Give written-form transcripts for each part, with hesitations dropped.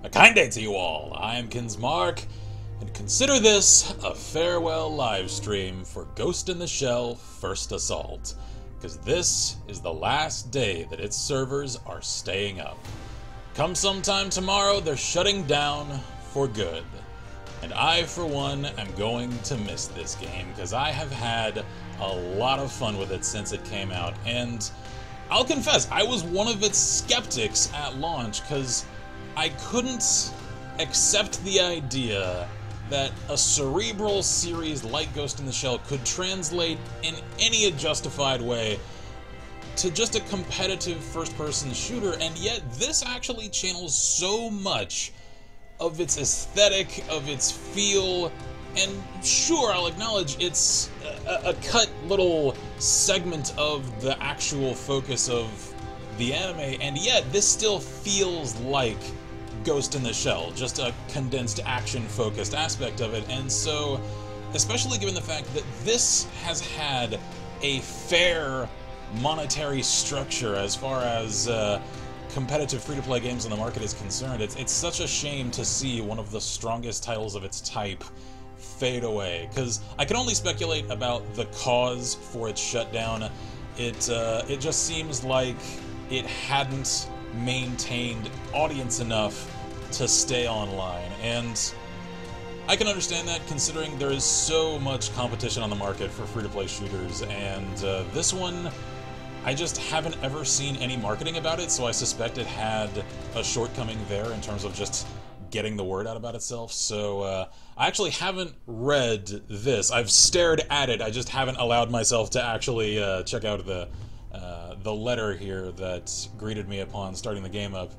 A kind day to you all. I am Kinsmarck, and consider this a farewell live stream for Ghost in the Shell First Assault, because this is the last day that its servers are staying up. Come sometime tomorrow, they're shutting down for good. And I, for one, am going to miss this game, because I have had a lot of fun with it since it came out, and I'll confess, I was one of its skeptics at launch, because I couldn't accept the idea that a Cerebral series like Ghost in the Shell could translate in any justified way to just a competitive first-person shooter, and yet this actually channels so much of its aesthetic, of its feel, and sure, I'll acknowledge it's a cut little segment of the actual focus of the anime, and yet this still feels like Ghost in the Shell, just a condensed action-focused aspect of it, and so, especially given the fact that this has had a fair monetary structure as far as competitive free-to-play games on the market is concerned, it's such a shame to see one of the strongest titles of its type fade away, because I can only speculate about the cause for its shutdown. It just seems like it hadn't maintained audience enough to stay online, and I can understand that considering there is so much competition on the market for free-to-play shooters, and this one, I just haven't ever seen any marketing about it, so I suspect it had a shortcoming there in terms of just getting the word out about itself. So I actually haven't read this. I've stared at it, I just haven't allowed myself to actually check out the letter here that greeted me upon starting the game up.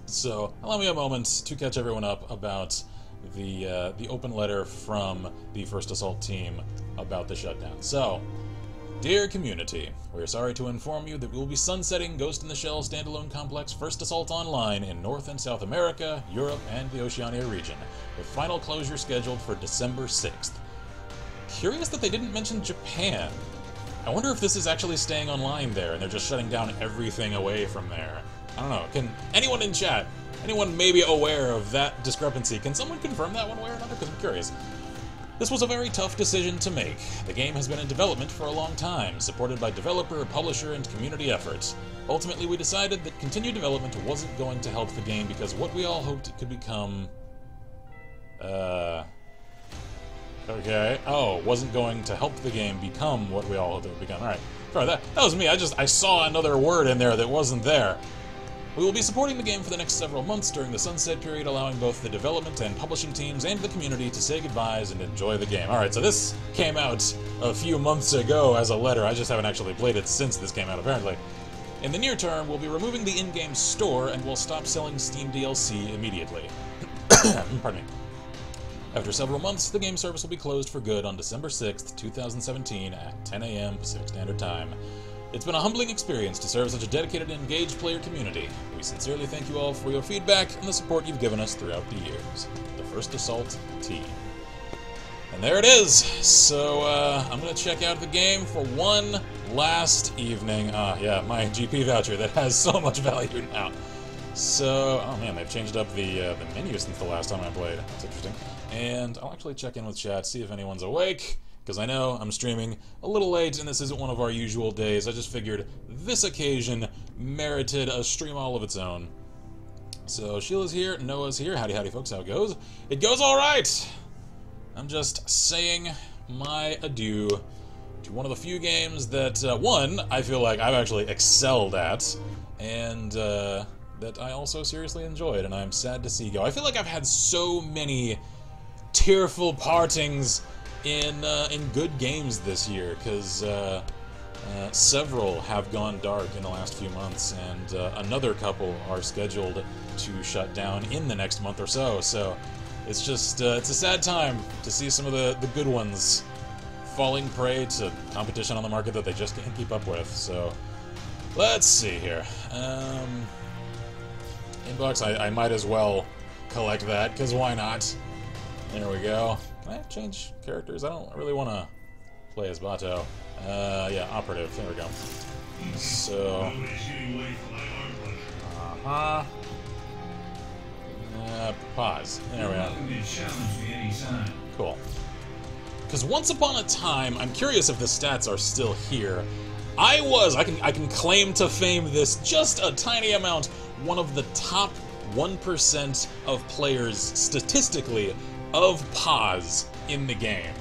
So allow me a moment to catch everyone up about the open letter from the First Assault team about the shutdown. So, dear community, we are sorry to inform you that we will be sunsetting Ghost in the Shell standalone complex First Assault Online in North and South America, Europe, and the Oceania region, with final closure scheduled for December 6th. Curious that they didn't mention Japan. I wonder if this is actually staying online there, and they're just shutting down everything away from there. I don't know. Can anyone in chat, anyone maybe aware of that discrepancy, can someone confirm that one way or another? Because I'm curious. This was a very tough decision to make. The game has been in development for a long time, supported by developer, publisher, and community efforts. Ultimately, we decided that continued development wasn't going to help the game because what we all hoped it could become... Okay. Oh, wasn't going to help the game become what we all hoped it would become. Alright. Sorry, that was me. I saw another word in there that wasn't there. We will be supporting the game for the next several months during the sunset period, allowing both the development and publishing teams and the community to say goodbyes and enjoy the game. Alright, so this came out a few months ago as a letter. I just haven't actually played it since this came out, apparently. In the near term, we'll be removing the in-game store and we'll stop selling Steam DLC immediately. Pardon me. After several months, the game service will be closed for good on December 6th, 2017 at 10 a.m. Pacific Standard Time. It's been a humbling experience to serve such a dedicated and engaged player community. We sincerely thank you all for your feedback and the support you've given us throughout the years. The First Assault team. And there it is! So, I'm gonna check out the game for one last evening. Yeah, my GP voucher that has so much value now. So, oh man, they've changed up the menu since the last time I played. That's interesting. And I'll actually check in with chat, see if anyone's awake. Because I know I'm streaming a little late and this isn't one of our usual days. I just figured this occasion merited a stream all of its own. So Sheila's here, Noah's here. Howdy howdy folks, how it goes? It goes alright! I'm just saying my adieu to one of the few games that, one, I feel like I've actually excelled at, and that I also seriously enjoyed, and I'm sad to see go. I feel like I've had so many tearful partings in good games this year, because several have gone dark in the last few months, and another couple are scheduled to shut down in the next month or so. So it's just it's a sad time to see some of the good ones falling prey to competition on the market that they just can't keep up with. So let's see here. Inbox, I might as well collect that, because why not? There we go. Can I change characters? I don't really want to play as Bato. Yeah, operative. There we go. So... Pause. There we are. Cool. Because once upon a time, I'm curious if the stats are still here. I can claim to fame this just a tiny amount, one of the top 1% of players, statistically, of pause in the game.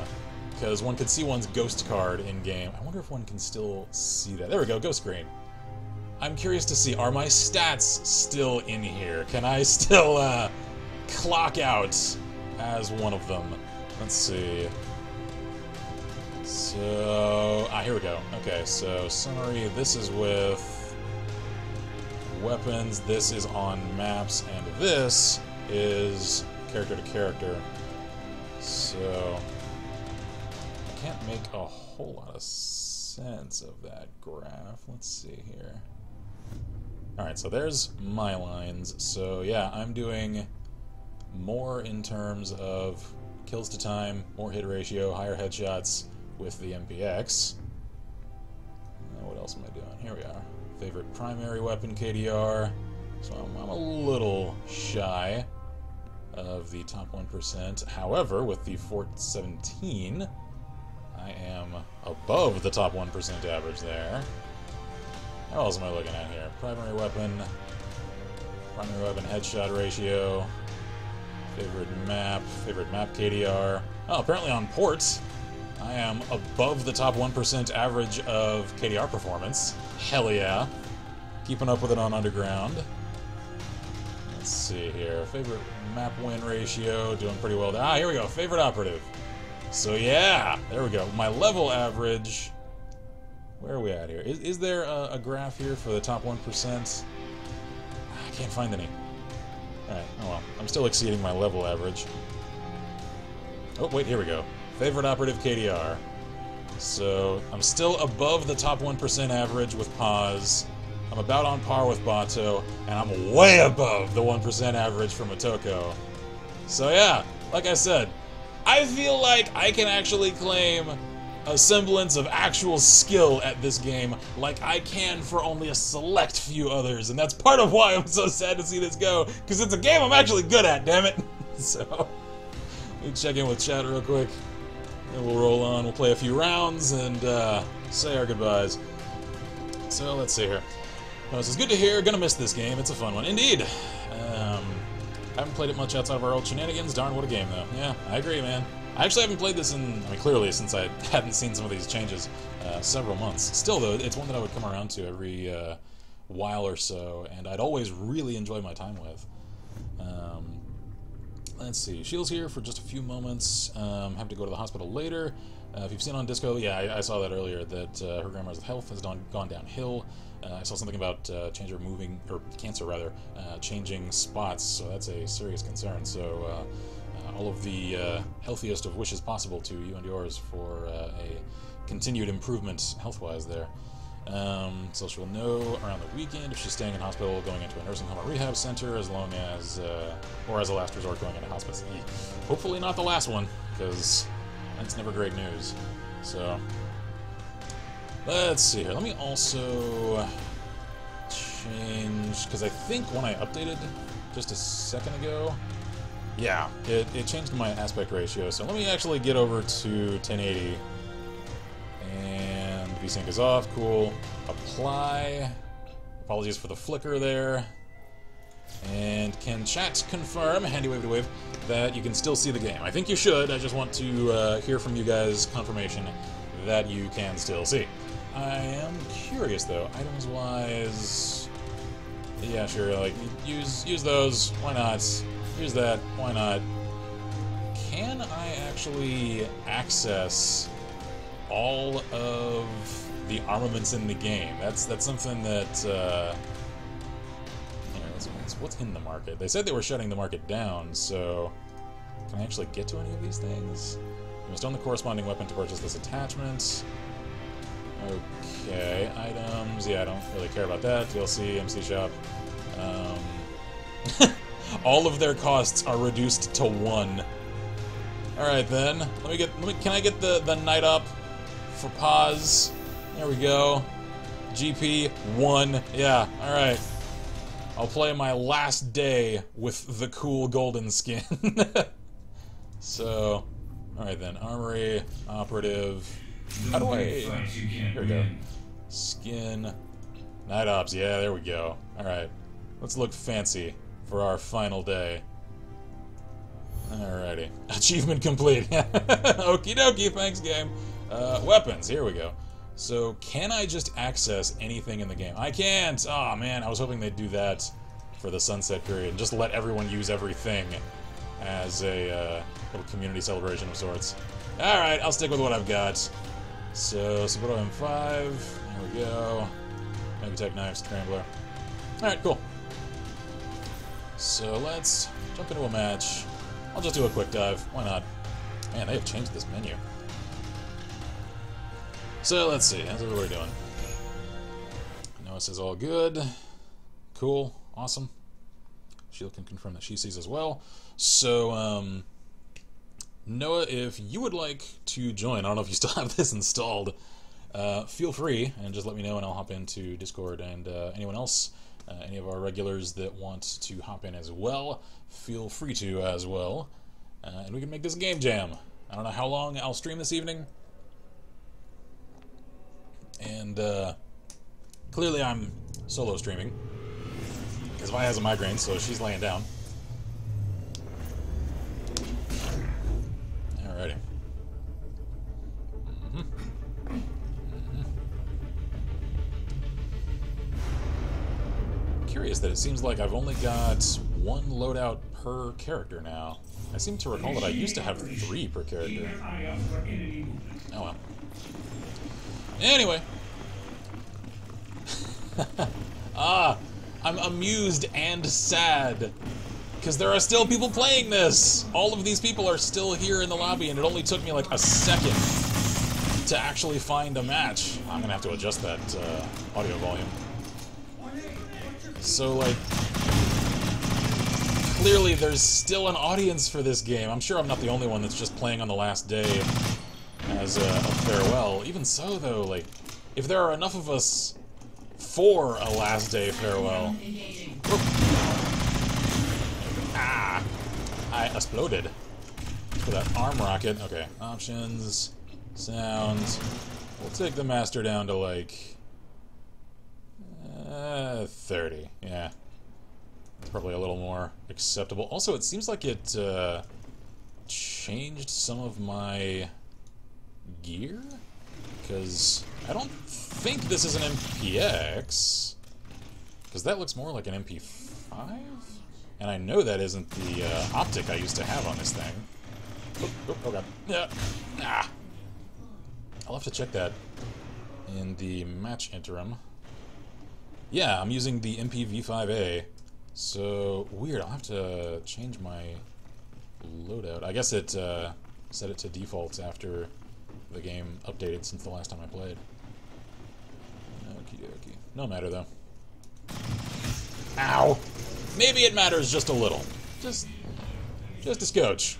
Because one could see one's ghost card in-game. I wonder if one can still see that. There we go, ghost screen. I'm curious to see, are my stats still in here? Can I still, clock out as one of them? Let's see. So, here we go. Okay, so summary, this is with weapons, this is on maps, and this is character to character. So, I can't make a whole lot of sense of that graph. Let's see here. Alright, so there's my lines. So yeah, I'm doing more in terms of kills to time, more hit ratio, higher headshots with the MPX. What else am I doing? Here we are. Favorite primary weapon, KDR. So I'm a little shy of the top 1%. However, with the Fort 17, I am above the top 1% average there. What else am I looking at here? Primary weapon headshot ratio, favorite map KDR. Oh, apparently on ports, I am above the top 1% average of KDR performance. Hell yeah. Keeping up with it on Underground. Let's see here. Favorite map win ratio, doing pretty well there. Here we go. Favorite operative. So yeah, there we go. My level average. Where are we at here? Is there a graph here for the top 1%? I can't find any. Alright, oh well. I'm still exceeding my level average. Oh, wait, here we go. Favorite operative KDR. So, I'm still above the top 1% average with pause. I'm about on par with Bato, and I'm way above the 1% average for Motoko. So yeah, like I said, I feel like I can actually claim a semblance of actual skill at this game like I can for only a select few others, and that's part of why I'm so sad to see this go, because it's a game I'm actually good at, damn it! So, let me check in with chat real quick, and we'll roll on, we'll play a few rounds, and say our goodbyes. So, let's see here. This is good to hear, gonna miss this game, it's a fun one. Indeed! I haven't played it much outside of our old shenanigans, darn what a game though. Yeah, I agree, man. I actually haven't played this in, clearly since I hadn't seen some of these changes, several months. Still though, it's one that I would come around to every while or so, and I'd always really enjoy my time with. Let's see, Shield's here for just a few moments, have to go to the hospital later. If you've seen on Disco, yeah, I saw that earlier, that her grandma's health has gone downhill. I saw something about cancer rather, changing spots, so that's a serious concern. So all of the healthiest of wishes possible to you and yours for a continued improvement health-wise there. So she'll know around the weekend if she's staying in hospital, going into a nursing home or rehab center, as long as, or as a last resort, going into hospice. Hopefully not the last one, because that's never great news. So, let's see here. Let me also change, because I think when I updated just a second ago, yeah, it changed my aspect ratio. So let me actually get over to 1080. And VSync is off, cool. Apply. Apologies for the flicker there. And can chat confirm, handy wave to wave, that you can still see the game? I think you should. I just want to hear from you guys confirmation that you can still see. I am curious though, items wise. Yeah, sure. Like use those. Why not? Use that. Why not? Can I actually access all of the armaments in the game? That's something that. What's in the market? They said they were shutting the market down, so can I actually get to any of these things? You must own the corresponding weapon to purchase this attachment. Okay, items. Yeah, I don't really care about that. DLC, MC shop. All of their costs are reduced to 1. All right then. Can I get the night up for pause? There we go. GP 1. Yeah. All right. I'll play my last day with the cool golden skin. So, alright then. Armory, operative. How do I... Here we go. Skin. Night Ops, yeah, there we go. Alright. Let's look fancy for our final day. Alrighty. Achievement complete. Okie dokie, thanks game. Weapons, here we go. So, can I just access anything in the game? I can't! Aw, man, I was hoping they'd do that for the sunset period and just let everyone use everything as a little community celebration of sorts. Alright, I'll stick with what I've got. So, Cerebral M5, there we go. Megatech Knife, Scrambler. Alright, cool. So, let's jump into a match. I'll just do a quick dive. Why not? Man, they have changed this menu. So, let's see. How's everybody doing? Noah says all good. Cool. Awesome. Sheila can confirm that she sees as well. So, Noah, if you would like to join, I don't know if you still have this installed, feel free and just let me know and I'll hop into Discord. And anyone else, any of our regulars that want to hop in as well, feel free to as well. And we can make this a game jam. I don't know how long I'll stream this evening. And clearly I'm solo streaming because Vi has a migraine, so she's laying down. Alrighty. Curious that it seems like I've only got one loadout per character now. I seem to recall that I used to have 3 per character. Oh well. Anyway. I'm amused and sad. Because there are still people playing this! All of these people are still here in the lobby, and it only took me like a second to actually find a match. I'm gonna have to adjust that audio volume. So, like, clearly there's still an audience for this game. I'm sure I'm not the only one that's just playing on the last day as a farewell. Even so, though, like, if there are enough of us for a last day farewell... Ah! I exploded. For that arm rocket. Okay, options, sounds. We'll take the master down to, like... 30. Yeah. It's probably a little more acceptable. Also, it seems like it changed some of my gear? Because I don't think this is an MPX. Because that looks more like an MP5? And I know that isn't the optic I used to have on this thing. Oh god. Yeah. Ah. I'll have to check that in the match interim. Yeah, I'm using the MPV5A. So, weird. I'll have to change my loadout. I guess it set it to default after the game updated since the last time I played. Okie dokie. No matter, though. Ow! Maybe it matters just a little. Just a scotch.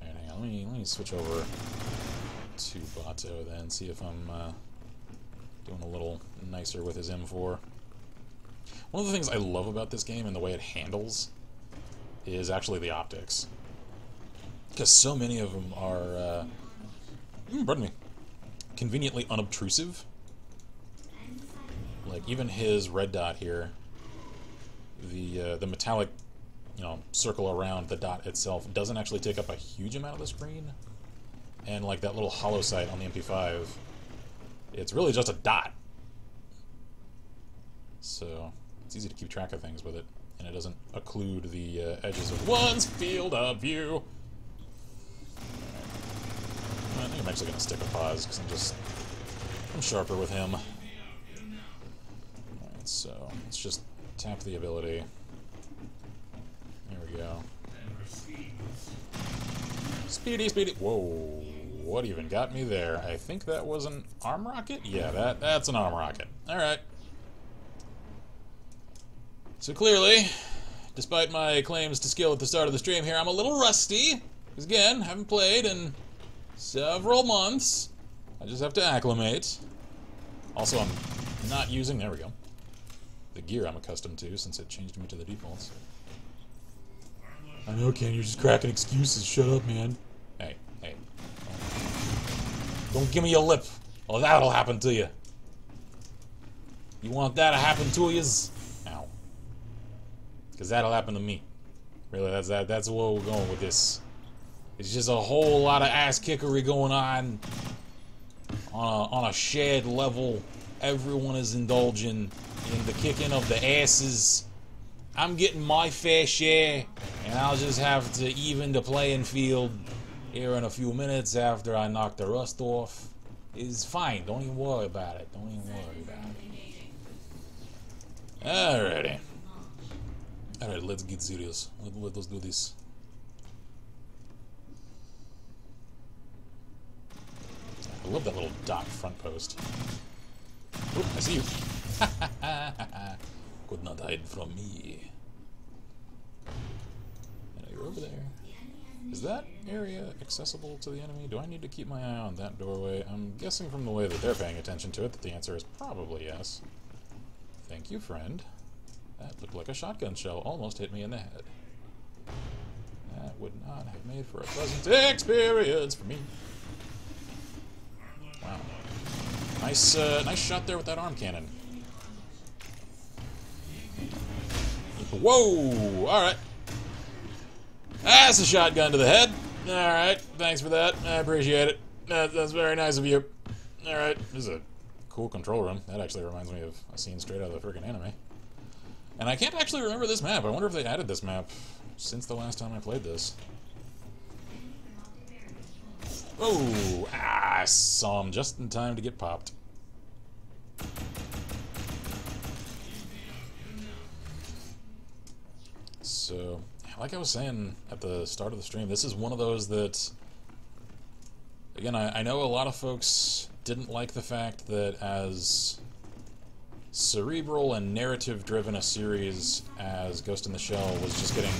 Alright, hang on. Let me switch over to Bato then, see if I'm doing a little nicer with his M4. One of the things I love about this game and the way it handles is actually the optics. Because so many of them are, pardon me, conveniently unobtrusive. Like, even his red dot here, the metallic, you know, circle around the dot itself doesn't actually take up a huge amount of the screen. And, like, that little hollow sight on the MP5, it's really just a dot. So... it's easy to keep track of things with it, and it doesn't occlude the edges of one's field of view. I think I'm actually going to stick a pause, because I'm sharper with him. Alright, so let's just tap the ability. There we go. Speedy, speedy. Whoa, what even got me there? I think that was an arm rocket? Yeah, that's an arm rocket. Alright. So clearly, despite my claims to skill at the start of the stream here, I'm a little rusty. Because again, haven't played in several months. I just have to acclimate. Also, I'm not using... there we go. the gear I'm accustomed to since it changed me to the defaults. I know, Ken, you're just cracking excuses. Shut up, man. Hey, hey. Don't give me your lip, or that'll happen to you. You want that to happen to yous? Ow. Because that'll happen to me. Really, that's where we're going with this. It's just a whole lot of ass-kickery going on a shared level. Everyone is indulging in the kicking of the asses. I'm getting my fair share, and I'll just have to even the playing field here in a few minutes after I knock the rust off. It's fine. Don't even worry about it. Don't even worry about it. Alrighty. Alright, let's get serious. Let's do this. I love that little dot front post. Oop, I see you. Could not hide from me. I know you're over there. Is that area accessible to the enemy? Do I need to keep my eye on that doorway? I'm guessing from the way that they're paying attention to it that the answer is probably yes. Thank you, friend. That looked like a shotgun shell. Almost hit me in the head. That would not have made for a pleasant experience for me. Wow. Nice, nice shot there with that arm cannon. Whoa! Alright. That's a shotgun to the head. Alright, thanks for that. I appreciate it. That's very nice of you. Alright, this is a cool control room. That actually reminds me of a scene straight out of the friggin' anime. And I can't actually remember this map. I wonder if they added this map since the last time I played this. Oh! Ah, I saw him just in time to get popped. So, like I was saying at the start of the stream, this is one of those that, again, I know a lot of folks didn't like the fact that as cerebral and narrative-driven a series as Ghost in the Shell was just getting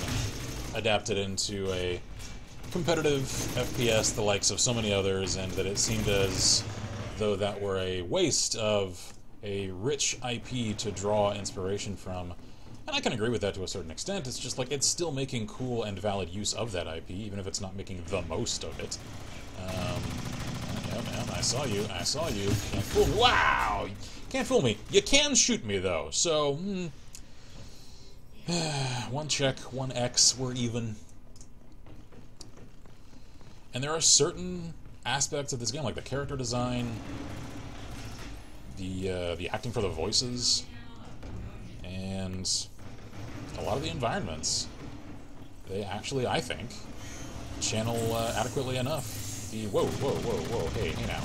adapted into a competitive FPS the likes of so many others, and that it seemed as though that were a waste of a rich IP to draw inspiration from. And I can agree with that to a certain extent. It's just like, it's still making cool and valid use of that IP, even if it's not making the most of it. Yeah, man, I saw you. I saw you. Can't fool me. Wow! Can't fool me. You can shoot me, though, so... one check, one X, we're even. And there are certain aspects of this game, like the character design, the acting for the voices, and a lot of the environments. They actually, I think, channel adequately enough the whoa, hey now,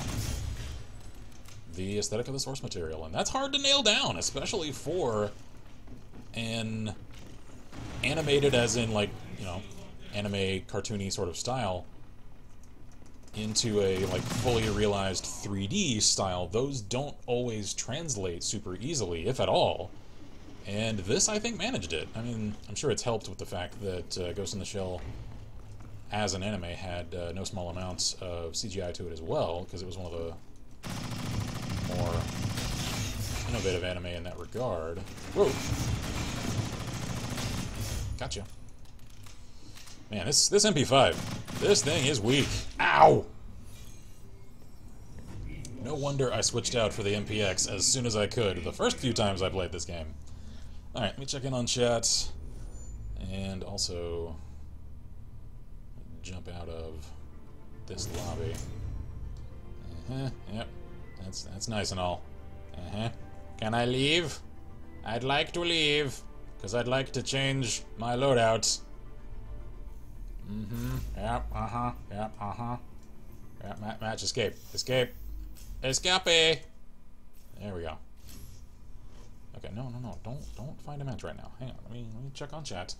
the aesthetic of the source material, and that's hard to nail down, especially for an animated, as in, like, you know, anime cartoony sort of style, into a, like, fully realized 3D style. Those don't always translate super easily, if at all. And this, I think, managed it. I mean, I'm sure it's helped with the fact that Ghost in the Shell, as an anime, had no small amounts of CGI to it as well, because it was one of the more innovative anime in that regard. Whoa! Gotcha. Man, this MP5, this thing is weak. Ow! No wonder I switched out for the MPX as soon as I could the first few times I played this game. Alright, let me check in on chat, and also jump out of this lobby. Yep, that's nice and all. Can I leave? I'd like to leave, because I'd like to change my loadout. Yep, Yep, match, escape. Escape. Escape! There we go. Okay, no, don't find a match right now. Hang on, let me check on chat.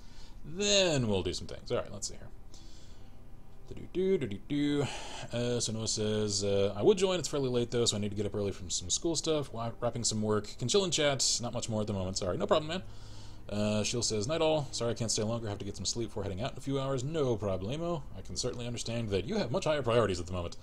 Then we'll do some things. Alright, let's see here. So Noah says, I would join, it's fairly late though, so I need to get up early from some school stuff, wrapping some work. Can chill in chat, not much more at the moment, sorry. No problem, man. Sheil says, night all. Sorry I can't stay longer, have to get some sleep before heading out in a few hours. No problemo. I can certainly understand that you have much higher priorities at the moment.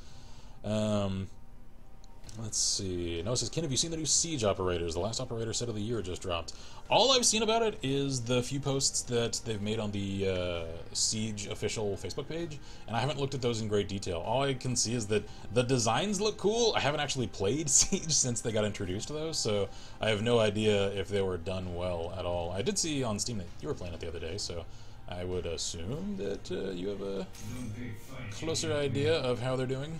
Let's see. No, it says, Ken, have you seen the new Siege operators? The last operator set of the year just dropped. All I've seen about it is the few posts that they've made on the Siege official Facebook page, and I haven't looked at those in great detail. All I can see is that the designs look cool. I haven't actually played Siege since they got introduced to those, so I have no idea if they were done well at all. I did see on Steam that you were playing it the other day, so I would assume that you have a closer idea of how they're doing.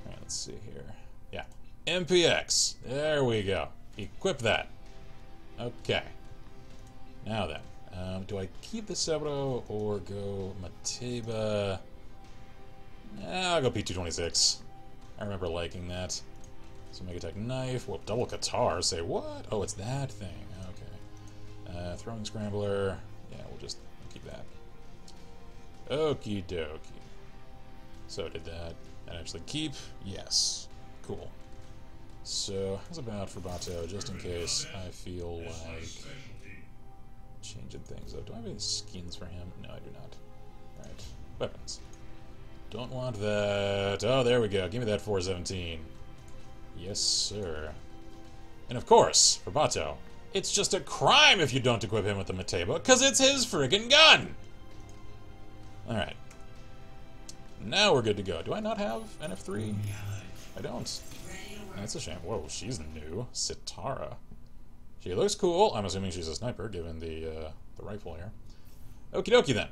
Alright, let's see here. Yeah. MPX. There we go. Equip that. Okay. Now then. Do I keep the Cerebral or go Mateba? I'll go P226. I remember liking that. So Mega Attack Knife. Well, double Qatar. Say what? Oh, it's that thing. Okay. Throwing Scrambler. Yeah, we'll just keep that. Okie dokie. So did that actually keep? Yes. Cool. So, how's about for Bato, just in case I feel like changing things up. Do I have any skins for him? No, I do not. Alright. Weapons. Don't want that. Oh, there we go. Give me that 417. Yes, sir. And of course, for Bato, it's just a crime if you don't equip him with the Mateba, because it's his friggin' gun! Alright. Now we're good to go. Do I not have NF3? I don't. That's a shame. Whoa, she's new. Sitara. She looks cool. I'm assuming she's a sniper, given the rifle here. Okie dokie then.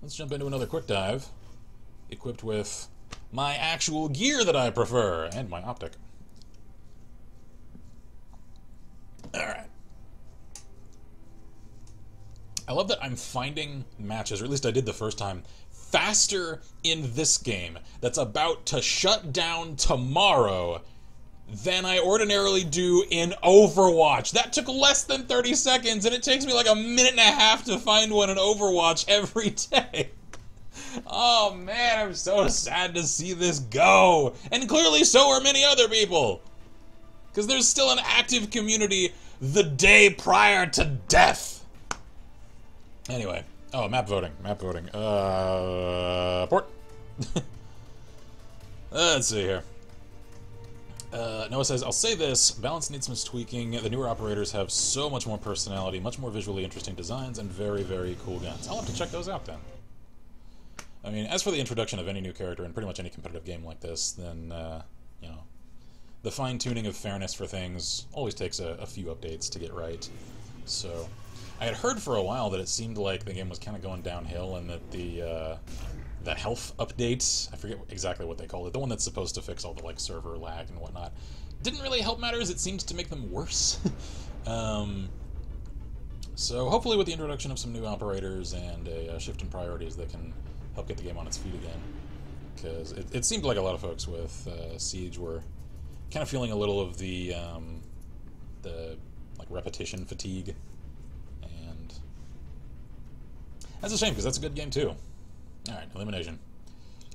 Let's jump into another quick dive. Equipped with my actual gear that I prefer, and my optic. Alright. I love that I'm finding matches, or at least I did the first time, faster in this game that's about to shut down tomorrow than I ordinarily do in Overwatch. That took less than 30 seconds, and it takes me like a minute and a half to find one in Overwatch every day. Oh man, I'm so sad to see this go. And clearly so are many other people. Because there's still an active community the day prior to death. Anyway. Oh, map voting. Map voting. Port. Let's see here. Noah says, I'll say this, balance needs some tweaking. The newer operators have so much more personality, much more visually interesting designs, and very, very cool guns. I'll have to check those out then. I mean, as for the introduction of any new character in pretty much any competitive game like this, then, you know, the fine-tuning of fairness for things always takes a few updates to get right. So, I had heard for a while that it seemed like the game was kind of going downhill and that the health update, I forget exactly what they called it, the one that's supposed to fix all the like server lag and whatnot, didn't really help matters. It seemed to make them worse. So hopefully with the introduction of some new operators and a shift in priorities that can help get the game on its feet again. Because it seemed like a lot of folks with Siege were kind of feeling a little of the like repetition fatigue. And that's a shame, because that's a good game too. Alright, elimination.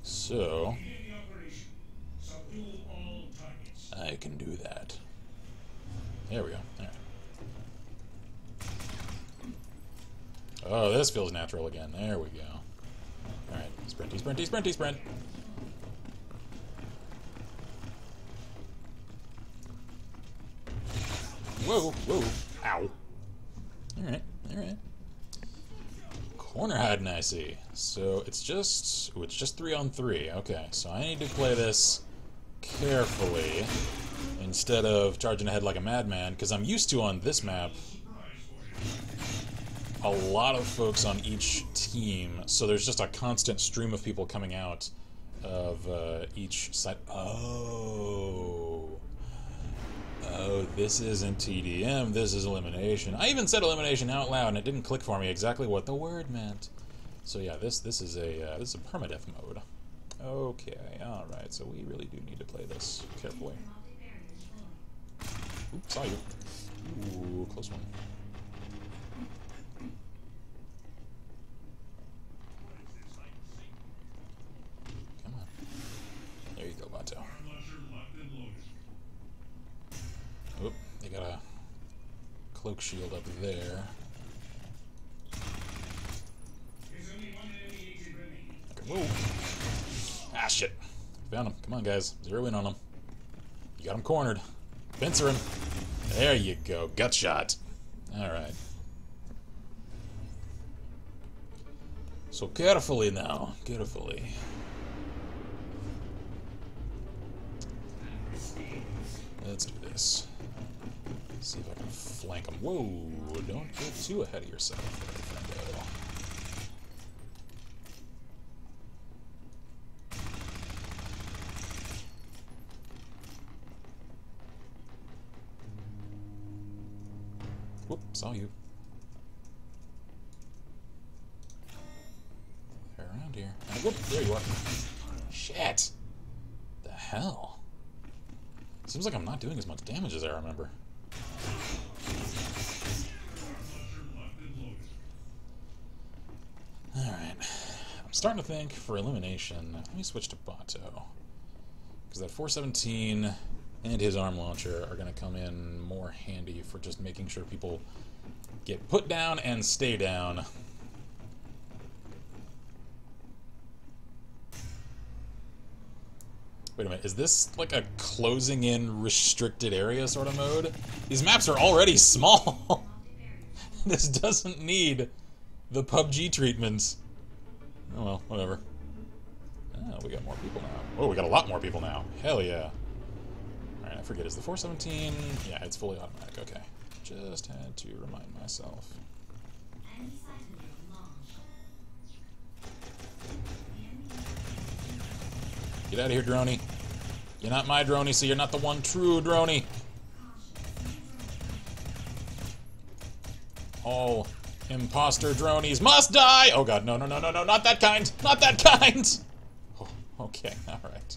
So, I can do that. There we go. Alright. Oh, this feels natural again. There we go. Alright, sprinty, sprinty, sprinty, sprint. Whoa, whoa, ow. Alright, alright. Corner hiding, I see. So it's just 3-on-3. Okay, so I need to play this carefully instead of charging ahead like a madman, because I'm used to on this map a lot of folks on each team, so there's just a constant stream of people coming out of each side. Oh, this isn't TDM, this is elimination. I even said elimination out loud and it didn't click for me exactly what the word meant. So yeah, this is a permadeath mode. Okay, alright, so we really do need to play this carefully. Oops, saw you. Ooh, close one. Come on. There you go, Bato. Oop, they got a cloak shield up there. Okay, whoa. Ah, shit. Found him. Come on, guys. Zero in on him. You got him cornered. Pincer him. There you go. Gut shot. Alright. So carefully now. Carefully. Let's do this. See if I can flank him. Whoa! Don't get too ahead of yourself there, friendo. Whoop, saw you. They're around here. And whoop, there you are. Shit! The hell? Seems like I'm not doing as much damage as I remember. Alright. I'm starting to think for elimination, let me switch to Bato. Because that 417 and his arm launcher are going to come in more handy for just making sure people get put down and stay down. Wait a minute, is this like a closing in restricted area sort of mode? These maps are already small! This doesn't need the PUBG treatment. Oh well, whatever. Oh, we got more people now. Oh, we got a lot more people now. Hell yeah. Alright, I forget, is the 417... Yeah, it's fully automatic, okay. Just had to remind myself. Get out of here, droney. You're not my droney, so you're not the one true droney. All imposter dronies must die! Oh god, no, no, no, no, no, not that kind! Not that kind! Oh, okay, alright.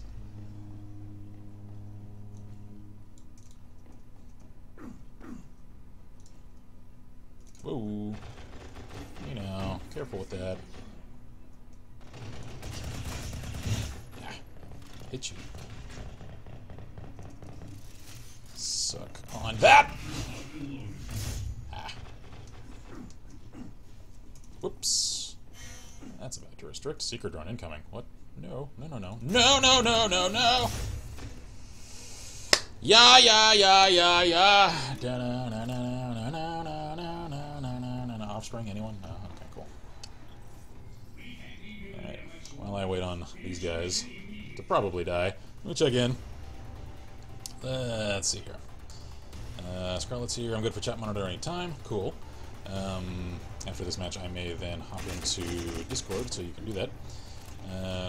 Whoa. You know, careful with that. Hit you. Suck on that! Ah. Whoops. That's about to restrict. Secret drone incoming. What? No, no, no, no. No, no, no, no, no! Yeah, yeah, yeah, yeah, yeah. Offspring, anyone? No? Okay, cool. Alright. While I wait on these guys to probably die, let me check in. Let's see here. Scarlet's here. I'm good for chat monitor anytime. Cool. After this match, I may then hop into Discord, so you can do that.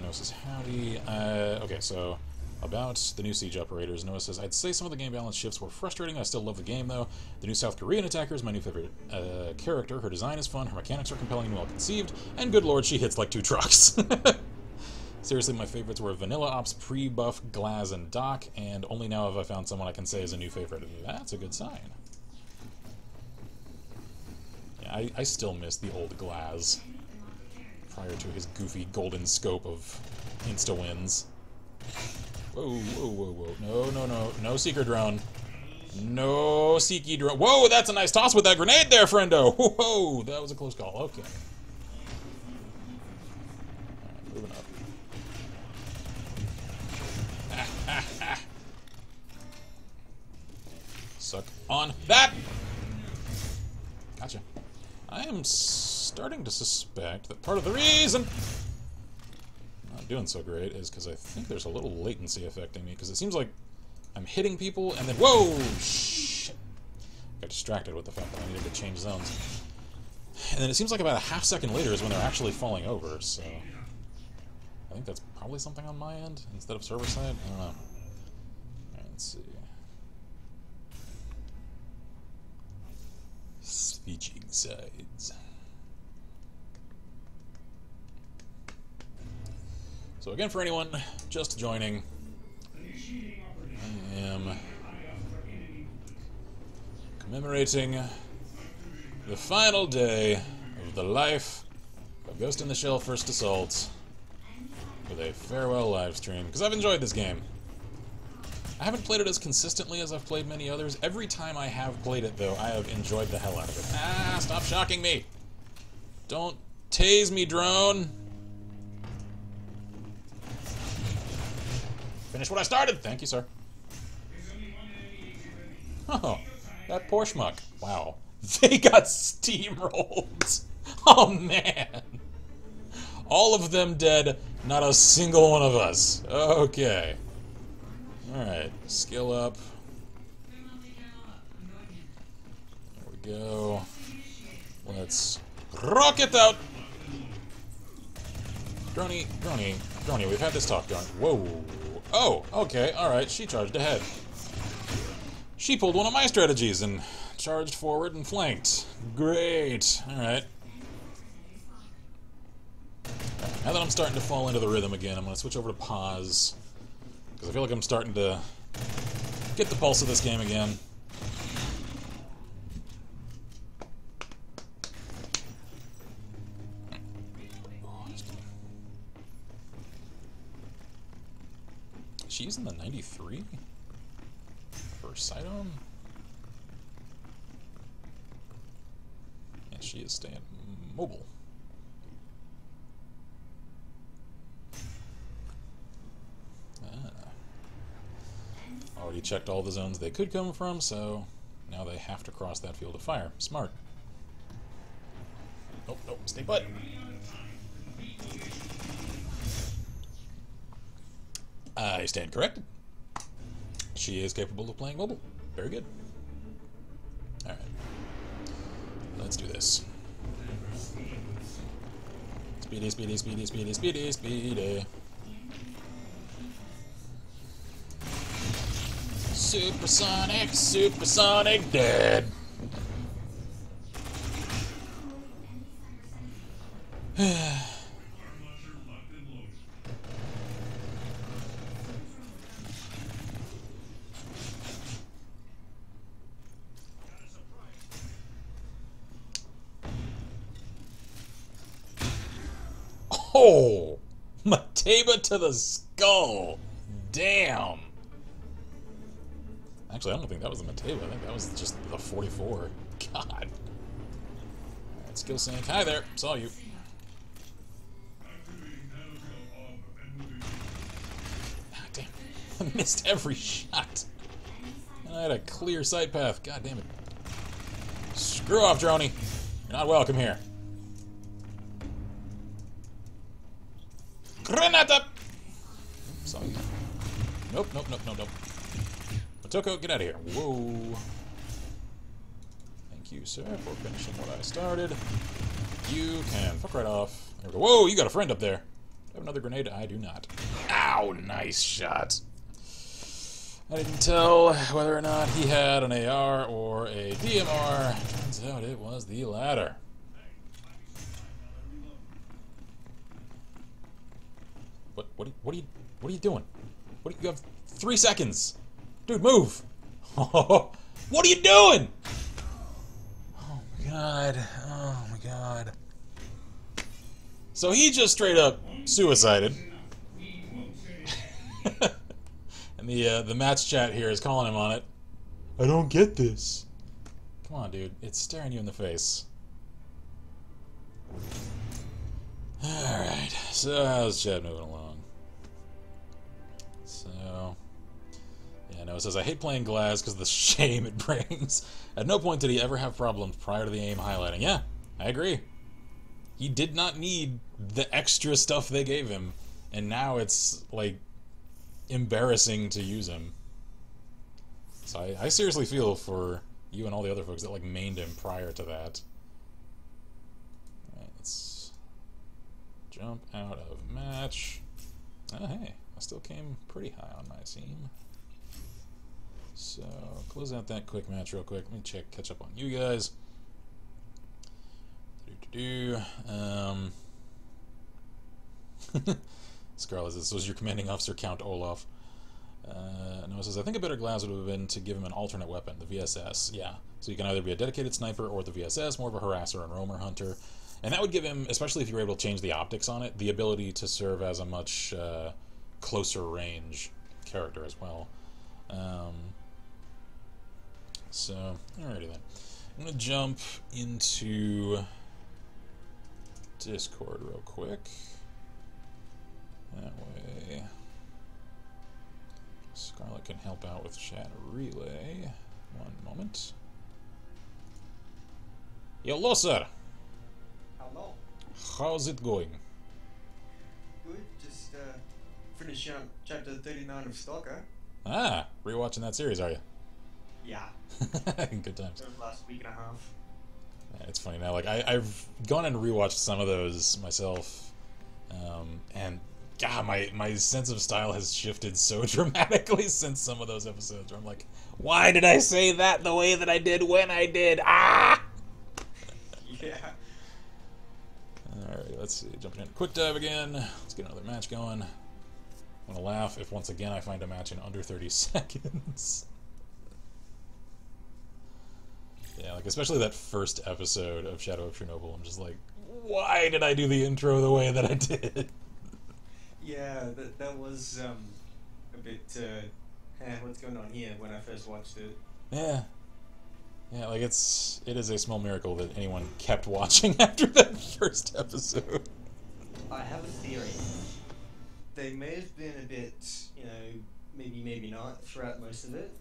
Noah says, howdy. Okay, so about the new siege operators. Noah says, I'd say some of the game balance shifts were frustrating. I still love the game, though. The new South Korean attacker is my new favorite character. Her design is fun, her mechanics are compelling and well conceived, and good lord, she hits like 2 trucks. Seriously, my favorites were Vanilla Ops, Pre-Buff, Glaz, and Doc, and only now have I found someone I can say is a new favorite. That's a good sign. Yeah, I still miss the old Glaz prior to his goofy golden scope of insta-wins. Whoa, whoa, whoa, whoa. No, no, no. No seeker drone. No seeky drone. Whoa, that's a nice toss with that grenade there, friendo! Whoa, that was a close call. Okay. Alright, moving up. Suck on that! Gotcha. I am starting to suspect that part of the reason I'm not doing so great is because I think there's a little latency affecting me, because it seems like I'm hitting people and then... Whoa! Shit! Got distracted with the fact that I needed to change zones. And then it seems like about a half second later is when they're actually falling over, so... I think that's probably something on my end instead of server side. I don't know. Alright, let's see. Switching sides. So again, for anyone just joining, I am commemorating the final day of the life of Ghost in the Shell First Assault with a farewell live stream, because I've enjoyed this game. I haven't played it as consistently as I've played many others. Every time I have played it, though, I have enjoyed the hell out of it. Ah, stop shocking me! Don't tase me, drone! Finish what I started! Thank you, sir. Oh, that poor schmuck. Wow. They got steamrolled. Oh, man. All of them dead, not a single one of us. Okay. Alright, skill up. There we go. Let's rock it out! Droney, we've had this talk, Droney. Whoa. Oh, okay, alright, she charged ahead. She pulled one of my strategies and charged forward and flanked. Great. Alright. Now that I'm starting to fall into the rhythm again, I'm going to switch over to pause. Because I feel like I'm starting to get the pulse of this game again. She's in the 93? For Sidon? And she is staying mobile. Already checked all the zones they could come from, so now they have to cross that field of fire. Smart. Nope, nope, stay put. I stand corrected. She is capable of playing mobile. Very good. Alright. Let's do this. Speedy, speedy, speedy, speedy, speedy, speedy. Supersonic, supersonic, dead. Oh! Mateba to the skull! Damn! Actually, I don't think that was the Mateba. I think that was just the 44. God. Alright, skill sync. Hi there. Saw you. Ah, damn. I missed every shot. I had a clear sight path. God damn it. Screw off, Droney. You're not welcome here. Granata! Saw you. Nope, nope, nope, nope, nope. Otoko, get out of here. Whoa. Thank you, sir, for finishing what I started. You can fuck right off. There we go. Whoa, you got a friend up there. Do I have another grenade? I do not. Ow, nice shot. I didn't tell whether or not he had an AR or a DMR. Turns out it was the latter. What are you doing? You have 3 seconds. Dude, move! What are you doing? Oh my god. Oh my god. So he just straight up suicided. And the match chat here is calling him on it. I don't get this. Come on, dude. It's staring you in the face. Alright. So how's chat moving along? So... yeah, no, it says, I hate playing Glass because of the shame it brings. At no point did he ever have problems prior to the aim highlighting. Yeah, I agree. He did not need the extra stuff they gave him. And now it's, like, embarrassing to use him. So I seriously feel for you and all the other folks that, like, mained him prior to that. Alright, let's jump out of match. Oh, hey, I still came pretty high on my team. So, close out that quick match real quick. Let me catch up on you guys. Scarlet, this was your commanding officer, Count Olaf. No, it says, I think a better Glass would have been to give him an alternate weapon, the VSS. Yeah, so you can either be a dedicated sniper or the VSS, more of a harasser and roamer hunter. And that would give him, especially if you were able to change the optics on it, the ability to serve as a much closer range character as well. So, alrighty then. I'm going to jump into Discord real quick. That way Scarlet can help out with chat relay. One moment. Hello, sir. Hello. How's it going? Good. Just finishing up chapter 39 of Stalker. Ah, rewatching that series, are you? Yeah. Good times. The last week and a half. Yeah, it's funny now. Like I've gone and rewatched some of those myself, and God, my sense of style has shifted so dramatically since some of those episodes. Where I'm like, why did I say that the way that I did when I did? Ah. Yeah. Alright, let's see. Jumping in. Quick dive again. Let's get another match going. I'm gonna laugh if once again I find a match in under 30 seconds. Yeah, like especially that first episode of Shadow of Chernobyl. I'm just like, why did I do the intro the way that I did? Yeah, that was a bit. What's going on here? When I first watched it. Yeah. Yeah, like it is a small miracle that anyone kept watching after that first episode. I have a theory. They may have been a bit, maybe not throughout most of it.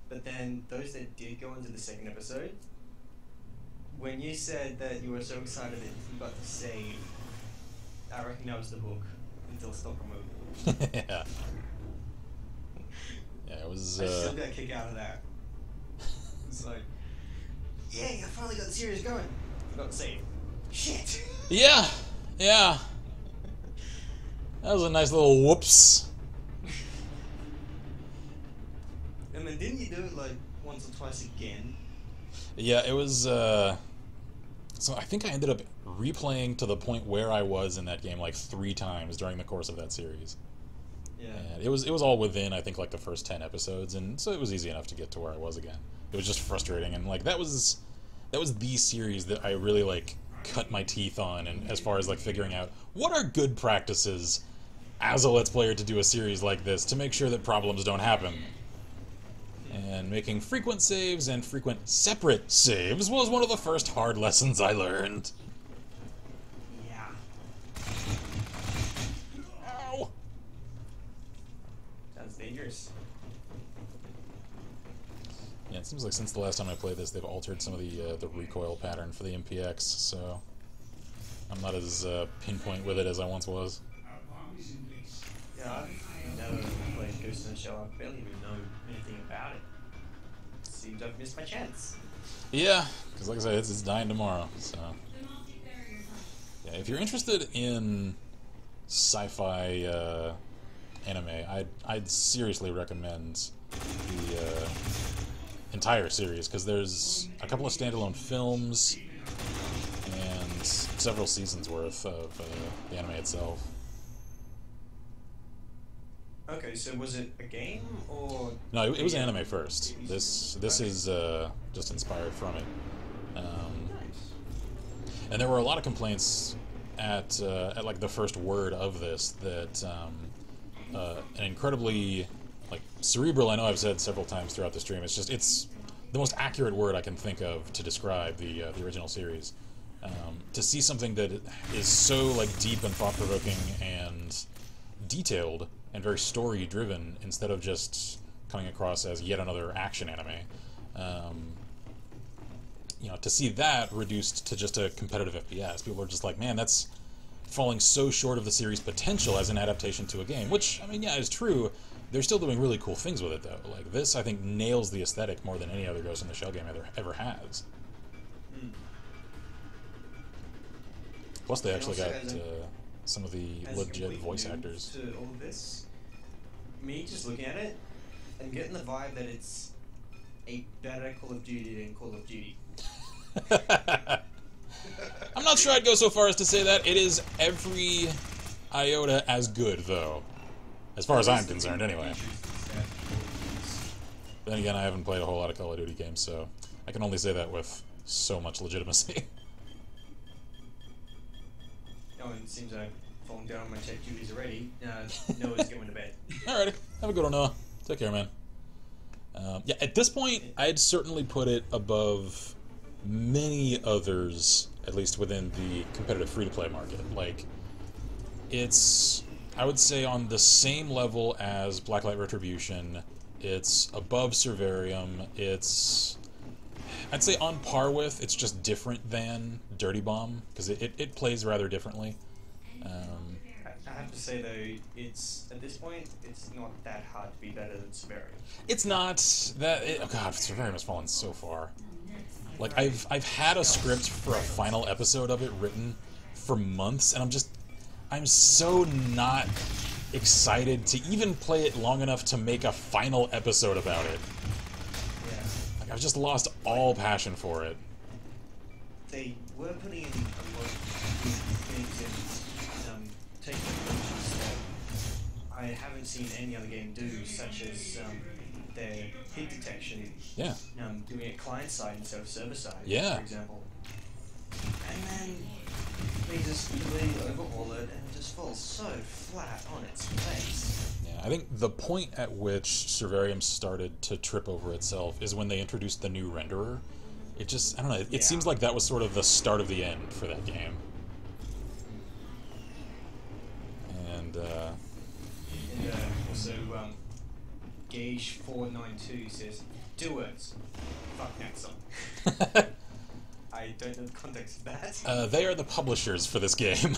But then those that did go into the second episode, when you said that you were so excited that you got to save, I reckon that was the hook until Stalker moved. Yeah. Yeah, it was. I still got a kick out of that. It's like, yay, I finally got the series going. Forgot to save. Shit. Yeah, yeah. That was a nice little whoops. And then didn't you do it like once or twice again? Yeah, it was. So I think I ended up replaying to the point where I was in that game like 3 times during the course of that series. Yeah. And it was all within I think like the first 10 episodes, and so it was easy enough to get to where I was again. It was just frustrating, and like that was the series that I really like cut my teeth on, and as far as like figuring out what are good practices as a Let's Player to do a series like this to make sure that problems don't happen. And making frequent saves and frequent separate saves was one of the first hard lessons I learned. Yeah. Ow! Sounds dangerous. Yeah, it seems like since the last time I played this, they've altered some of the recoil pattern for the MPX, so I'm not as pinpoint with it as I once was. Yeah, I've never played Ghost in the Shell. I barely even know anything about it. Seems I've missed my chance. Yeah, because like I said, it's dying tomorrow, so... Yeah, if you're interested in sci-fi anime, I'd seriously recommend the entire series, because there's a couple of standalone films and several seasons worth of the anime itself. Okay, so was it a game or? No, it was anime first. This is just inspired from it. And there were a lot of complaints at like the first word of this that an incredibly like Cerebral. I know I've said several times throughout the stream. It's the most accurate word I can think of to describe the original series. To see something that is so like deep and thought-provoking and detailed and very story-driven instead of just coming across as yet another action anime. To see that reduced to just a competitive FPS, people are just like, man, that's falling so short of the series' potential as an adaptation to a game, which, I mean, yeah, is true. They're still doing really cool things with it, though. Like, this, I think, nails the aesthetic more than any other Ghost in the Shell game ever has. Mm. Plus, they actually got as some of the as legit complete voice noob actors. To all of this, me just looking at it and getting the vibe that it's a better Call of Duty than Call of Duty. I'm not sure I'd go so far as to say that. It is every iota as good, though. As far as I'm concerned, anyway. Then again, I haven't played a whole lot of Call of Duty games, so I can only say that with so much legitimacy. Oh, it seems I've fallen down on my tech duties already. Noah's going to bed. Alrighty. Have a good one, Noah. Take care, man. Yeah, at this point, I'd certainly put it above many others, at least within the competitive free-to-play market. Like, it's I would say on the same level as Blacklight Retribution. It's above Cerebral. It's, I'd say, on par with. It's just different than Dirty Bomb because it plays rather differently. I have to say though, it's at this point, it's not that hard to be better than Cerebral. It's not that. Oh God, Cerebral has fallen so far. Like I've had a script for a final episode of it written for months, and I'm so not excited to even play it long enough to make a final episode about it. Yeah. Like I've just lost all passion for it. They were putting in a lot of things and taking approaches that I haven't seen any other game do, such as their hit detection. Yeah. Doing it client side instead of server side, yeah. for example. And then they just completely overhaul it and it just falls so flat on its face. Yeah, I think the point at which Cerebral started to trip over itself is when they introduced the new renderer. It just, I don't know, it seems like that was sort of the start of the end for that game. And also, Gage492 says, 2 words. Fuck Nexon. I don't know the context of that. They are the publishers for this game.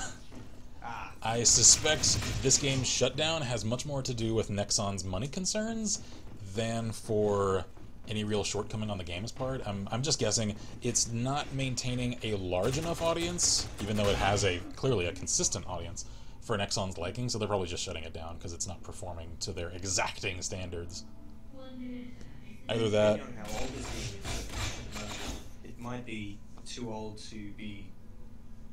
Ah. I suspect this game's shutdown has much more to do with Nexon's money concerns than for any real shortcoming on the game's part. I'm just guessing it's not maintaining a large enough audience, even though it has clearly a consistent audience, for Nexon's liking, so they're probably just shutting it down because it's not performing to their exacting standards. Either that... Depending on how old this game is, it might be too old to be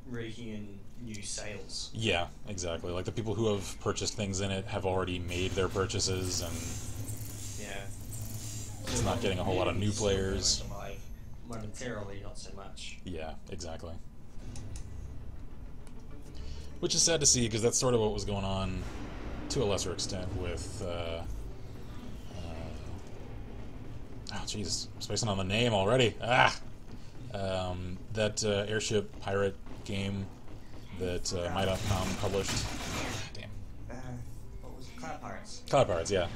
raking in new sales. Yeah, exactly. Like the people who have purchased things in it have already made their purchases, and yeah, it's not getting a whole lot of new players. Momentarily, not so much. Yeah, exactly. Which is sad to see, because that's sort of what was going on, to a lesser extent, with... oh, jeez. I'm spacing on the name already. That airship pirate game that My.com published. Damn. What was it? Cloud Pirates. Cloud Pirates, yeah.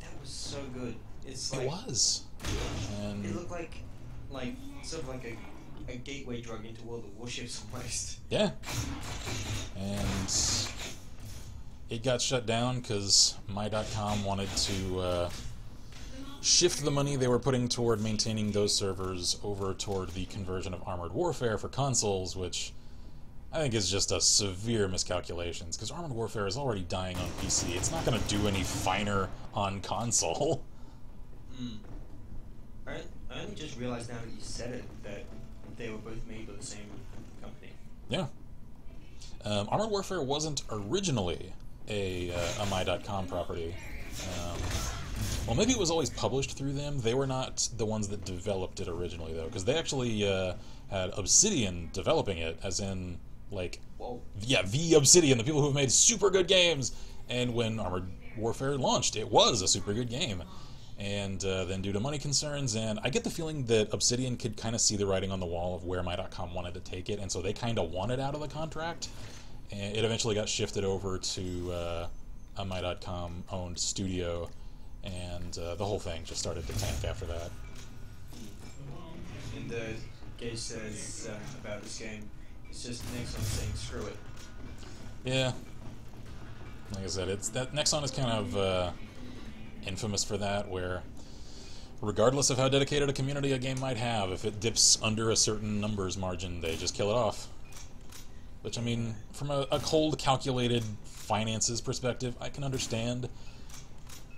That was so good. It's like, it was. And it looked like sort of like a gateway drug into World of Warships almost. Yeah. And it got shut down because My.com wanted to shift the money they were putting toward maintaining those servers over toward the conversion of Armored Warfare for consoles, which I think is just a severe miscalculation, because Armored Warfare is already dying on PC. It's not going to do any finer on console. I only just realized now that you said it that they were both made by the same company. Yeah. Armored Warfare wasn't originally a My.com property. Well, maybe it was always published through them. They were not the ones that developed it originally, though, because they actually had Obsidian developing it, as in, like, Whoa. Yeah, the Obsidian, the people who have made super good games. And when Armored Warfare launched, it was a super good game. And then due to money concerns, and I get the feeling that Obsidian could kind of see the writing on the wall of where My.com wanted to take it, and so they kind of wanted out of the contract. And it eventually got shifted over to a My.com owned studio, and the whole thing just started to tank after that. And Gage says about this game, it's just Nexon saying screw it. Yeah. Like I said, it's that Nexon is kind of infamous for that, where regardless of how dedicated a community a game might have, if it dips under a certain numbers margin, they just kill it off. Which, I mean, from a cold, calculated finances perspective, I can understand.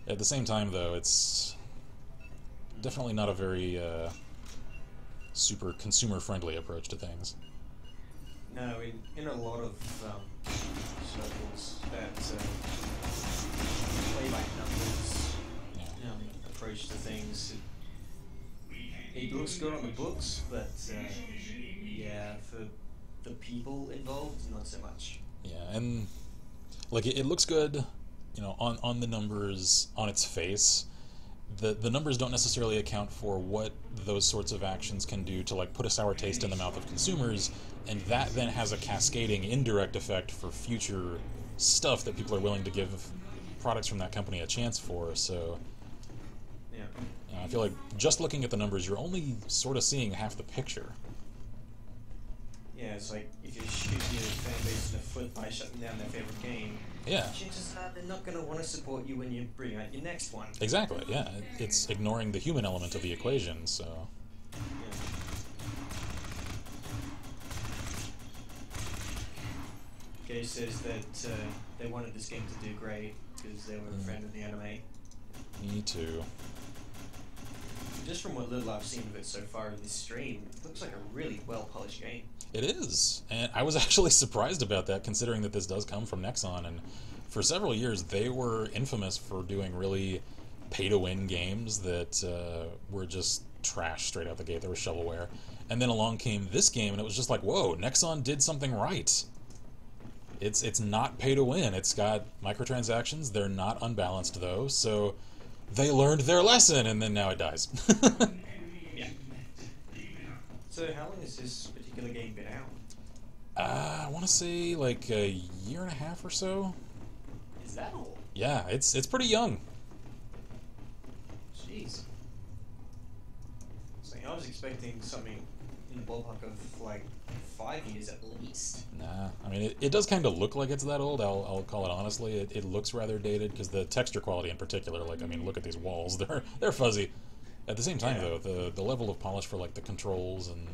At the same time, though, it's definitely not a very super consumer-friendly approach to things. No, in a lot of circles, that play by numbers approach to things, it looks good on the books, but yeah, for the people involved, not so much. Yeah, and like it looks good, you know, on the numbers on its face. The numbers don't necessarily account for what those sorts of actions can do to, like, put a sour taste in the mouth of consumers, and that then has a cascading indirect effect for future stuff that people are willing to give products from that company a chance for. So Yeah. I feel like just looking at the numbers, you're only sort of seeing half the picture. Yeah, it's like if you shoot your fan base in the foot by shutting down their favorite game, Yeah. chances are they're not going to want to support you when you bring out your next one. Exactly, yeah. It's ignoring the human element of the equation, so... Yeah. Gage says that they wanted this game to do great because they were a fan of the anime. Me too. Just from what little I've seen of it so far in this stream, it looks like a really well-polished game. It is, and I was actually surprised about that, considering that this does come from Nexon, and for several years they were infamous for doing really pay-to-win games that were just trash straight out the gate. They were shovelware. And then along came this game, and it was just like, whoa, Nexon did something right. It's not pay-to-win. It's got microtransactions. They're not unbalanced, though, so they learned their lesson, and then now it dies. Yeah. So how long has this particular game been out? I want to say like a year and a half or so. Is that all? Yeah, it's pretty young. Jeez. So I was expecting something in the ballpark of like 5 years at least. Nah, I mean, it does kind of look like it's that old, I'll call it honestly. It looks rather dated, because the texture quality in particular, like, I mean, look at these walls, they're fuzzy. At the same time, Yeah. though, the level of polish for, like, the controls and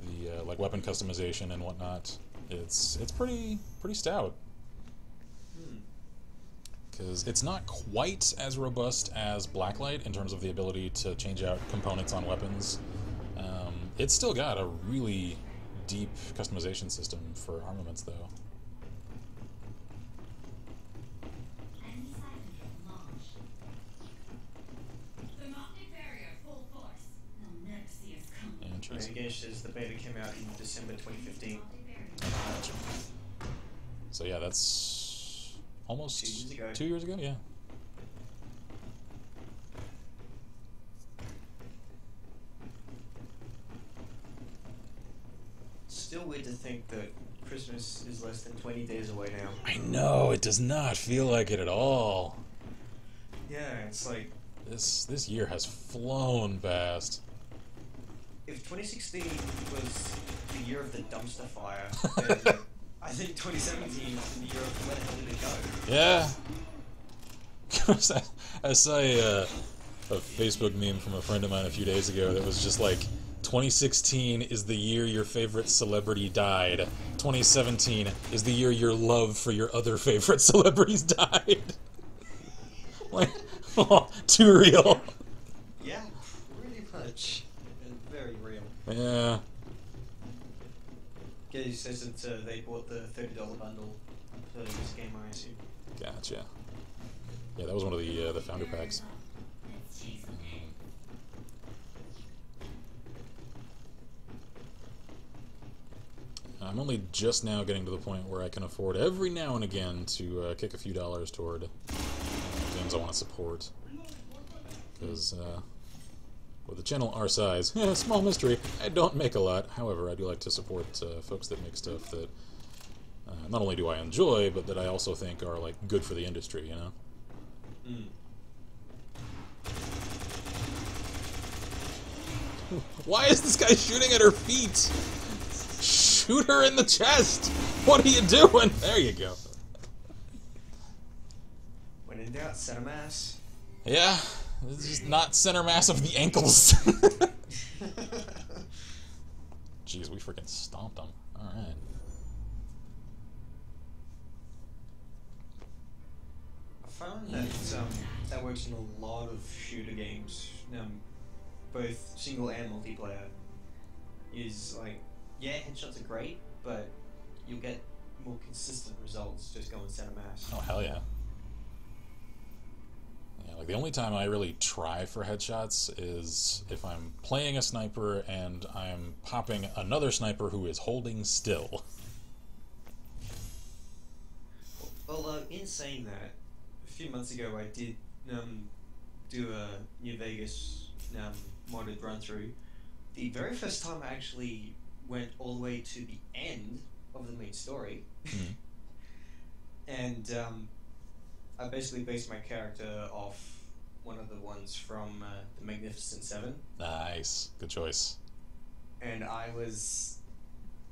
the, like, weapon customization and whatnot, it's pretty stout. Because it's not quite as robust as Blacklight in terms of the ability to change out components on weapons. It's still got a really deep customization system for armaments, though. Interesting. Gage says the beta came out in December 2015. So yeah, that's almost 2 years ago. 2 years ago, yeah. Still weird to think that Christmas is less than 20 days away now. I know, it does not feel like it at all. Yeah, it's like... This year has flown past. If 2016 was the year of the dumpster fire, then I think 2017 is the year of where the hell did it go? Yeah. I saw a Facebook meme from a friend of mine a few days ago that was just like, 2016 is the year your favorite celebrity died. 2017 is the year your love for your other favorite celebrities died. Like, oh, too real. Yeah, pretty much. And very real. Yeah. Gage says that they bought the $30 bundle for this game, I assume. Gotcha. Yeah, that was one of the founder packs. I'm only just now getting to the point where I can afford every now and again to kick a few dollars toward games I want to support. Because with a channel our size, small mystery, I don't make a lot. However, I do like to support folks that make stuff that not only do I enjoy, but that I also think are like good for the industry, you know? Why is this guy shooting at her feet? Shoot her in the chest! What are you doing? There you go. When in doubt, center mass. Yeah, this is not center mass of the ankles. Jeez, we freaking stomped them. Alright. I found that that works in a lot of shooter games, both single and multiplayer. Is like, yeah, headshots are great, but you'll get more consistent results just going center mass. Oh, hell yeah. Yeah, like the only time I really try for headshots is if I'm playing a sniper and I'm popping another sniper who is holding still. Well, in saying that, a few months ago I did do a New Vegas modded run through. The very first time I actually went all the way to the end of the main story, And I basically based my character off one of the ones from the Magnificent Seven. Nice. Good choice. And I was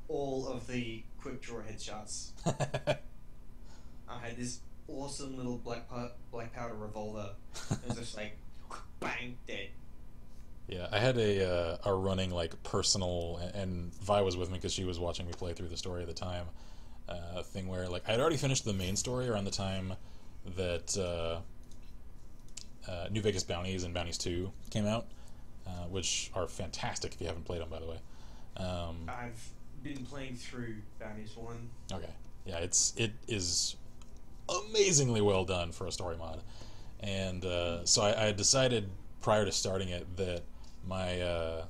all of the quick draw headshots. I had this awesome little black powder revolver. It was just like, bang, dead. Yeah, I had a running like personal, and Vi was with me because she was watching me play through the story at the time. Thing where like I had already finished the main story around the time that New Vegas Bounties and Bounties 2 came out, which are fantastic if you haven't played them, by the way. I've been playing through Bounties 1. Okay, yeah, it is amazingly well done for a story mod, and so I had decided prior to starting it that my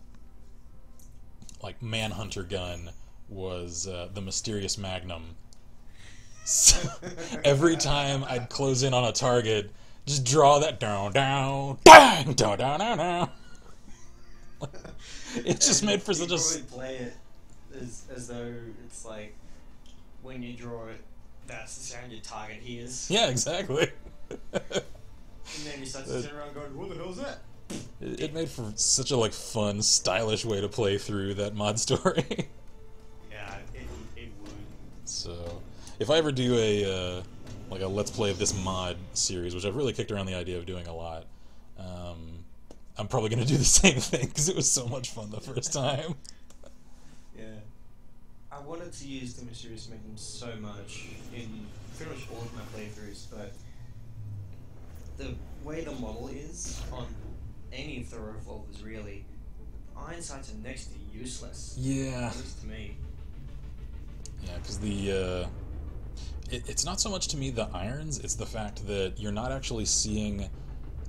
like manhunter gun was the mysterious Magnum. So every time I'd close in on a target, just draw that down, bang, down. It's just made for such a. You probably play it as though it's like when you draw it, that's the sound your target hears. Yeah, exactly. And then you start to turn around going, "What the hell is that?" It made for such a like fun, stylish way to play through that mod story. Yeah, it would. So, if I ever do a like a Let's Play of this mod series, which I've really kicked around the idea of doing a lot, I'm probably going to do the same thing because it was so much fun the first time. Yeah. I wanted to use the Mysterious Magnum so much in pretty much all of my playthroughs, but the way the model is on any of the revolvers, really, iron sights are next to useless. Yeah. At least to me. Yeah, because it's not so much to me the irons, it's the fact that you're not actually seeing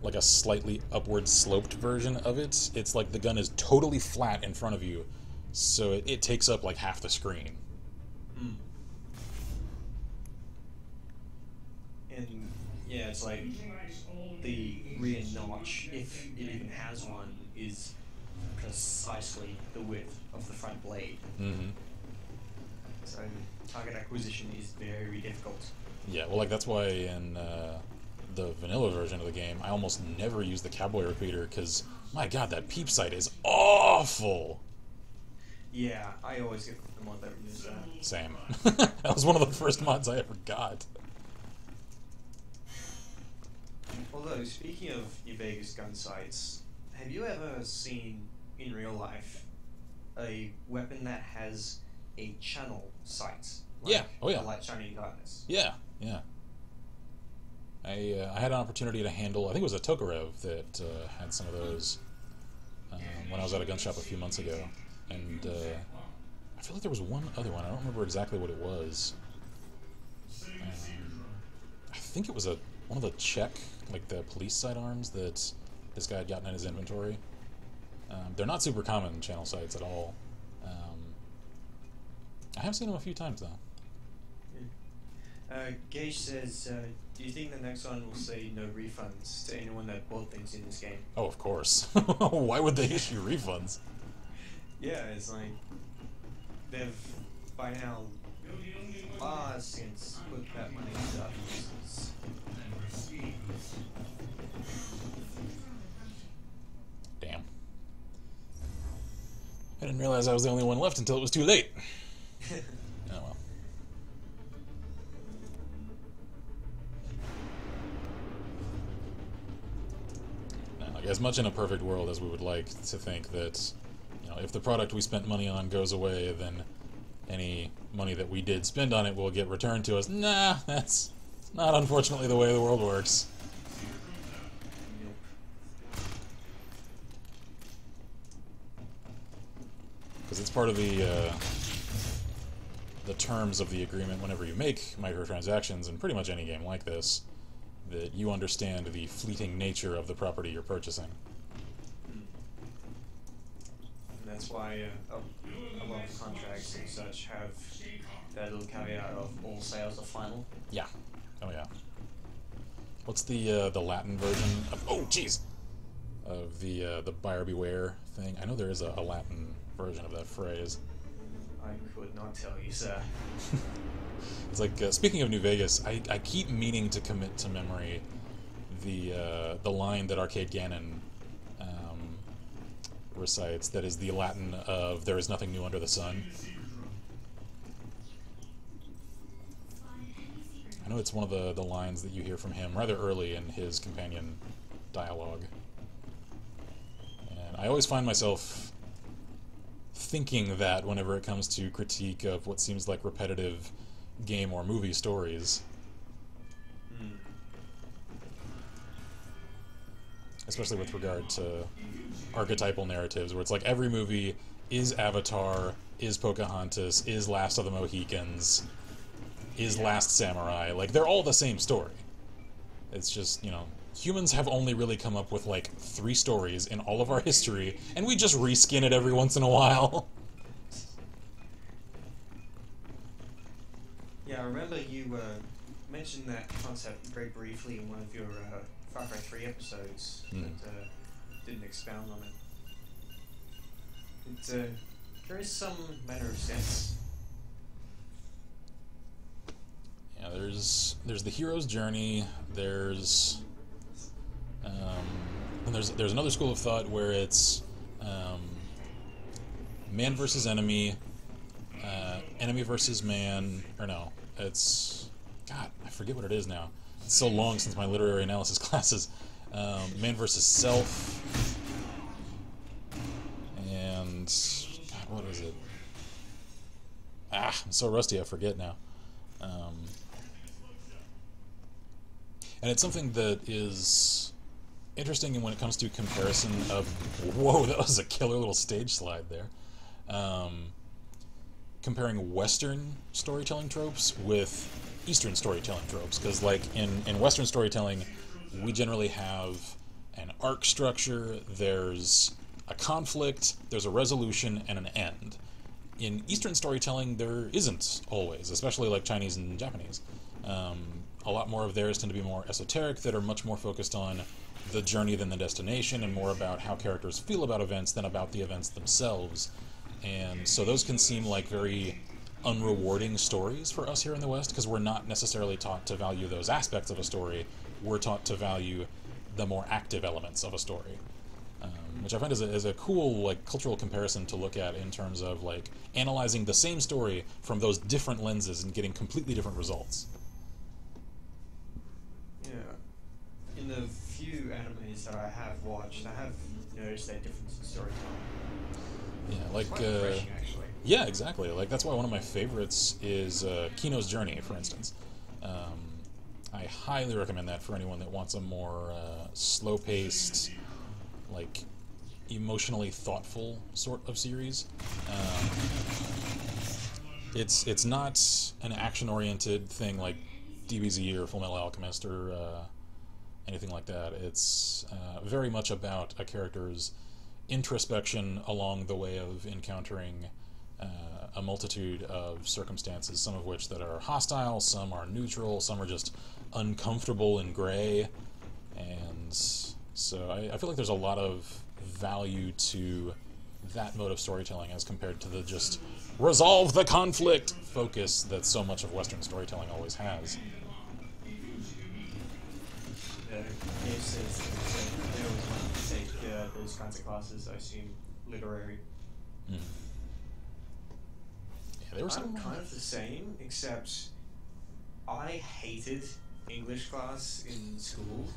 like a slightly upward sloped version of it. It's like the gun is totally flat in front of you, so it takes up like half the screen. Mm. And yeah, it's like the rear notch, if it even has one, is precisely the width of the front blade. Mm-hmm. So target acquisition is very difficult. Yeah, well, like that's why in the vanilla version of the game, I almost never use the cowboy repeater because, my God, that peep sight is awful. Yeah, I always get the mod that removes that. Same. That was one of the first mods I ever got. Although, speaking of your Vegas gun sights, have you ever seen in real life a weapon that has a channel sight? Like Yeah. Oh yeah. a light shining in darkness. Yeah. Yeah. I had an opportunity to handle. I think it was a Tokarev that had some of those when I was at a gun shop a few months ago, and I feel like there was one other one. I don't remember exactly what it was. I think it was one of the Czech, like the police sidearms that this guy had gotten in his inventory. They're not super common channel sights at all. I have seen them a few times though. Gage says, do you think the next one will say no refunds to anyone that bought things in this game? Oh, of course. Why would they issue refunds? Yeah, it's like they've by now since put that money into other uses. Damn. I didn't realize I was the only one left until it was too late. Oh well. Now, like, as much in a perfect world as we would like to think that, you know, if the product we spent money on goes away, then any money that we did spend on it will get returned to us. Nah, that's not unfortunately the way the world works. Because it's part of the terms of the agreement whenever you make microtransactions in pretty much any game like this, that you understand the fleeting nature of the property you're purchasing. And that's why a lot of contracts and such have that little caveat of all sales are final. Yeah. Oh yeah. What's the Latin version of? Oh jeez. Of the buyer beware thing. I know there is a Latin version of that phrase. I could not tell you, sir. It's like, speaking of New Vegas, I keep meaning to commit to memory the line that Arcade Gannon recites, that is the Latin of "There is nothing new under the sun." I know it's one of the lines that you hear from him rather early in his companion dialogue. And I always find myself thinking that whenever it comes to critique of what seems like repetitive game or movie stories. Especially with regard to archetypal narratives, where it's like every movie is Avatar, is Pocahontas, is Last of the Mohicans, is Last Samurai. Like, they're all the same story. It's just, you know, humans have only really come up with like 3 stories in all of our history, and we just reskin it every once in a while. Yeah, I remember you mentioned that concept very briefly in one of your Far Cry 3 episodes, but didn't expound on it. It carries some manner of sense. Yeah, there's the hero's journey. There's and there's another school of thought where it's man versus enemy, enemy versus man, or no, it's, God, I forget what it is now. It's so long since my literary analysis classes. Man versus self, and God, what is it? I'm so rusty I forget now. And it's something that is interesting when it comes to comparison of... Whoa, that was a killer little stage slide there. Comparing Western storytelling tropes with Eastern storytelling tropes. Because, like, in Western storytelling, we generally have an arc structure, there's a conflict, there's a resolution, and an end. In Eastern storytelling, there isn't always, especially like Chinese and Japanese. A lot more of theirs tend to be more esoteric, that are much more focused on the journey than the destination, and more about how characters feel about events than about the events themselves. And so those can seem like very unrewarding stories for us here in the West, because we're not necessarily taught to value those aspects of a story. We're taught to value the more active elements of a story. Which I find is a cool, like, cultural comparison to look at in terms of, like, analyzing the same story from those different lenses and getting completely different results. Yeah. In the few animes that I have watched, I have noticed that difference in storytelling. Yeah, like, it's quite refreshing, actually. Yeah, exactly. Like, that's why one of my favorites is Kino's Journey, for instance. I highly recommend that for anyone that wants a more slow-paced, like, emotionally thoughtful sort of series. It's not an action-oriented thing like DBZ or Fullmetal Alchemist or anything like that. It's very much about a character's introspection along the way of encountering a multitude of circumstances, some of which that are hostile, some are neutral, some are just uncomfortable and gray. And so I feel like there's a lot of value to that mode of storytelling as compared to the just resolve the conflict focus that so much of Western storytelling always has. Yes, they always want to take those kinds of classes, I assume, literary. Yeah, they were I'm kind of the same, except I hated English class in school.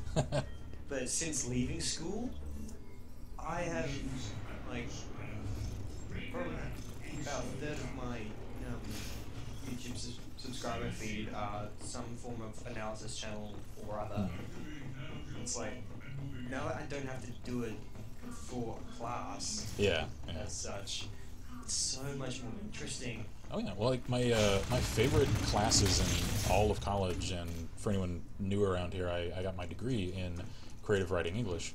But since leaving school, I have, like, probably about a third of my YouTube subscriber feed are some form of analysis channel or other. It's like, now I don't have to do it for class. Yeah. As such, it's so much more interesting. Oh yeah, well, like my favorite classes in all of college, and for anyone new around here, I got my degree in creative writing English.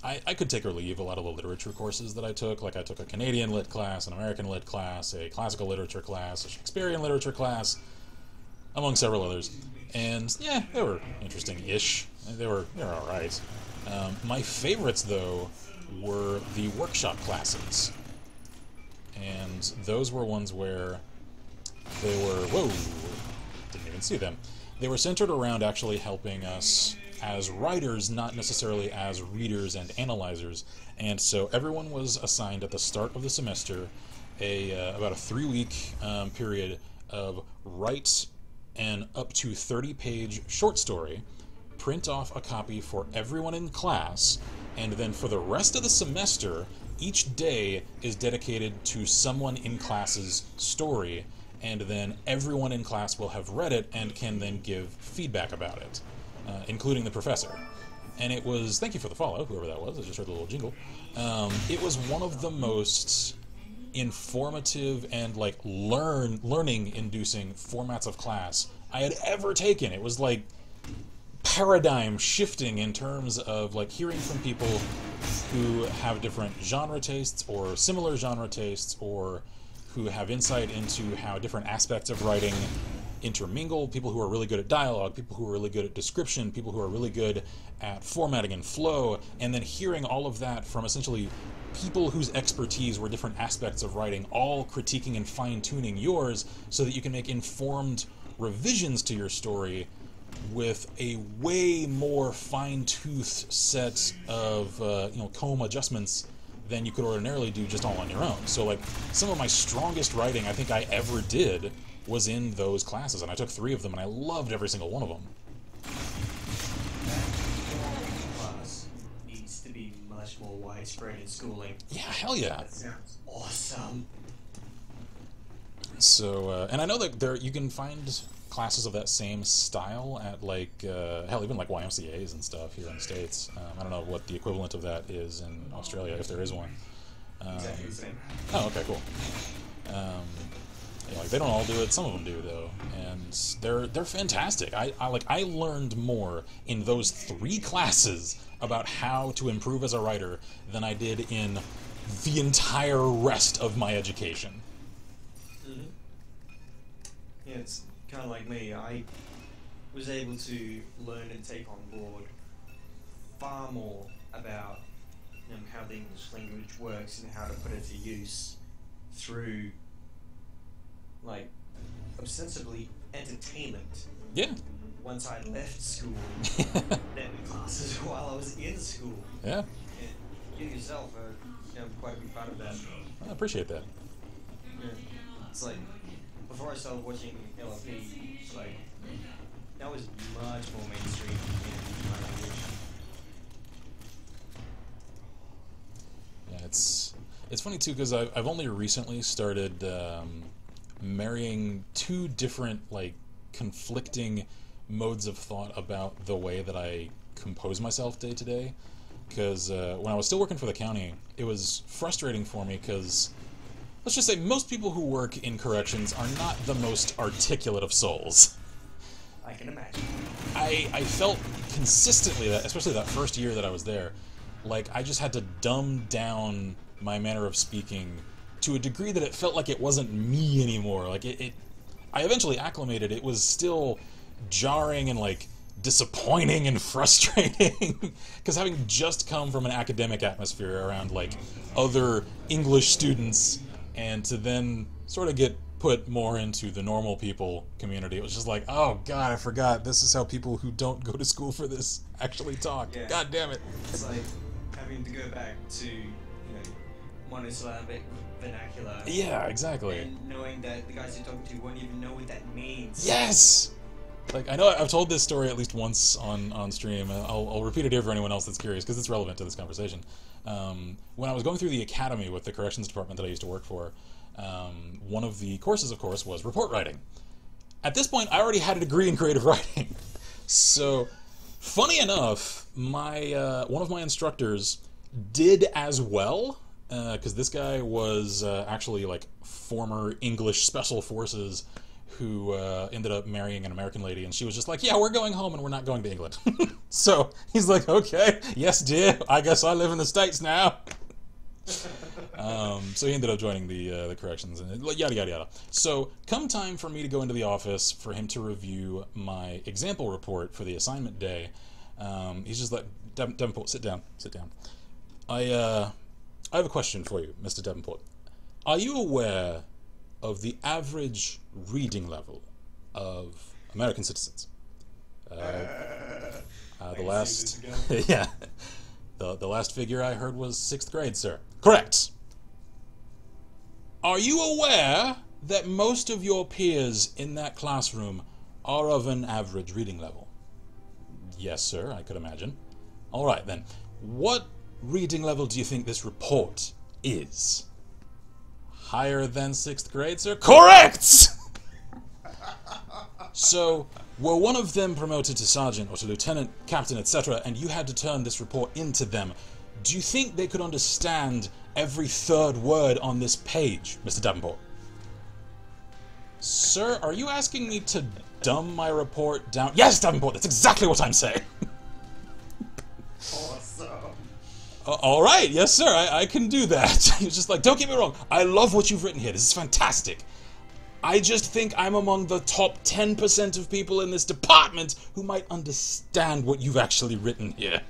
I could take or leave a lot of the literature courses that I took. Like, I took a Canadian lit class, an American lit class, a classical literature class, a Shakespearean literature class, among several others. And yeah, they were interesting-ish. They were all right. My favorites, though, were the workshop classes. and those were ones where they were, whoa, didn't even see them. They were centered around actually helping us as writers, not necessarily as readers and analyzers. And so everyone was assigned at the start of the semester about a 3-week period of write an up to 30-page short story, print off a copy for everyone in class, and then for the rest of the semester, each day is dedicated to someone in class's story, and then everyone in class will have read it and can then give feedback about it, including the professor. And it was, thank you for the follow, whoever that was, I just heard a little jingle. It was one of the most informative and like learning-inducing formats of class I had ever taken. It was like paradigm shifting in terms of like hearing from people who have different genre tastes or similar genre tastes, or who have insight into how different aspects of writing intermingle, people who are really good at dialogue, people who are really good at description, people who are really good at formatting and flow, and then hearing all of that from essentially people whose expertise were different aspects of writing, all critiquing and fine-tuning yours so that you can make informed revisions to your story with a way more fine-toothed set of comb adjustments than you could ordinarily do just all on your own. So like some of my strongest writing I think I ever did was in those classes, and I took 3 of them and I loved every single one of them. That class needs to be much more widespread in schooling. Yeah, hell yeah. That sounds awesome. So, and I know that you can find classes of that same style at like, hell, even like YMCAs and stuff here in the States. I don't know what the equivalent of that is in Australia, if there is one. Exactly the same. Oh, okay, cool. Like they don't all do it, some of them do though, and they're fantastic. I learned more in those 3 classes about how to improve as a writer than I did in the entire rest of my education. Mm-hmm. Yeah, it's kind of like me. I was able to learn and take on board far more about how the English language works and how to put it to use through, like, ostensibly entertainment. Yeah. Once I left school, then classes while I was in school. Yeah. And you yourself are quite a big part of that. I appreciate that. Yeah. It's like, before I started watching LFP, it's like, that was much more mainstream in my language. Yeah, it's funny too, because I've only recently started marrying 2 different like conflicting modes of thought about the way that I compose myself day to day. Because when I was still working for the county, it was frustrating for me because, let's just say, most people who work in corrections are not the most articulate of souls. I can imagine. I felt consistently that, especially that first year that I was there, like I just had to dumb down my manner of speaking to a degree that it felt like it wasn't me anymore. Like I eventually acclimated. It was still jarring and like disappointing and frustrating because having just come from an academic atmosphere around like other English students, and to then sort of get put more into the normal people community, it was just like, oh god, I forgot this is how people who don't go to school for this actually talk. Yeah. God damn it. It's like having to go back to monosyllabic vernacular. Yeah, exactly. And knowing that the guys you're talking to won't even know what that means. Yes! Like, I know I've told this story at least once on stream. I'll repeat it here for anyone else that's curious, because it's relevant to this conversation. When I was going through the academy with the corrections department that I used to work for, one of the courses, of course, was report writing. At this point, I already had a degree in creative writing. So, funny enough, one of my instructors did as well, because this guy was actually like former English Special Forces who ended up marrying an American lady, and she was just like, yeah, we're going home and we're not going to England. So he's like, okay, yes dear, I guess I live in the States now. So he ended up joining the corrections and yada yada yada. So come time for me to go into the office for him to review my example report for the assignment day, he's just like, Davenport, sit down. I have a question for you, Mr. Davenport. Are you aware of the average reading level of American citizens? The last, yeah, the last figure I heard was 6th grade, sir. Correct. Are you aware that most of your peers in that classroom are of an average reading level? Yes, sir, I could imagine. All right, then. What reading level do you think this report is? Higher than 6th grade, sir? Correct! So, were one of them promoted to sergeant or to lieutenant, captain, etc., and you had to turn this report into them, do you think they could understand every 3rd word on this page, Mr. Davenport? Sir, are you asking me to dumb my report down? Yes, Davenport, that's exactly what I'm saying. Awesome. All right, yes, sir, I can do that. He's just like, don't get me wrong, I love what you've written here. This is fantastic. I just think I'm among the top 10% of people in this department who might understand what you've actually written here.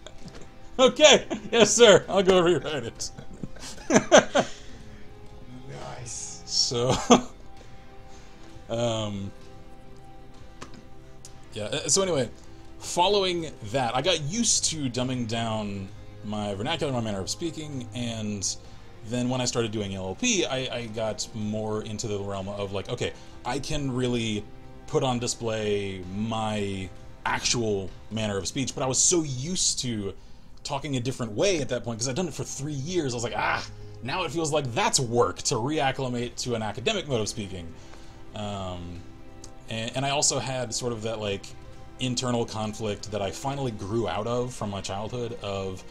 Okay, yes, sir, I'll go rewrite it. Nice. So, yeah, so anyway, following that, I got used to dumbing down my vernacular, my manner of speaking, and then when I started doing LLP, I got more into the realm of like, okay, I can really put on display my actual manner of speech, but I was so used to talking a different way at that point, because I'd done it for 3 years, I was like, now it feels like that's work to reacclimate to an academic mode of speaking. And I also had sort of that like internal conflict that I finally grew out of from my childhood of,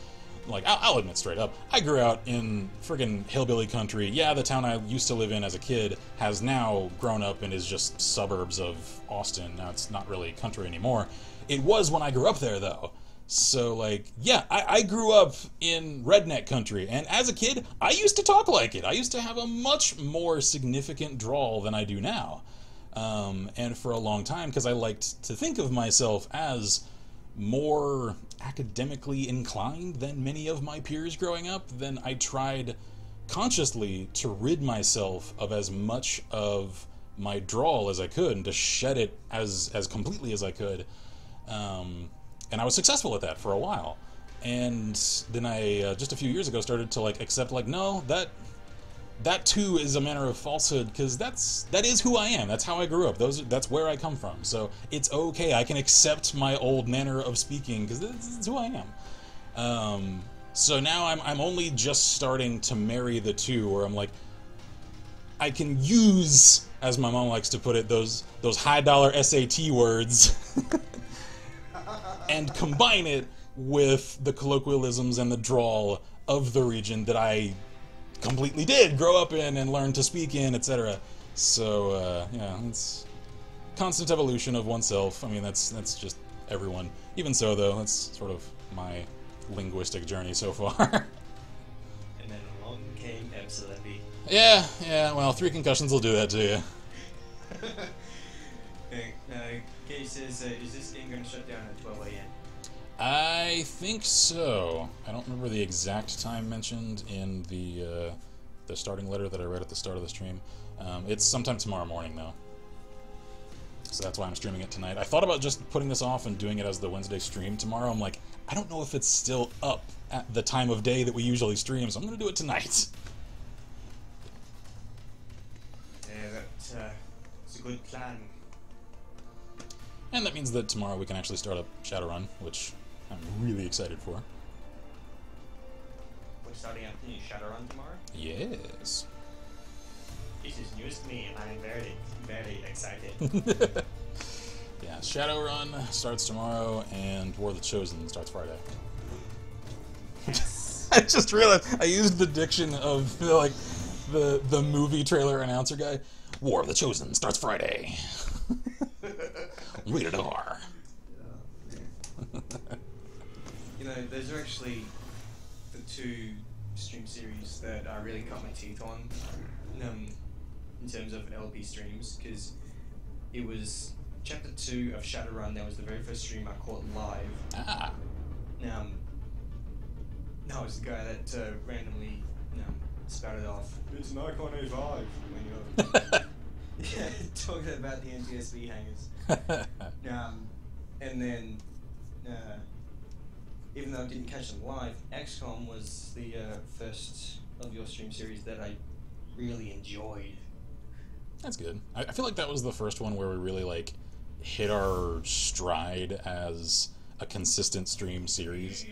like, I'll admit straight up, I grew out in friggin' hillbilly country. Yeah, the town I used to live in as a kid has now grown up and is just suburbs of Austin. Now it's not really country anymore. It was when I grew up there, though. So, like, yeah, I grew up in redneck country, and as a kid, I used to talk like it. I used to have a much more significant drawl than I do now. And for a long time, because I liked to think of myself as more academically inclined than many of my peers growing up, then I tried consciously to rid myself of as much of my drawl as I could and to shed it as completely as I could. And I was successful at that for a while. And then I, just a few years ago, started to like accept, like, no, that too is a manner of falsehood, because that is who I am. That's how I grew up. That's where I come from. So it's okay. I can accept my old manner of speaking because it's who I am. So now I'm only just starting to marry the two, where I'm like, I can use, as my mom likes to put it, those high dollar SAT words and combine it with the colloquialisms and the drawl of the region that I completely did grow up in and learn to speak in, etc. So, yeah, it's constant evolution of oneself. I mean, that's just everyone. Even so, though, that's sort of my linguistic journey so far. And then along came absolutely. Yeah, well, 3 concussions will do that to you. Kay says, is this game going to shut down at 12 a.m.? I think so. I don't remember the exact time mentioned in the starting letter that I read at the start of the stream. It's sometime tomorrow morning, though. So that's why I'm streaming it tonight. I thought about just putting this off and doing it as the Wednesday stream tomorrow. I'm like, I don't know if it's still up at the time of day that we usually stream, so I'm going to do it tonight. Yeah, that's a good plan. And that means that tomorrow we can actually start up Shadowrun, which I'm really excited for. We're starting up new Shadowrun tomorrow? Yes. This is news to me, and I'm very, very excited. Yeah, Shadowrun starts tomorrow, and War of the Chosen starts Friday. Yes. I just realized I used the diction of like the movie trailer announcer guy. War of the Chosen starts Friday. Rated R. You know, those are actually the 2 stream series that I really cut my teeth on in terms of LP streams, because it was chapter 2 of Shadowrun. That was the very first stream I caught live. That was the guy that randomly spouted off, it's an Icon 05 when you're yeah, talking about the NTSB hangers. And then, even though I didn't catch them live, XCOM was the first of your stream series that I really enjoyed. That's good. I feel like that was the first one where we really like hit our stride as a consistent stream series.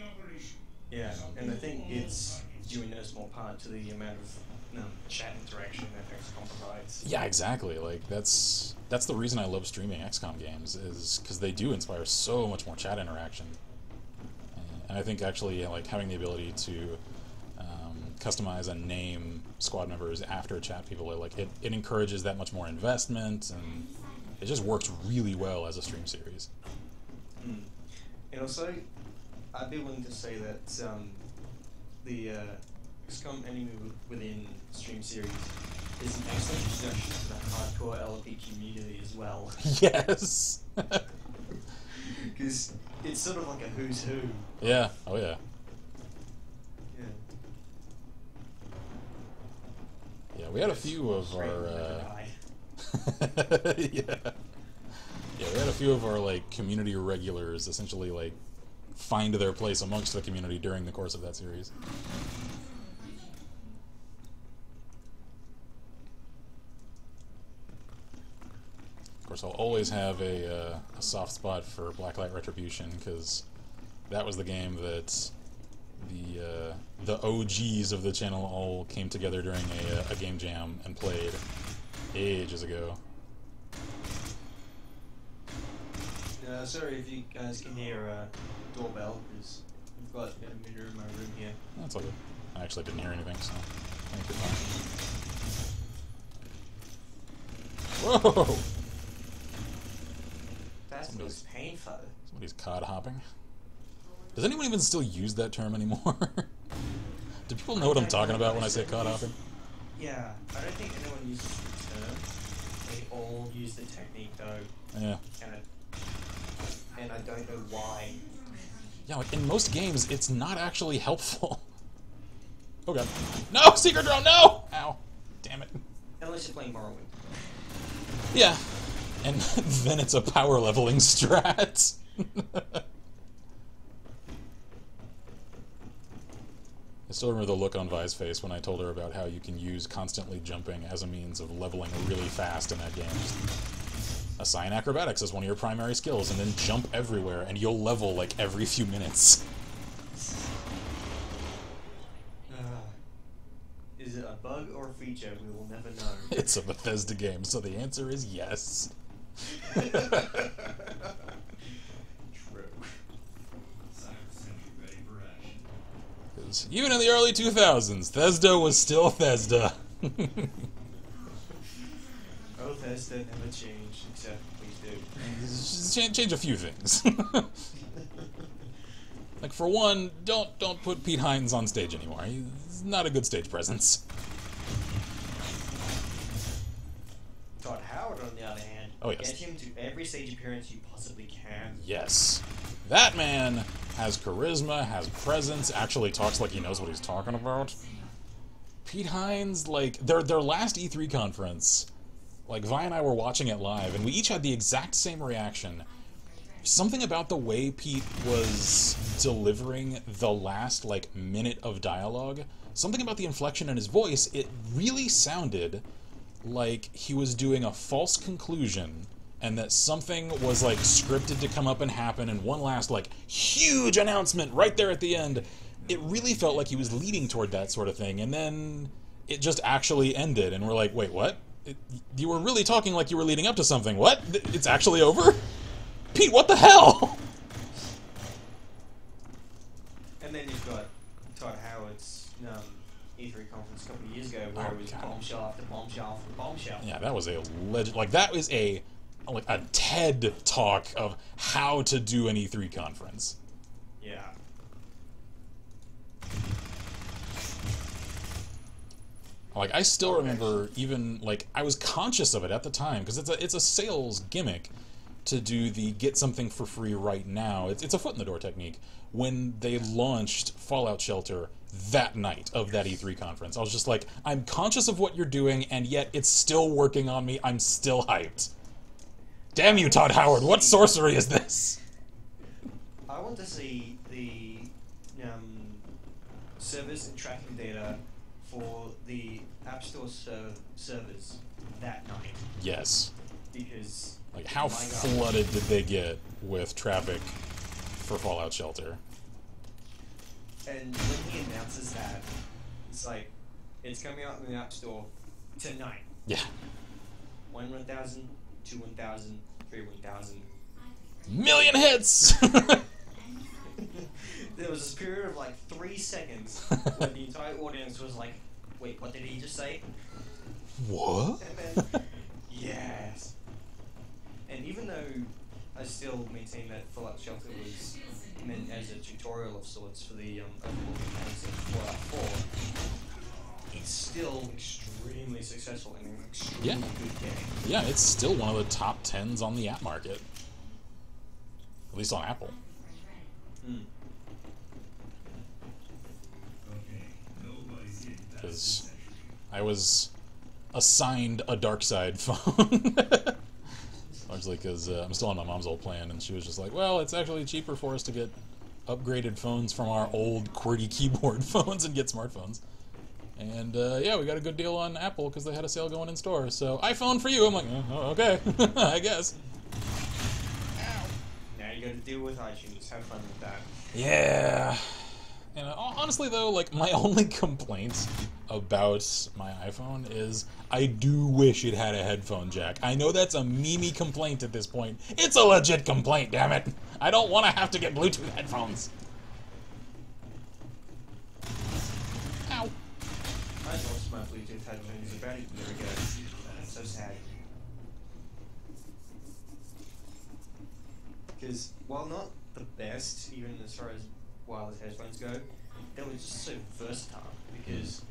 Yeah, and I think it's due in no small part to the amount of chat interaction that XCOM provides. Yeah, exactly. Like that's the reason I love streaming XCOM games, is because they do inspire so much more chat interaction. And I think actually like having the ability to customize and name squad members after chat people, like it encourages that much more investment, and it just works really well as a stream series. And also, I'd be willing to say that the XCOM Enemy Within stream series is an excellent introduction to the hardcore LP community as well. Yes! Because it's sort of like a who's who. Yeah, oh yeah. Yeah, we had a few of our yeah, we had a few of our like community regulars essentially like find their place amongst the community during the course of that series. Of course, I'll always have a soft spot for Blacklight Retribution, because that was the game that the OGs of the channel all came together during a game jam and played ages ago. Sorry if you guys can hear a doorbell, because I've got a mirror in my room here. That's all good. I actually didn't hear anything, so I think you're fine. Whoa! That was painful. Somebody's cod hopping. Does anyone even still use that term anymore? Do people know what I'm talking about when I say cod hopping? Yeah, I don't think anyone uses the term. They all use the technique though. Yeah. And I don't know why. Yeah, like in most games, it's not actually helpful. Oh god. No! Secret drone, no! Ow. Damn it. Unless you're playing Morrowind. Yeah. And then it's a power leveling strat. I still remember the look on Vi's face when I told her about how you can use constantly jumping as a means of leveling really fast in that game. Assign acrobatics as one of your primary skills, and then jump everywhere, and you'll level like every few minutes. Is it a bug or a feature? We will never know. It's a Bethesda game, so the answer is yes. True. Even in the early 2000s, Thesda was still Thesda. Oh, Thesda never changed, except please do. Just change a few things. Like for one, don't put Pete Hines on stage anymore. He's not a good stage presence. Todd Howard, on the other hand, oh yes, get him to every stage appearance you possibly can. Yes, that man has charisma, has presence, actually talks like he knows what he's talking about. Pete Hines, like, their last E3 conference, like, Vi and I were watching it live, and we each had the exact same reaction. Something about the way Pete was delivering the last, like, minute of dialogue, something about the inflection in his voice, it really sounded like he was doing a false conclusion, and that something was, like, scripted to come up and happen, and one last, like, huge announcement right there at the end. It really felt like he was leading toward that sort of thing, and then it just actually ended, and we're like, wait, what? You were really talking like you were leading up to something. What? It's actually over? Pete, what the hell? And then you've got Todd Howard's E3 conference a couple of years ago, where it was bombshell after bombshell after bombshell. Yeah, that was a legend. Like, that was a TED talk of how to do an E3 conference. Yeah. Like, I still remember even, like, I was conscious of it at the time, because it's a sales gimmick to do the get something for free right now. It's a foot in the door technique. When they launched Fallout Shelter that night of that E3 conference, I was just like, I'm conscious of what you're doing, and yet it's still working on me. I'm still hyped. Damn you, Todd Howard, what sorcery is this? I want to see the servers and tracking data for the App Store servers that night. Yes. Because... Like, how flooded did they get with traffic for Fallout Shelter? And when he announces that, it's like, it's coming out in the App Store tonight. Yeah. 1,000, 2 1,000, 3 1,000. Million hits! There was this period of like 3 seconds where the entire audience was like, wait, what did he just say? What? And then, yes. And even though I still maintain that Fallout Shelter was meant as a tutorial of sorts for the overall mechanics of Fallout 4, it's still extremely successful and an extremely good game. Yeah, it's still one of the top 10s on the app market. At least on Apple. Because I was assigned a dark side phone. Largely because I'm still on my mom's old plan, and she was just like, well, it's actually cheaper for us to get upgraded phones from our old QWERTY keyboard phones and get smartphones. And yeah, we got a good deal on Apple because they had a sale going in store. So, iPhone for you. I'm like, oh, okay, I guess. Now you got to deal with iTunes. Have fun with that. Yeah. And honestly, though, like, my only complaint about my iPhone is I do wish it had a headphone jack. I know that's a meme complaint at this point. It's a legit complaint, damn it. I don't want to have to get Bluetooth headphones. Ow. I lost my Bluetooth headphones about a year ago. That's so sad. Because while not the best, even as far as wireless headphones go, they were just so versatile. Because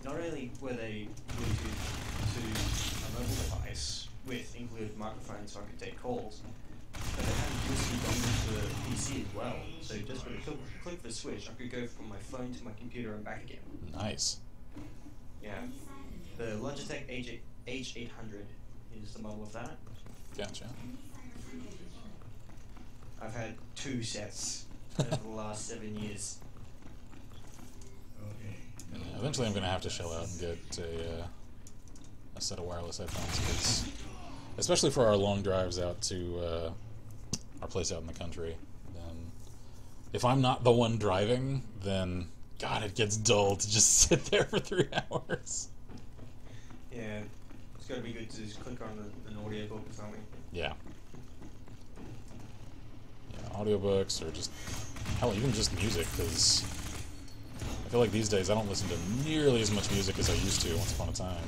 not only were they Bluetooth to a mobile device with included microphone so I could take calls, but they had USB dongle to the PC as well. So just with a click of the switch, I could go from my phone to my computer and back again. Nice. Yeah. The Logitech H800 is the model of that. Gotcha. I've had 2 sets over the last 7 years. Yeah, eventually I'm going to have to shell out and get a set of wireless headphones, because especially for our long drives out to our place out in the country, then if I'm not the one driving, then God, it gets dull to just sit there for 3 hours. Yeah, it's got to be good to just click on an audiobook or something. Yeah. Yeah, audiobooks or just, hell, even just music, because I feel like these days I don't listen to nearly as much music as I used to once upon a time.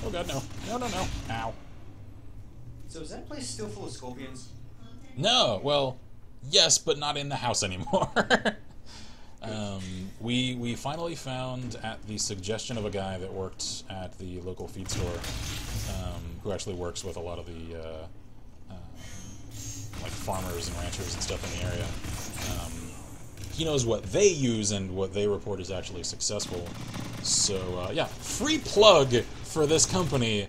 Oh god, no. No, no, no. Ow. So is that place still full of scorpions? No, well, yes, but not in the house anymore. We finally found, at the suggestion of a guy that worked at the local feed store, who actually works with a lot of the like farmers and ranchers and stuff in the area. He knows what they use and what they report is actually successful. So yeah, free plug for this company.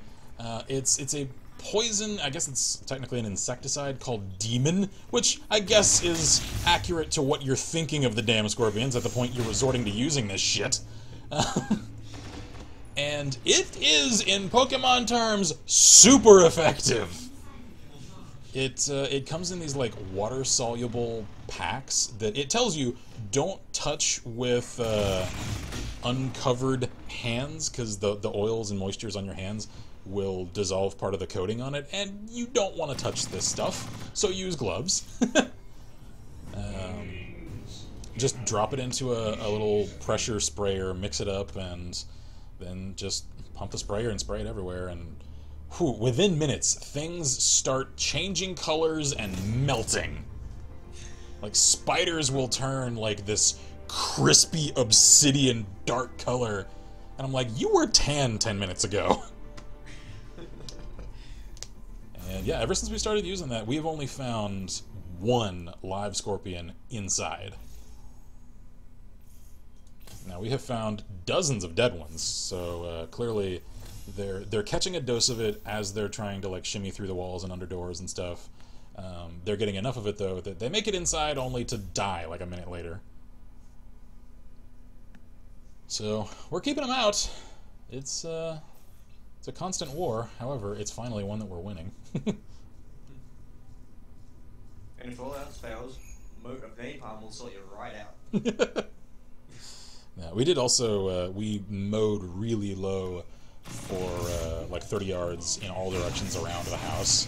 It's a poison, I guess it's technically an insecticide called Demon, which I guess is accurate to what you're thinking of the damn scorpions at the point you're resorting to using this shit. And it is, in Pokemon terms, super effective. It comes in these like water-soluble packs that it tells you don't touch with uncovered hands, because the oils and moistures on your hands will dissolve part of the coating on it, and you don't want to touch this stuff, so use gloves. Just drop it into a little pressure sprayer, mix it up, and then just pump the sprayer and spray it everywhere, and whew, within minutes, things start changing colors and melting. Like, spiders will turn like this crispy obsidian dark color, and I'm like, you were tan 10 minutes ago. And yeah, ever since we started using that, we've only found one live scorpion inside. Now, we have found dozens of dead ones, so clearly they're catching a dose of it as they're trying to like shimmy through the walls and under doors and stuff. They're getting enough of it, though, that they make it inside only to die like a minute later. So, we're keeping them out. It's a constant war. However, it's finally one that we're winning. And if all else fails, a napalm will sort you right out. Yeah, we did also, we mowed really low for like 30 yards in all directions around the house,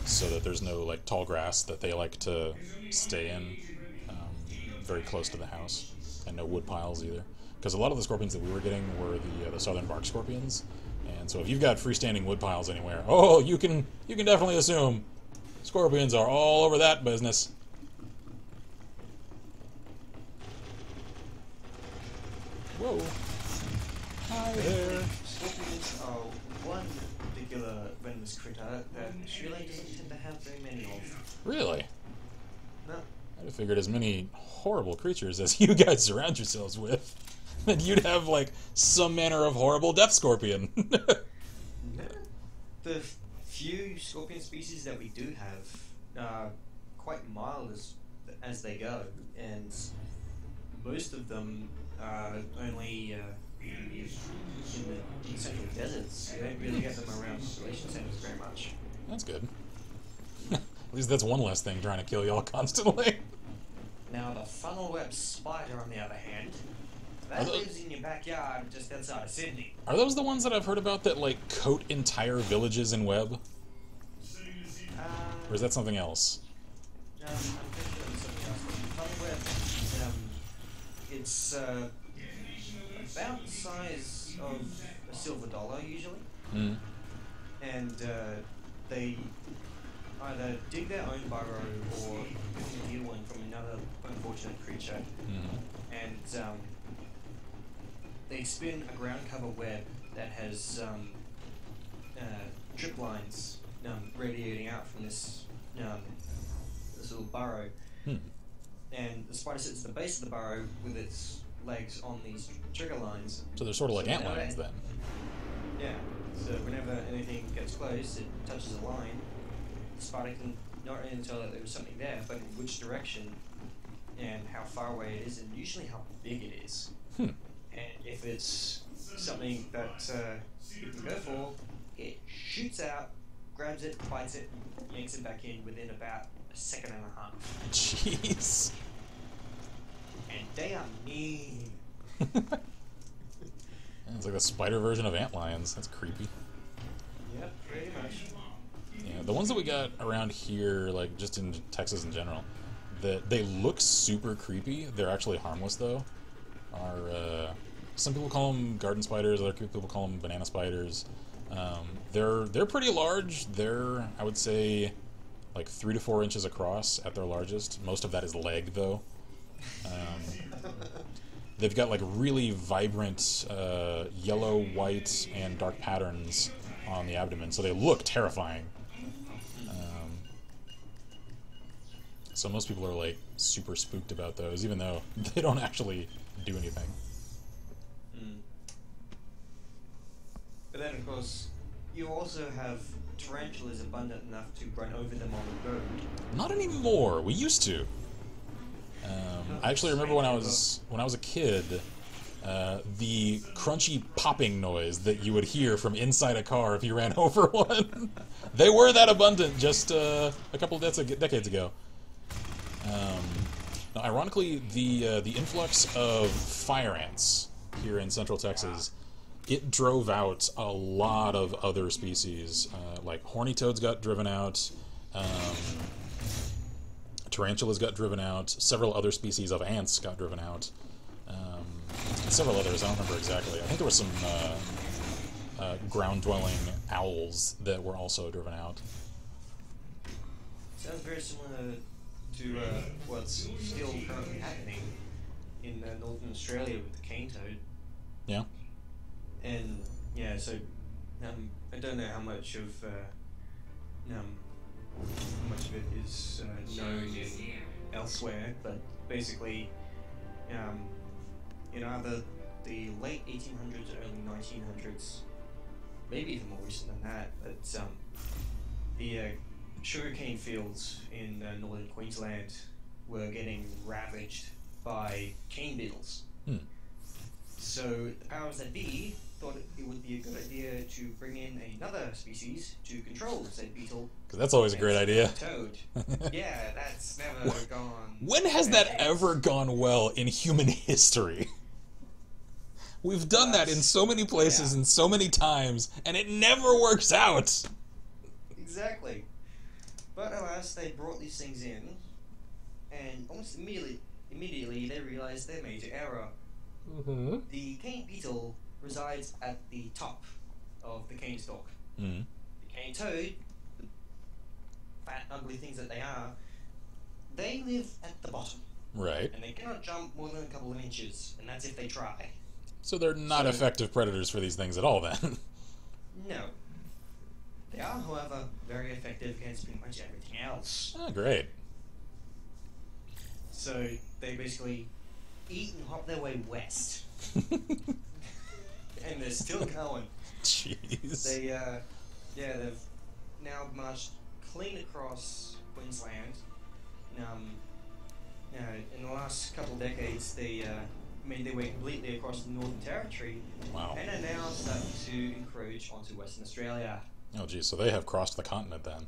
so that there's no like tall grass that they like to stay in very close to the house, and no wood piles either. Because a lot of the scorpions that we were getting were the southern bark scorpions, and so if you've got freestanding wood piles anywhere, oh, you can definitely assume scorpions are all over that business. Whoa! Hi there. Scorpions are one particular venomous critter that Australia doesn't tend to have very many of. Really? No. I'd have figured as many horrible creatures as you guys surround yourselves with, that you'd have, like, some manner of horrible death scorpion. No. The few scorpion species that we do have are quite mild as they go, and most of them are only in the central deserts. You don't really get them around population centers very much. That's good. At least that's one less thing trying to kill y'all constantly. Now, the funnel web spider, on the other hand, that lives in your backyard just outside of Sydney. Are those the ones that I've heard about that, like, coat entire villages in web? Or is that something else? I'm pretty sure it's something else. Funnel web, it's about the size of a silver dollar, usually. Mm. And they either dig their own burrow or steal one from another unfortunate creature. Mm. And they spin a ground cover web that has trip lines radiating out from this little burrow. Hmm. And the spider sits at the base of the burrow with its legs on these trigger lines. So they're sort of like ant lions then. Yeah. So whenever anything gets close, it touches a line. The spider can not only tell that there was something there, but in which direction and how far away it is, and usually how big it is. Hmm. And if it's something that you can go for, it shoots out, grabs it, bites it, yanks it back in within about a second and a half. Jeez. And they are mean. It's like the spider version of ant lions. That's creepy. Yep, pretty much. Yeah, the ones that we got around here, like just in Texas in general, that they look super creepy. They're actually harmless though. Are some people call them garden spiders, other people call them banana spiders. They're pretty large. They're, I would say, like 3 to 4 inches across at their largest. Most of that is leg though. They've got like really vibrant yellow, white, and dark patterns on the abdomen, so they look terrifying. So most people are like super spooked about those, even though they don't actually do anything. But then, of course, you also have tarantulas abundant enough to run over them on the road. Not anymore. We used to. I actually remember when I was a kid, the crunchy popping noise that you would hear from inside a car if you ran over one. They were that abundant just a couple of decades ago. Now, ironically, the influx of fire ants here in Central Texas, it drove out a lot of other species. Like horny toads got driven out. Tarantulas got driven out. Several other species of ants got driven out. And several others, I don't remember exactly. I think there were some ground-dwelling owls that were also driven out. Sounds very similar to what's still currently happening in northern Australia with the cane toad. Yeah. And yeah, so I don't know how much of how much of it is known elsewhere, but basically, in either the late 1800s or early 1900s, maybe even more recent than that, but the sugarcane fields in northern Queensland were getting ravaged by cane beetles. So the powers that be thought it would be a good idea to bring in another species to control said beetle. Because that's always a great idea. Toad. Yeah, that's never gone. When has that ever gone well in human history? We've done that in so many places and so many times, and it never works out. Exactly. But alas, they brought these things in, and almost immediately they realized their major error. The cane beetle resides at the top of the cane stalk. The cane toad, the fat, ugly things that they are, they live at the bottom. Right. And they cannot jump more than a couple of inches, and that's if they try. So they're not effective predators for these things at all, then? No. They are, however, very effective against pretty much everything else. Oh, great. So they basically eat and hop their way west. And they're still going. Jeez. They've now marched clean across Queensland. In the last couple of decades, they made their way completely across the Northern Territory. Wow. And are now starting to encroach onto Western Australia. Oh, geez, so they have crossed the continent then.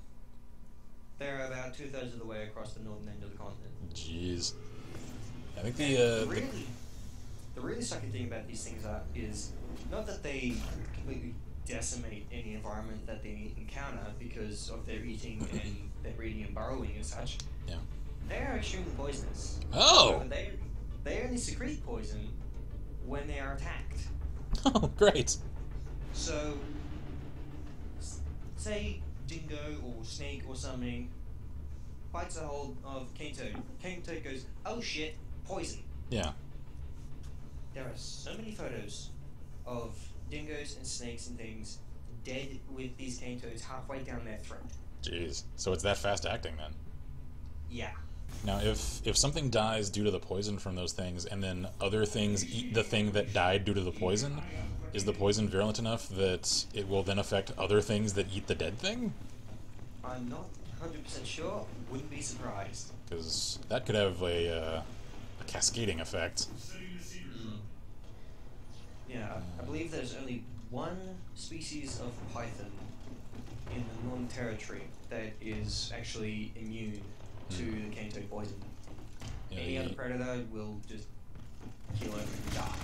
They're about 2/3 of the way across the northern end of the continent. Jeez. I think the really sucky thing about these things is not that they completely decimate any environment that they encounter because of their eating and their breeding and burrowing and such. Yeah. They are extremely poisonous. Oh! So they only secrete poison when they are attacked. Oh, great. So, say dingo or snake or something bites a hold of cane toad. Cane toad goes, oh shit, poison. Yeah. There are so many photos of dingoes and snakes and things dead with these cane toads halfway down their throat. Jeez. So it's that fast acting then? Yeah. Now, if something dies due to the poison from those things, and then other things eat the thing that died due to the poison, is the poison virulent enough that it will then affect other things that eat the dead thing? I'm not 100% sure. Wouldn't be surprised. Because that could have a cascading effect. Yeah, I believe there's only one species of python in the Northern Territory that is actually immune to the cane toad poison. Yeah, Any other predator will just kill it and die.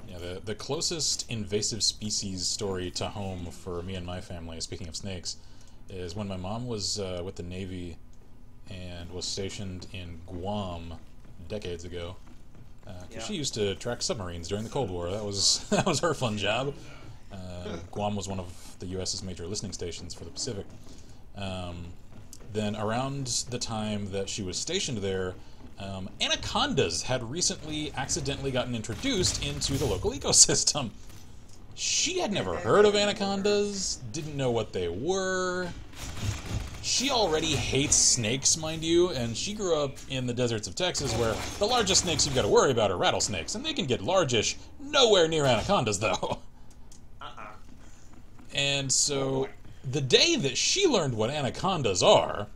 Yeah, the closest invasive species story to home for me and my family, speaking of snakes, is when my mom was with the Navy and was stationed in Guam decades ago. She used to track submarines during the Cold War. That was her fun job. Guam was one of the U.S.'s major listening stations for the Pacific. Then around the time that she was stationed there, anacondas had recently accidentally gotten introduced into the local ecosystem. She had never heard of anacondas, didn't know what they were. She already hates snakes, mind you, and she grew up in the deserts of Texas where the largest snakes you've got to worry about are rattlesnakes, and they can get largish, nowhere near anacondas, though. And so, the day that she learned what anacondas are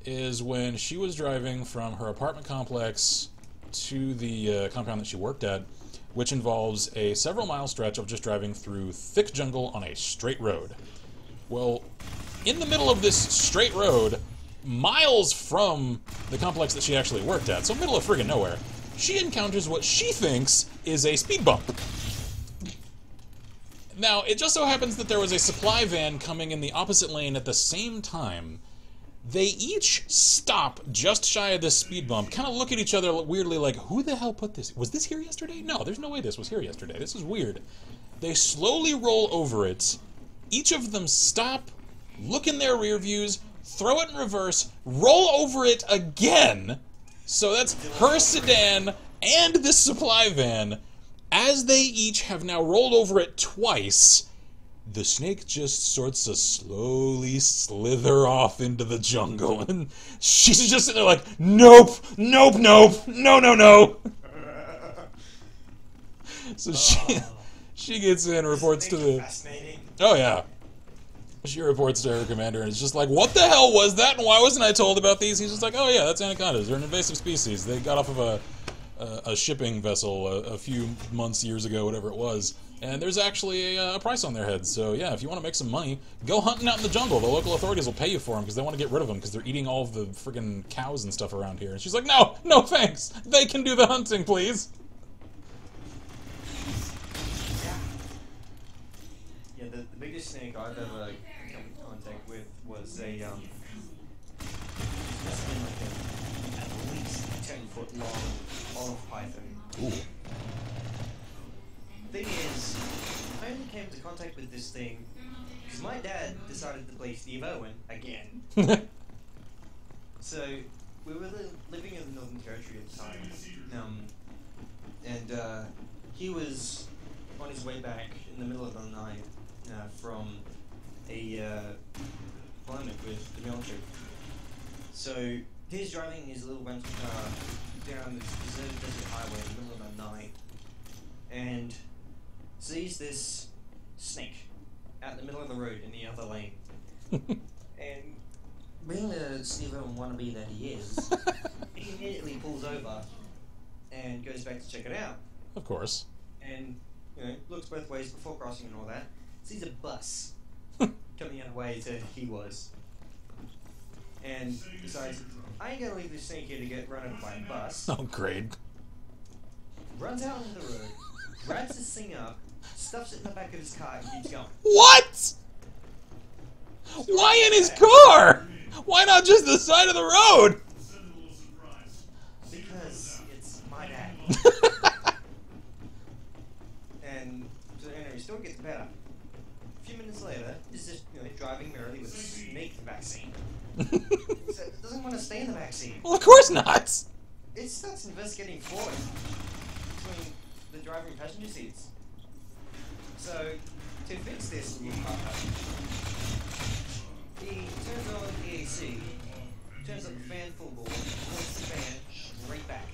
is when she was driving from her apartment complex to the compound that she worked at, which involves a several-mile stretch of just driving through thick jungle on a straight road. Well, in the middle of this straight road, miles from the complex that she actually worked at, so middle of friggin' nowhere, she encounters what she thinks is a speed bump. Now, it just so happens that there was a supply van coming in the opposite lane at the same time. They each stop just shy of this speed bump, kind of look at each other weirdly like, who the hell put this? Was this here yesterday? No, there's no way this was here yesterday. This is weird. They slowly roll over it. Each of them stop, look in their rear views, throw it in reverse, roll over it again. So that's her sedan and this supply van. As they each have now rolled over it twice, the snake just starts to slowly slither off into the jungle, and she's just sitting there like, nope, nope, nope, no, no, no. So she gets in, reports to the... Oh, yeah. She reports to her commander, and it's just like, what the hell was that, and why wasn't I told about these? He's just like, oh, yeah, that's anacondas. They're an invasive species. They got off of a shipping vessel a few months, years ago, whatever it was, and there's actually a price on their heads. So, yeah, if you want to make some money, go hunting out in the jungle. The local authorities will pay you for them, because they want to get rid of them, because they're eating all of the friggin' cows and stuff around here. And she's like, no, no thanks. They can do the hunting, please. The biggest snake I've ever come in contact with was at least 10-foot long olive python. Ooh. Thing is, I only came into contact with this thing because my dad decided to play Steve Owen again. So we were living in the Northern Territory at the time, and he was on his way back in the middle of the night from a deployment with the military. So he's driving his little rental car down this deserted desert highway in the middle of the night and sees this snake out in the middle of the road in the other lane. And being the Steve Owen wannabe that he is, he immediately pulls over and goes back to check it out. Of course. And looks both ways before crossing and all that. Sees a bus coming out of the way that he was. And decides, I ain't gonna leave this snake here to get run over by a bus. Oh, great. Runs out onto the road, grabs this thing up, stuffs it in the back of his car, and keeps going. What? Why in his car? Why not just the side of the road? Because it's my dad. And so anyway, story gets better. A few minutes later, he's just driving merrily with a snake in the backseat. So it doesn't want to stay in the backseat. Well, of course not. It starts investigating forward between the driver and passenger seats. So to fix this little car, he turns on the AC, turns up the fan full bore, pulls the fan straight back.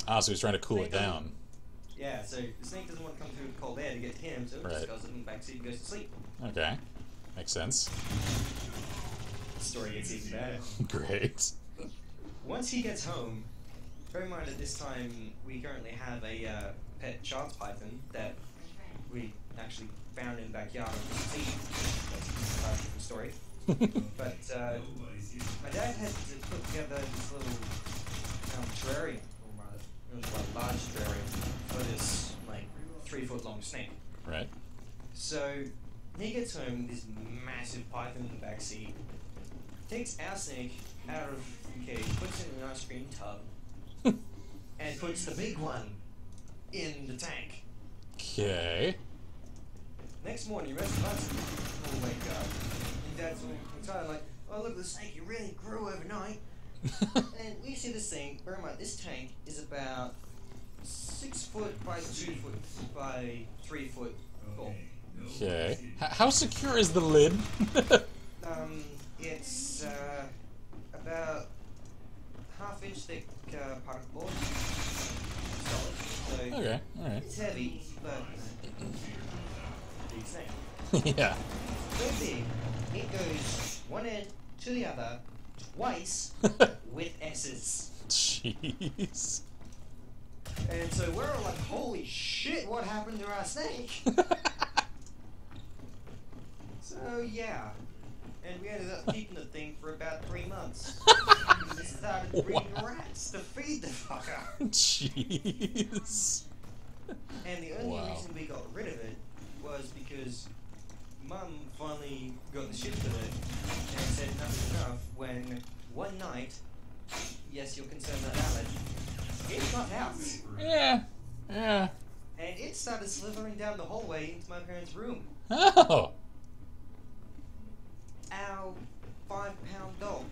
Ah, so he's trying to cool it down. Yeah, so the snake doesn't want to come through with cold air to get to him, so it just goes up in the back seat and goes to sleep. Okay. Makes sense. The story gets even better. Great. Once he gets home, bear in mind at this time we currently have a pet child's python that we actually found in the backyard of the sea. That's a different story. But my dad had to put together this little terrarium, or rather, it was quite a large terrarium for this 3-foot long snake. Right. So he gets home with this massive python in the back seat, takes our snake out of the cage, puts it in an ice cream tub, and puts the big one in the tank. Okay. Next morning, the rest of us all wake up, and Dad's all excited, like, oh look, the snake, it really grew overnight. And we see this thing, bear in mind, this tank is about 6 foot by 2 foot by 3 foot tall. Okay. How secure is the lid? It's about half-inch thick particle board. Solid. So Okay, alright. it's heavy, but big snake. Yeah. So big, it goes one end to the other twice with S's. Jeez. And so we're all like, holy shit, what happened to our snake? So yeah. And we ended up keeping the thing for about 3 months. We started breeding rats to feed the fucker. Jeez. And the only reason we got rid of it was because Mum finally got the shit of it and said enough enough when one night, yes, you're concerned about Alec, it got out. Yeah. Yeah. And it started slithering down the hallway into my parents' room. Oh. Our 5-pound dog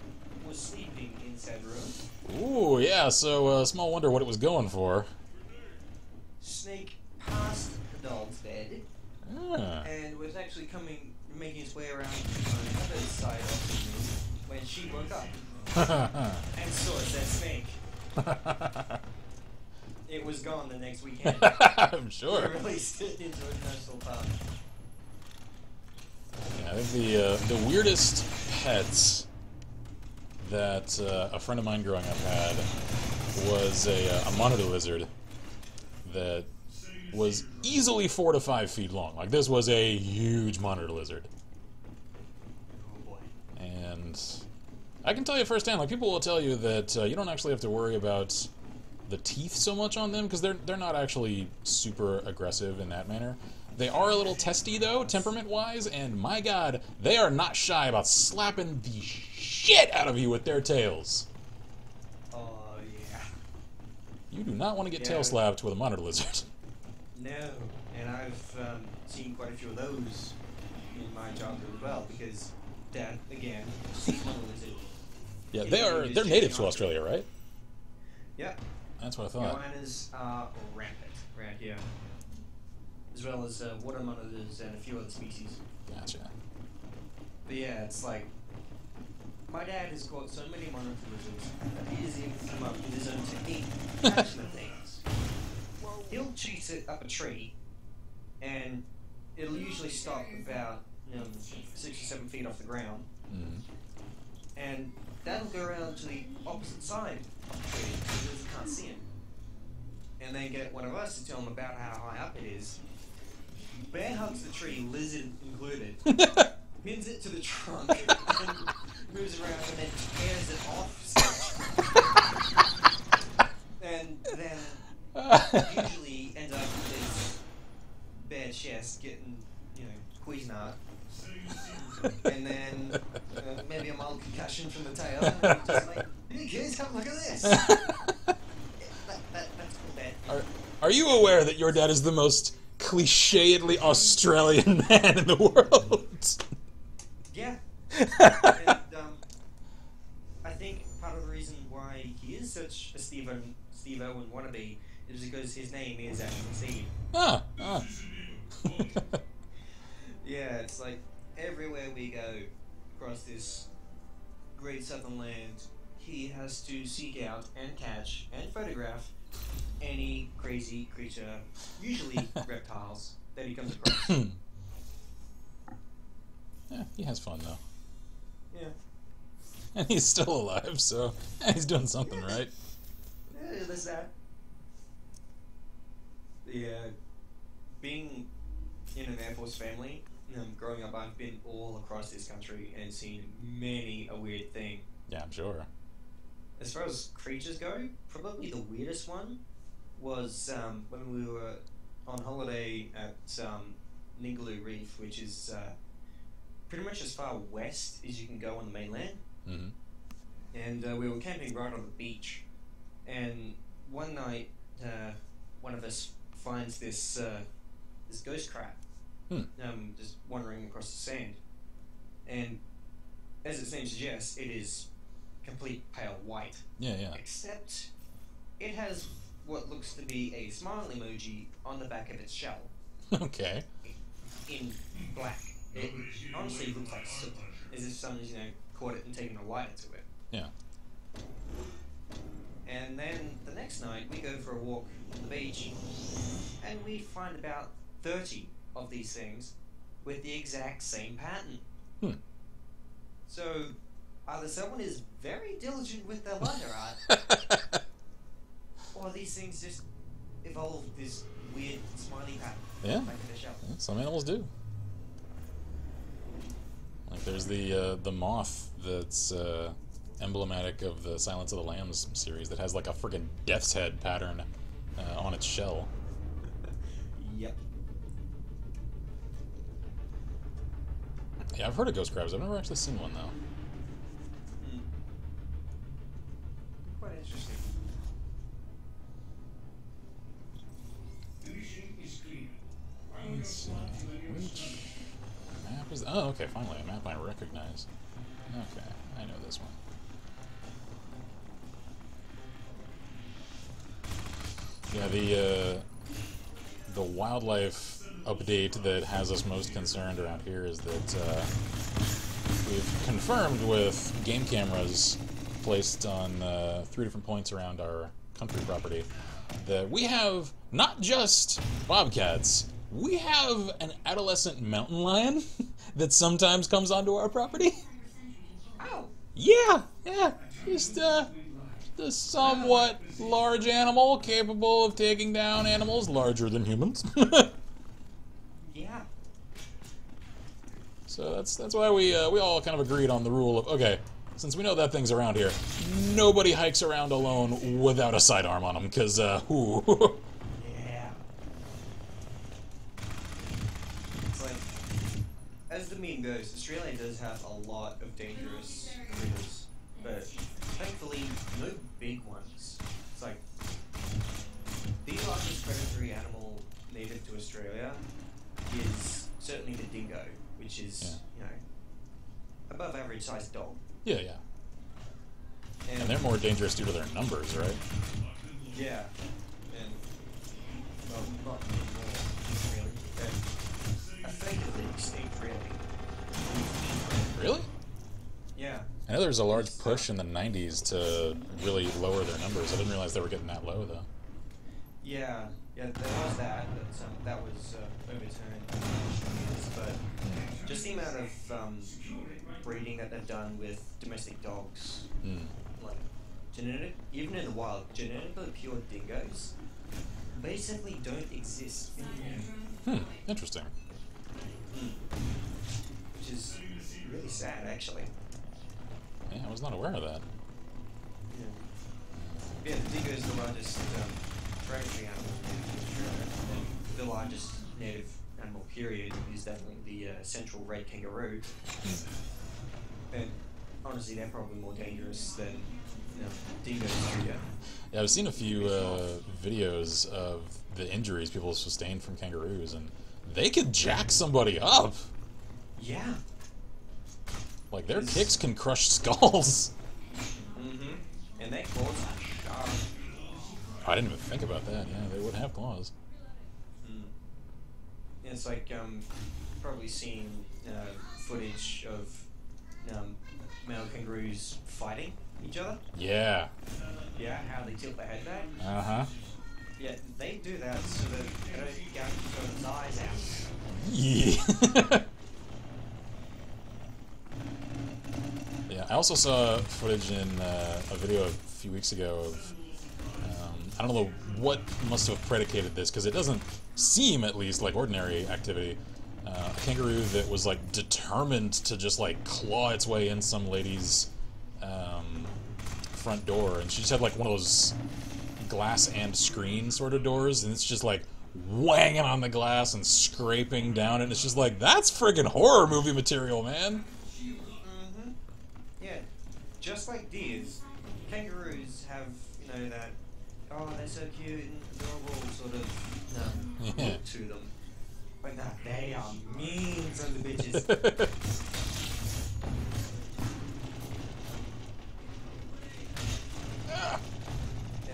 was sleeping in said room. Ooh, yeah, so small wonder what it was going for. Snake past the dog's bed, Ah. and was actually making its way around to my other side of the room when she woke up and saw that snake. It was gone the next weekend. I'm sure. We released it into a national park. Yeah, I think the weirdest pets that a friend of mine growing up had was a monitor lizard that was easily 4 to 5 feet long. Like, this was a huge monitor lizard. Oh boy. And I can tell you firsthand, like, people will tell you that you don't actually have to worry about the teeth so much on them, because they're not actually super aggressive in that manner. They are a little testy, though, temperament-wise, and my god, they are not shy about slapping the shit out of you with their tails. Oh, yeah. You do not want to get tail slapped with a monitor lizard. No, and I've seen quite a few of those in my childhood as well, because Dad, again, sees one lizard. Yeah, they're native to Australia, right? Yep. That's what I thought. Goannas are rampant around here, as well as water monitors and a few other species. Gotcha. But yeah, it's like, my dad has caught so many monitor lizards that he has even come up with his own technique to catch the things. He'll chase it up a tree, and it'll usually stop about 6 or 7 feet off the ground, and that'll go around to the opposite side of the tree because the lizard can't see him, and then get one of us to tell him about how high up it is. Bear hugs the tree, lizard included, pins it to the trunk, and moves around, and then tears it off. And then usually ends up with this bare chest getting, Cuisinart. And then maybe a mild concussion from the tail. And just like, hey kids, have a look at this. That's cool, Dad. Are you aware that your dad is the most clichéedly Australian man in the world? Yeah. And I think part of the reason why he is such a Steve Owen wannabe is because his name is actually Steve. Ah. Yeah, it's like everywhere we go across this great southern land, he has to seek out and catch and photograph any crazy creature, usually reptiles, that he comes across. Yeah, he has fun though. Yeah. And he's still alive, so he's doing something right. Yeah, there's that. Being in an Air Force family, growing up, I've been all across this country and seen many a weird thing. Yeah, I'm sure. As far as creatures go, probably the weirdest one was when we were on holiday at Ningaloo Reef, which is pretty much as far west as you can go on the mainland. Mm-hmm. And we were camping right on the beach. And one night, one of us finds this ghost crab just wandering across the sand. And as its name suggests, it is complete pale white. Yeah. Except it has what looks to be a smile emoji on the back of its shell. Okay. In black. It honestly looks like soot, as if someone's caught it and taken a lighter to it. Yeah. And then the next night we go for a walk on the beach, and we find about 30 of these things with the exact same pattern. So either someone is very diligent with their liner art, or these things just evolve this weird smiley pattern. Yeah. Back in the shell. Yeah, some animals do. Like there's the moth that's emblematic of the Silence of the Lambs series that has like a friggin' death's head pattern on its shell. Yep. Yeah, I've heard of ghost crabs. I've never actually seen one though. Quite interesting. Let's see. Which map is... Oh, okay, finally, a map I recognize. Okay, I know this one. Yeah, the wildlife update that has us most concerned around here is that we've confirmed with game cameras placed on 3 different points around our country property that we have not just bobcats, we have an adolescent mountain lion that sometimes comes onto our property. Ow! Yeah, just a somewhat large animal capable of taking down animals larger than humans. Yeah. So that's why we all kind of agreed on the rule of, okay, since we know that thing's around here, nobody hikes around alone without a sidearm on them, because, ooh. Yeah. It's like, as the meme goes, Australia does have a lot of dangerous critters, but thankfully, no big ones. It's like, the largest predatory animal native to Australia is certainly the dingo, which is, you know, above average sized dog. Yeah. And they're more dangerous due to their numbers, right? Yeah. And, well, not anymore, really. They're effectively extinct, really. Really? Yeah. I know there was a large push in the 90s to really lower their numbers. I didn't realize they were getting that low, though. Yeah, there was that, but that was overturned in years. But just the amount of breeding that they've done with domestic dogs, like even in the wild, genetically pure dingoes basically don't exist anymore. Interesting. Which is really sad, actually. Yeah, I was not aware of that. Yeah, the dingo is the largest predatory animal in Australia, and the largest native animal period is definitely the central red kangaroo. And honestly, they're probably more dangerous than dingoes here. Yeah, I've seen a few videos of the injuries people have sustained from kangaroos, and they could jack somebody up. Yeah. Like, their kicks can crush skulls. And their claws are sharp. I didn't even think about that. Yeah, they would have claws. And it's like, probably seen footage of male kangaroos fighting each other. Yeah. Yeah, how they tilt their head back. Uh-huh. Yeah, they do that so that they don't gouge each other's eyes out. Yeah. Yeah, I also saw footage in a video a few weeks ago of, I don't know what must have predicated this, because it doesn't seem, at least, like ordinary activity. A kangaroo that was, like, determined to just, like, claw its way in some lady's front door, and she just had, like, one of those glass and screen sort of doors, and it's just, like, whanging on the glass and scraping down, and it's just like, that's friggin' horror movie material, man! Yeah, just like deers, kangaroos have, that, oh, they're so cute and adorable sort of look to them. But nah, they are mean sons of bitches.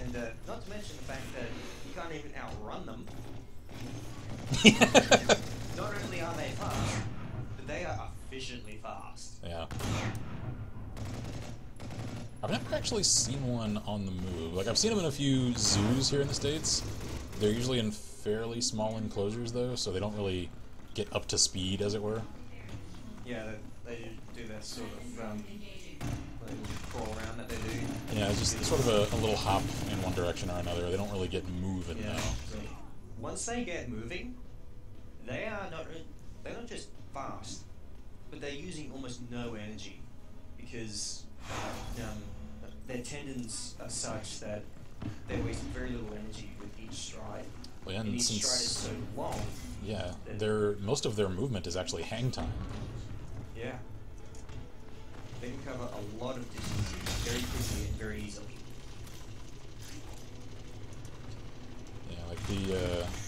And not to mention the fact that you can't even outrun them. Not only are they fast, but they are efficiently fast. Yeah. I've never actually seen one on the move. Like, I've seen them in a few zoos here in the States. They're usually in fairly small enclosures, though, so they don't really get up to speed, as it were. Yeah, they do that sort of like crawl around that they do. Yeah, it's just sort of a little hop in one direction or another. They don't really get moving, though. So once they get moving, they're not just fast, but they're using almost no energy because their tendons are such that they waste very little energy with each stride. Well, and each stride is so long. Yeah, most of their movement is actually hang time. Yeah. They can cover a lot of distance very quickly and very easily. Yeah, like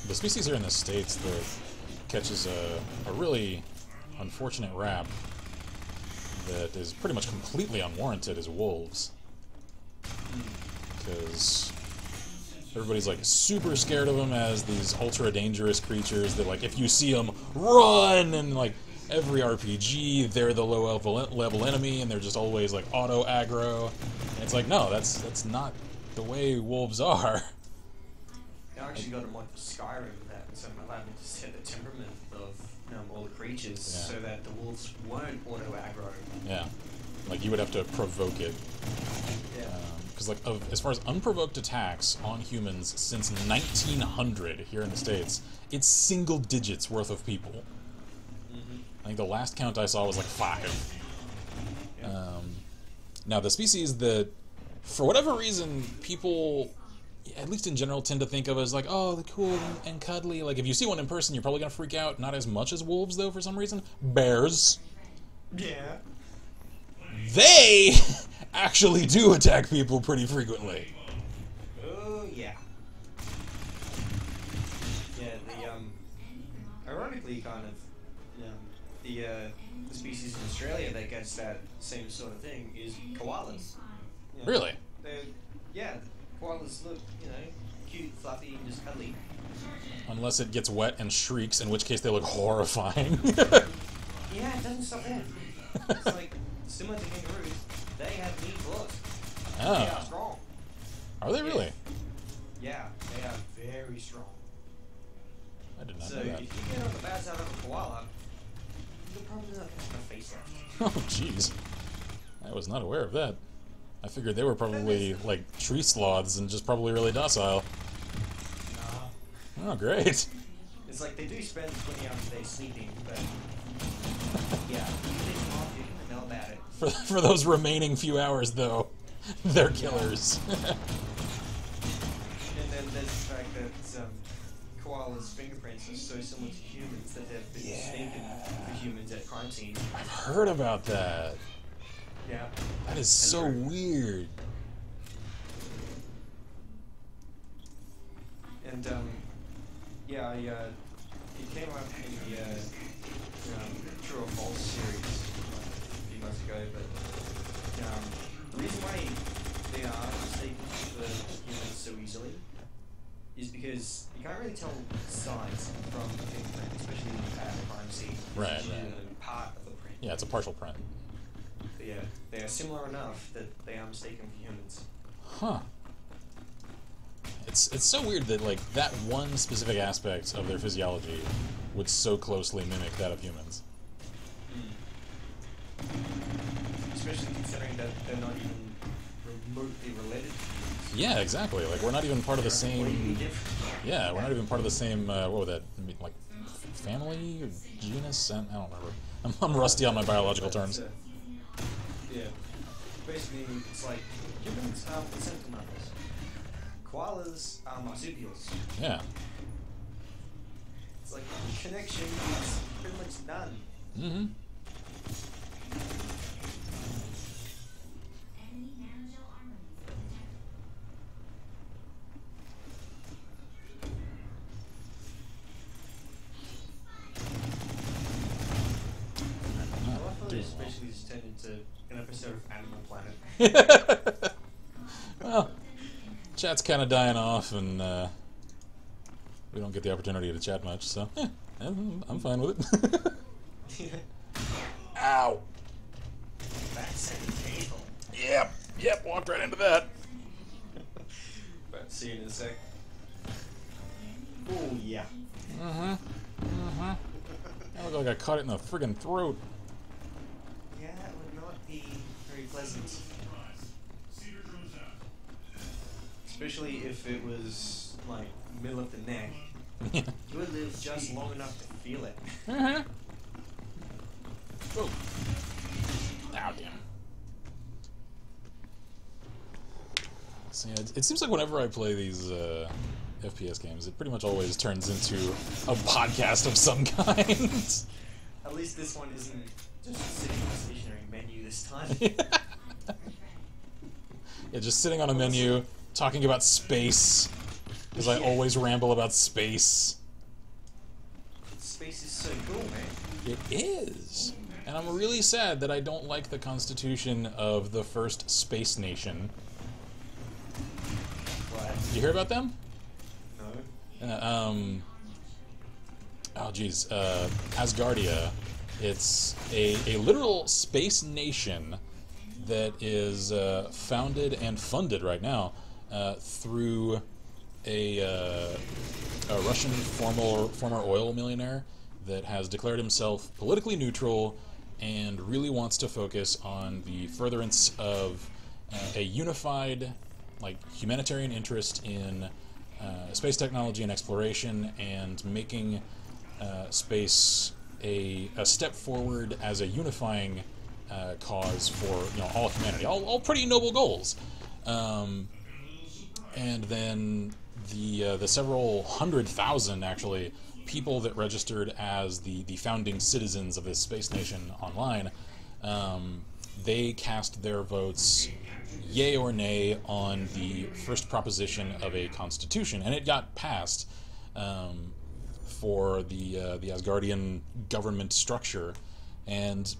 the species here in the States that catches a really unfortunate rap that is pretty much completely unwarranted is wolves. Because Everybody's like super scared of them as these ultra dangerous creatures that, like, if you see them, run! And like every RPG, they're the low level enemy, and they're just always like auto aggro. And it's like, no, that's not the way wolves are. I actually got a mod for Skyrim that so allowed me to set the temperament of all the creatures so that the wolves weren't auto aggro. Yeah, like you would have to provoke it. Yeah. Because like as far as unprovoked attacks on humans since 1900 here in the States, it's single digits worth of people. Mm-hmm. I think the last count I saw was like 5. Yeah. Now the species that, for whatever reason, people, at least in general, tend to think of as like, oh, they're cool and cuddly. Like if you see one in person, you're probably gonna freak out. Not as much as wolves though, for some reason. Bears. Yeah. They actually do attack people pretty frequently. Oh yeah. Yeah, ironically, kind of, the species in Australia that gets that same sort of thing is koalas. Really? Koalas look, cute, fluffy, and just cuddly. Unless it gets wet and shrieks, in which case they look horrifying. Yeah, it doesn't stop there. It's like, similar to kangaroos, they have meat claws. Oh. They are strong. Are they really? Yeah, they are very strong. I did not So know that. if you get on the bad side of a koala, you're probably not going to have a face left. Oh, jeez. I was not aware of that. I figured they were probably, like, tree sloths and just probably really docile. Nah. Oh, great. It's like they do spend 20 hours a day sleeping, but yeah, you take them off, you can know about it. For those remaining few hours, though, they're killers. And then there's the fact that koalas' fingerprints are so similar to humans that they've been mistaken for humans at crime scenes. I've heard about that. Yeah. That is so weird. And it came out in the True or False series a few months ago, but the reason why they are mistaken for humans so easily is because you can't really tell size from a fingerprint, especially at a crime scene. Right, It's usually right. a part of the print. Yeah, it's a partial print. But yeah, they are similar enough that they are mistaken for humans. Huh. It's so weird that, like, that one specific aspect of their physiology would so closely mimic that of humans. Especially considering that they're not even remotely related to humans. Yeah, exactly. Like, we're not even part of the same... Yeah, we're not even part of the same, what would that mean, like, family or genus? I don't remember. I'm rusty on my biological terms. Yeah. Basically, it's like humans are placental mammals. Koalas are marsupials. Yeah. It's like the connection is pretty much none. Mm-hmm. This basically just turned into an episode of Animal Planet. Well, chat's kind of dying off, and we don't get the opportunity to chat much, so I'm fine with it. Ow! That's painful. Yep, walked right into that. But see you in a sec. Oh yeah. I look like I caught it in the friggin' throat. Yeah, that would not be very pleasant. Especially if it was, like, middle of the neck. You would live just long enough to feel it. Whoa. Ow, damn. So, yeah, it seems like whenever I play these FPS games, it pretty much always turns into a podcast of some kind. At least this one isn't just sitting on a stationary menu this time. Yeah, just sitting on a menu, talking about space, because I always ramble about space. Space is so cool, man. It is. And I'm really sad that I don't like the constitution of the first space nation. What? Did you hear about them? Oh geez, Asgardia. It's a literal space nation that is founded and funded right now through a Russian former oil millionaire that has declared himself politically neutral and really wants to focus on the furtherance of a unified, like, humanitarian interest in space technology and exploration, and making space a step forward as a unifying cause for all humanity. All pretty noble goals. And then the several 100,000 actually people that registered as the founding citizens of this space nation online, they cast their votes yay or nay on the first proposition of a constitution, and it got passed for the Asgardian government structure. And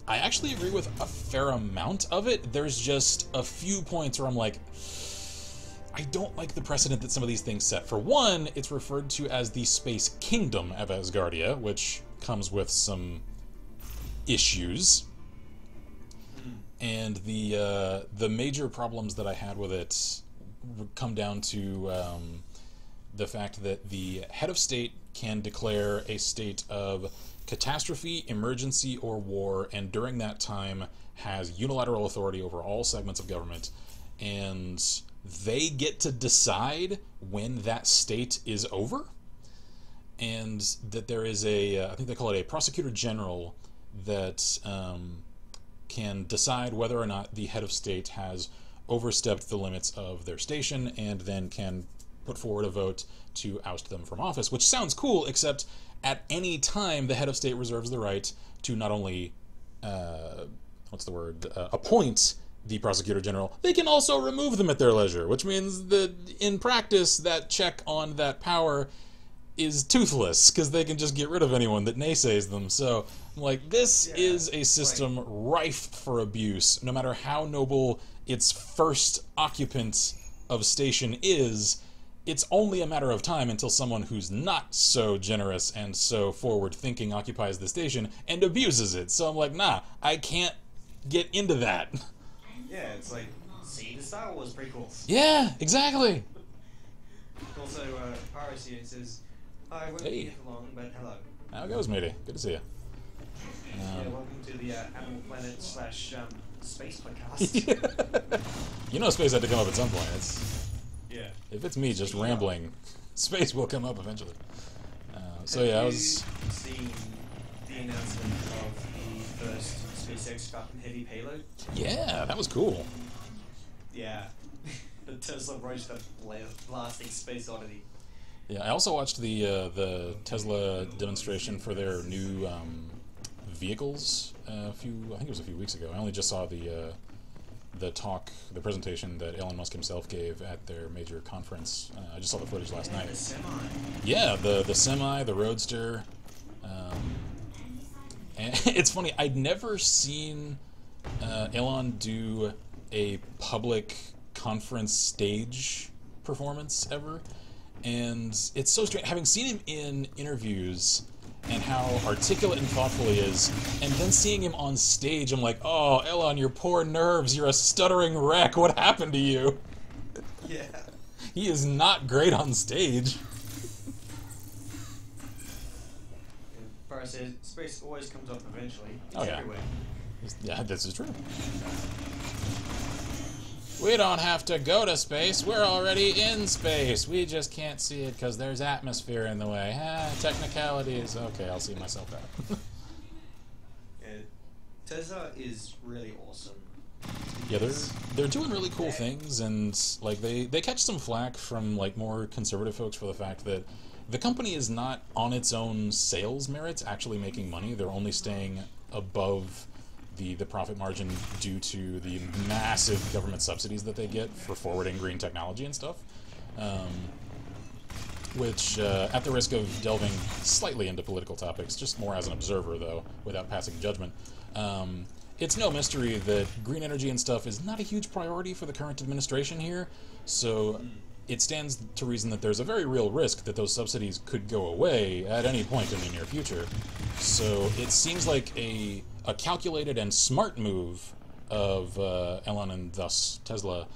I actually agree with a fair amount of it. There's just a few points where I'm like, I don't like the precedent that some of these things set. For one, it's referred to as the Space Kingdom of Asgardia, which comes with some issues. And the major problems that I had with it come down to the fact that the head of state can declare a state of catastrophe, emergency, or war, and during that time has unilateral authority over all segments of government, and they get to decide when that state is over, and that there is I think they call it a prosecutor general that can decide whether or not the head of state has overstepped the limits of their station, and then can put forward a vote to oust them from office, which sounds cool, except at any time the head of state reserves the right to not only appoint the prosecutor general, they can also remove them at their leisure, which means that in practice that check on that power is toothless, because they can just get rid of anyone that naysays them. So I'm like, this is a system rife for abuse, no matter how noble its first occupant of station is. It's only a matter of time until someone who's not so generous and so forward-thinking occupies the station and abuses it. So I'm like, nah, I can't get into that. Yeah, it's like, see the Star Wars prequels. Yeah, exactly. Also, Piracy, it says, I won't be here for long, but hello. How it goes, matey? Good to see you. Welcome to the Animal Planet / Space podcast. You know space had to come up at some point. Yeah. If it's me just rambling, space will come up eventually. So yeah, I was... seen the announcement of the first SpaceX Falcon Heavy payload? Yeah, that was cool. Yeah. The Tesla roached a blasting space oddity. Yeah, I also watched the Tesla demonstration for their new vehicles I think it was a few weeks ago. I only just saw the presentation that Elon Musk himself gave at their major conference. I just saw the footage last night. The Semi. Yeah, the Semi, the Roadster. And it's funny, I'd never seen Elon do a public conference stage performance ever. And it's so strange, having seen him in interviews and how articulate and thoughtful he is, and then seeing him on stage, I'm like, oh, Elon, your poor nerves, you're a stuttering wreck, what happened to you? Yeah. He is not great on stage. Barra says, space always comes up eventually. It's Oh, yeah. everywhere. Yeah, this is true. We don't have to go to space, we're already in space. We just can't see it because there's atmosphere in the way. Technicalities. Okay, I'll see myself out. Yeah, Tesla is really awesome. Yeah, they're doing really cool things, and like they catch some flack from like more conservative folks for the fact that the company is not on its own sales merits actually making money. They're only staying above the profit margin due to the massive government subsidies that they get for forwarding green technology and stuff. Which, at the risk of delving slightly into political topics, just more as an observer though, without passing judgment, it's no mystery that green energy and stuff is not a huge priority for the current administration here. So it stands to reason that there's a very real risk that those subsidies could go away at any point in the near future. So it seems like a calculated and smart move of Elon and thus Tesla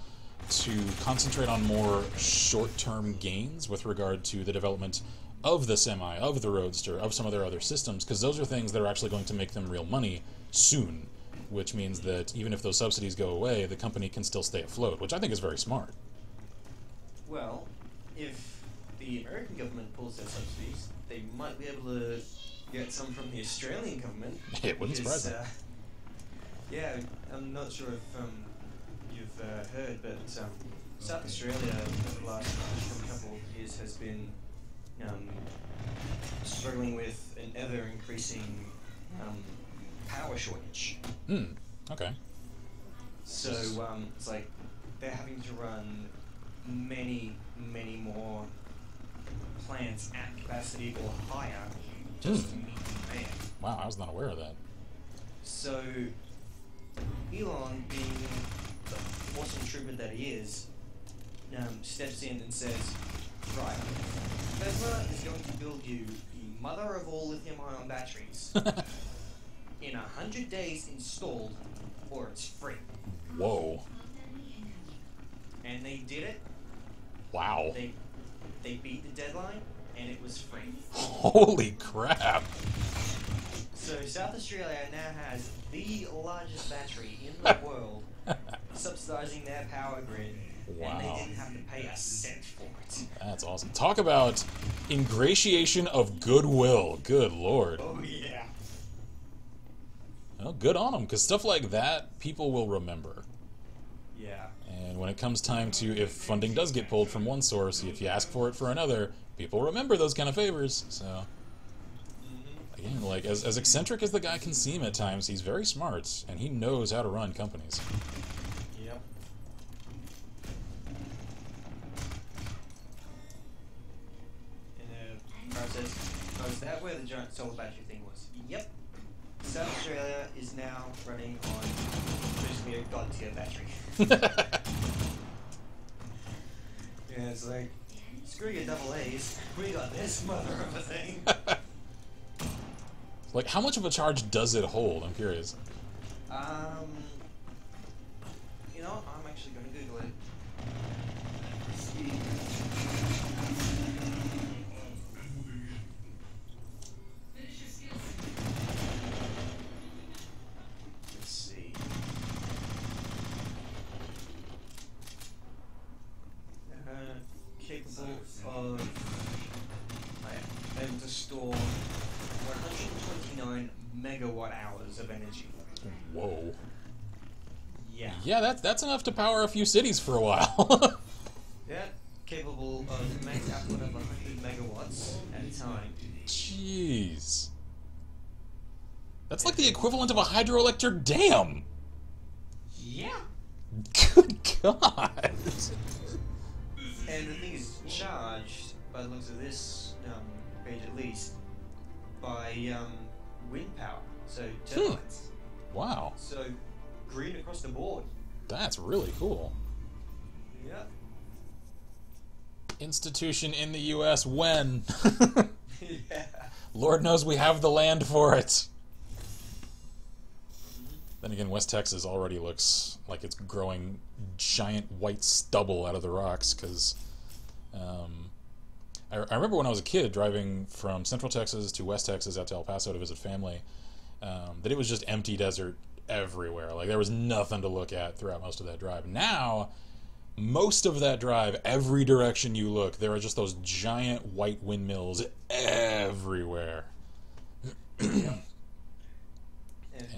to concentrate on more short-term gains with regard to the development of the Semi, of the Roadster, of some of their other systems, because those are things that are actually going to make them real money soon, which means that even if those subsidies go away, the company can still stay afloat, which I think is very smart. Well, if the American government pulls their subsidies, they might be able to get some from the Australian government. It wouldn't surprise me. Yeah, I'm not sure if you've heard, but South Australia over the last couple of years has been struggling with an ever-increasing power shortage. Okay. So it's like they're having to run many more plants at capacity or higher just to meet demand. Wow, I was not aware of that. So Elon, being the awesome trooper that he is, steps in and says, right, Tesla is going to build you the mother of all lithium-ion batteries in 100 days installed, or it's free. Whoa. And they did it. Wow. They beat the deadline, and it was free. Holy crap. So South Australia now has the largest battery in the world, subsidizing their power grid, Wow. and they didn't have to pay a cent for it. That's awesome. Talk about ingratiation of goodwill. Good lord. Oh yeah. Well, good on them, because stuff like that, people will remember. Yeah. And when it comes time to, if funding does get pulled from one source, if you ask for it for another, people remember those kind of favors. So, again, like, as eccentric as the guy can seem at times, he's very smart, and he knows how to run companies. Yep. And the process, oh, is that where the giant solar battery thing was? Yep. South Australia is now running on basically a god tier battery. Yeah, it's like, screw your double A's, we got this mother of a thing. Like, how much of a charge does it hold? I'm curious. You know, I'm actually going to Google it. Let's see. Capable of able to store 129 megawatt hours of energy. Whoa. Yeah. Yeah, that's enough to power a few cities for a while. Yeah, capable of max output of 100 megawatts at a time. Jeez. That's like the equivalent of a hydroelectric dam. Yeah. Good God. And the thing is charged, by the looks of this page at least, by wind power, so turbines. Wow. So green across the board. That's really cool. Yeah. Institution in the U.S. when? Yeah. Lord knows we have the land for it. Then again, West Texas already looks like it's growing giant white stubble out of the rocks, because I remember when I was a kid driving from Central Texas to West Texas out to El Paso to visit family, that it was just empty desert everywhere. Like, there was nothing to look at throughout most of that drive. Now, most of that drive, every direction you look, there are just those giant white windmills everywhere. Yeah. And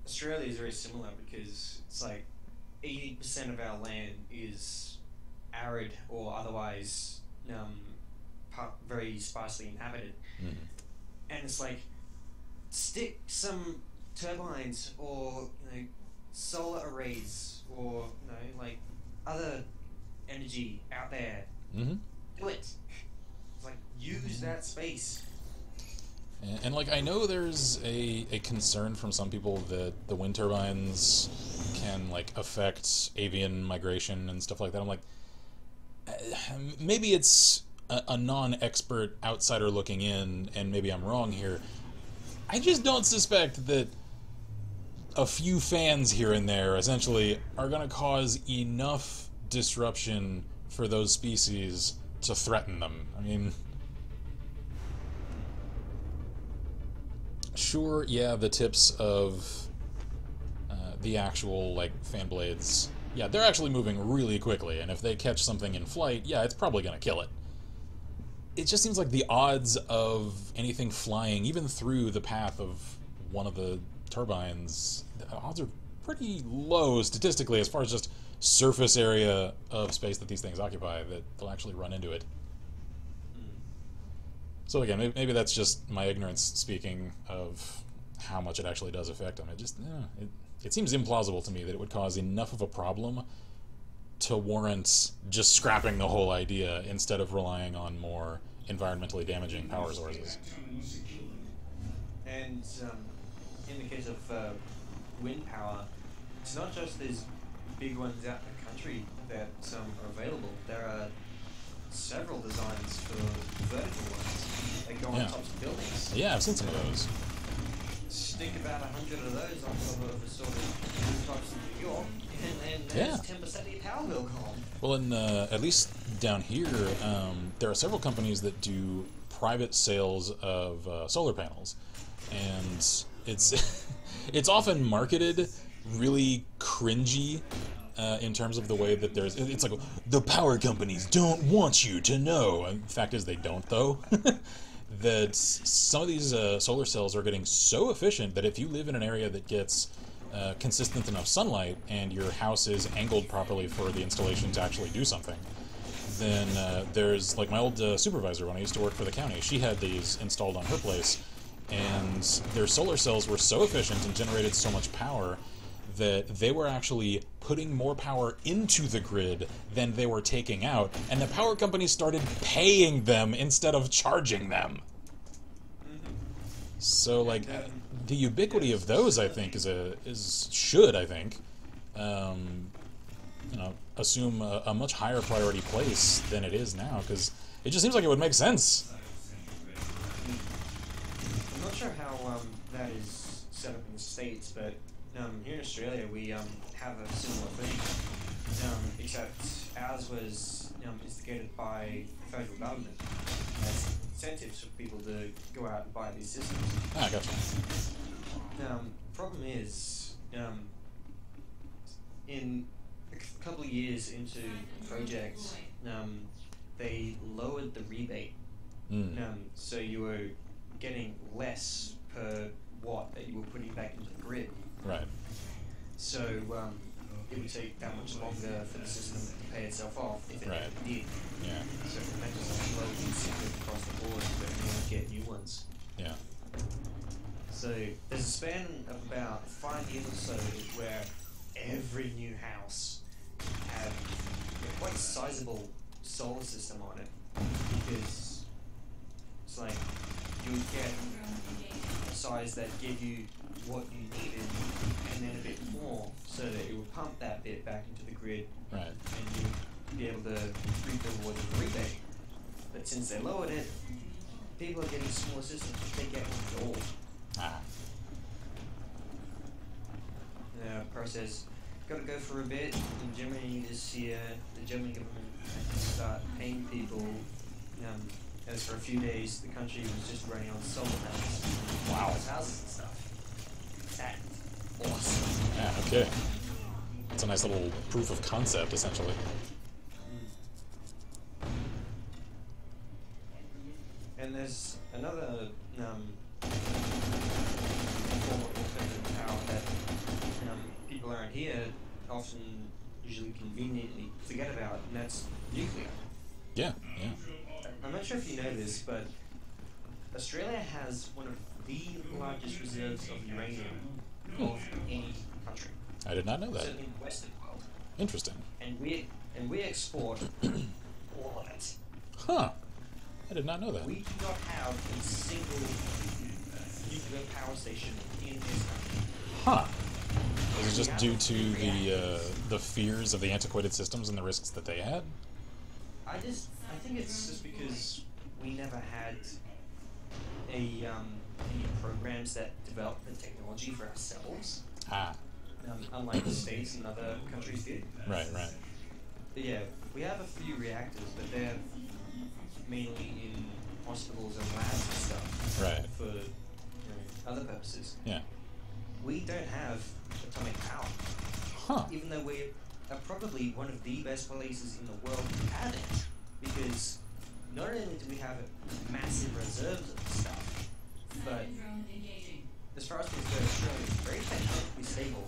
Australia is very similar, because it's like 80% of our land is arid or otherwise very sparsely inhabited. And it's like, stick some turbines or solar arrays or like other energy out there. Do it. It's like, use that space. And like, I know there's a concern from some people that the wind turbines can like affect avian migration and stuff like that. I'm like, maybe it's a non-expert outsider looking in, and maybe I'm wrong here. I just don't suspect that a few fans here and there, essentially, are going to cause enough disruption for those species to threaten them. I mean, sure, yeah, the tips of the actual, like, fan blades, yeah, they're actually moving really quickly, and if they catch something in flight, yeah, it's probably going to kill it. It just seems like the odds of anything flying, even through the path of one of the turbines, the odds are pretty low statistically as far as just surface area of space that these things occupy, that they'll actually run into it. So again, maybe that's just my ignorance speaking of how much it actually does affect them. It just, it seems implausible to me that it would cause enough of a problem to warrant just scrapping the whole idea instead of relying on more environmentally damaging power sources. And in the case of wind power, it's not just these big ones out in the country that are available. There are several designs for vertical ones that go on tops of buildings. Yeah, I've seen some of those. Stick about 100 of those on top of a sort of rooftops in New York, and there's 10% of your power bill gone. Well, in at least down here, there are several companies that do private sales of solar panels, and it's it's often marketed really cringy in terms of the way that it's like, the power companies don't want you to know. And the fact is, they don't, though. That some of these solar cells are getting so efficient that if you live in an area that gets consistent enough sunlight and your house is angled properly for the installation to actually do something, then there's, like, my old supervisor when I used to work for the county, she had these installed on her place, and their solar cells were so efficient and generated so much power that they were actually putting more power into the grid than they were taking out, and the power companies started paying them instead of charging them. So, like, the ubiquity of those, I think, should, I think, you know, assume a much higher priority place than it is now, because it just seems like it would make sense. I'm not sure how that is set up in the States, but here in Australia we have a similar thing, except ours was instigated by the federal government as incentives for people to go out and buy these systems. Ah, gotcha. Problem is, in a couple of years into the project, they lowered the rebate. So you were getting less per watt that you were putting back into the grid. Right. So it would take that much longer for the system to pay itself off if it ever did. Yeah. So that just lowered the incentive across the board for anyone to get new ones. Yeah. So there's a span of about 5 years or so where every new house had a quite sizable solar system on it, because it's like you would get a size that gave you what you needed and then a bit more, so that it would pump that bit back into the grid, Right. and you'd be able to reap the rewards of the rebate. But since they lowered it, people are getting smaller systems which they get installed. Ah. The process got to go for a bit. In Germany this year, the German government had to start paying people. As for a few days, the country was just running on solar panels. Wow. Houses and stuff. That's awesome. Yeah, okay. It's a nice little proof of concept, essentially. And there's another form of alternative power that people around here often, usually conveniently, forget about, and that's nuclear. Yeah, yeah. I'm not sure if you know this, but Australia has one of the largest reserves of uranium of any country. I did not know that. Certainly in the Western world. Interesting. And we export all of it. Huh. I did not know that. We do not have a single nuclear power station in this country. Huh. Is it just due to the fears of the antiquated systems and the risks that they had? I I think it's just because we never had any programs that developed the technology for ourselves. Unlike the States and other countries did. Right. But yeah, we have a few reactors, but they're mainly in hospitals and labs and stuff. Right. For other purposes. Yeah. We don't have atomic power. Huh. Even though we are probably one of the best places in the world to have it, because not only do we have massive reserves of stuff, but as far as things go, Australia is very technically stable.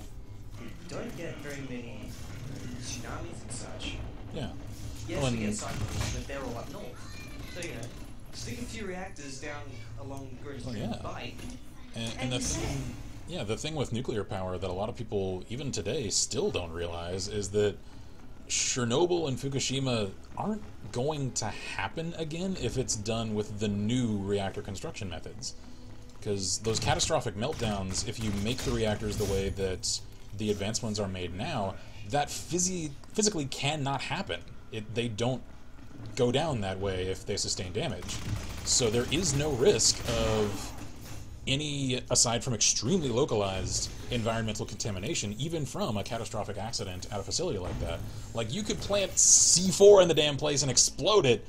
We don't get very many tsunamis and such. Yeah. Yes, we get cyclones, but they're all up north. So, stick a few reactors down along Great Bight. And the thing with nuclear power that a lot of people, even today, still don't realize is that Chernobyl and Fukushima aren't going to happen again if it's done with the new reactor construction methods. Because those catastrophic meltdowns, if you make the reactors the way that the advanced ones are made now, that physically cannot happen. They don't go down that way if they sustain damage. So there is no risk of any, aside from extremely localized environmental contamination, even from a catastrophic accident at a facility like that. Like, you could plant C4 in the damn place and explode it,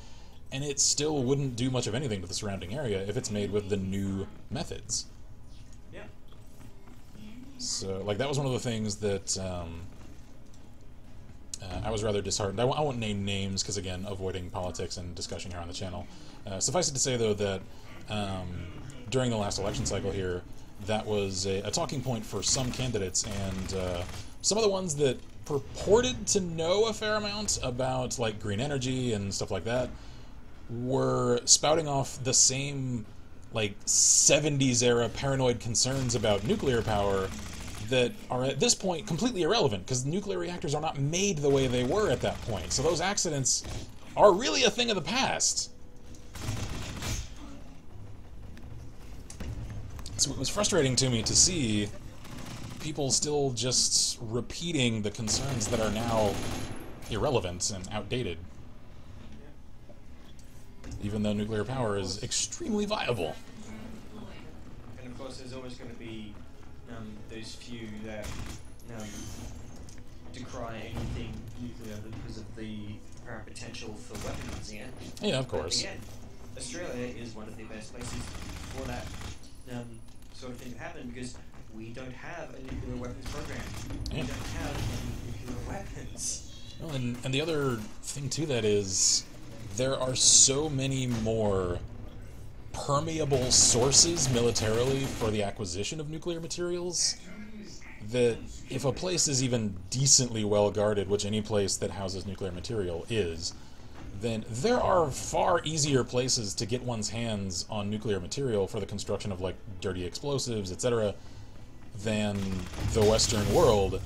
and it still wouldn't do much of anything to the surrounding area if it's made with the new methods. Yeah. So, like, that was one of the things that I was rather disheartened. I won't name names because, again, avoiding politics and discussion here on the channel. Suffice it to say, though, that during the last election cycle here, that was a talking point for some candidates, and some of the ones that purported to know a fair amount about, like, green energy and stuff like that were spouting off the same, like, 70s era paranoid concerns about nuclear power that are at this point completely irrelevant, because nuclear reactors are not made the way they were at that point. So those accidents are really a thing of the past. So it was frustrating to me to see people still just repeating the concerns that are now irrelevant and outdated. Even though nuclear power is extremely viable. And of course there's always going to be those few that decry anything nuclear because of the apparent potential for weaponizing it. Yeah, of course. But again, Australia is one of the best places for that sort of thing to happen, because we don't have a nuclear weapons program. Yeah. We don't have any nuclear weapons. Well, and the other thing to that is there are so many more permeable sources militarily for the acquisition of nuclear materials that if a place is even decently well guarded, which any place that houses nuclear material is, then there are far easier places to get one's hands on nuclear material for the construction of, like, dirty explosives, etc., than the Western world.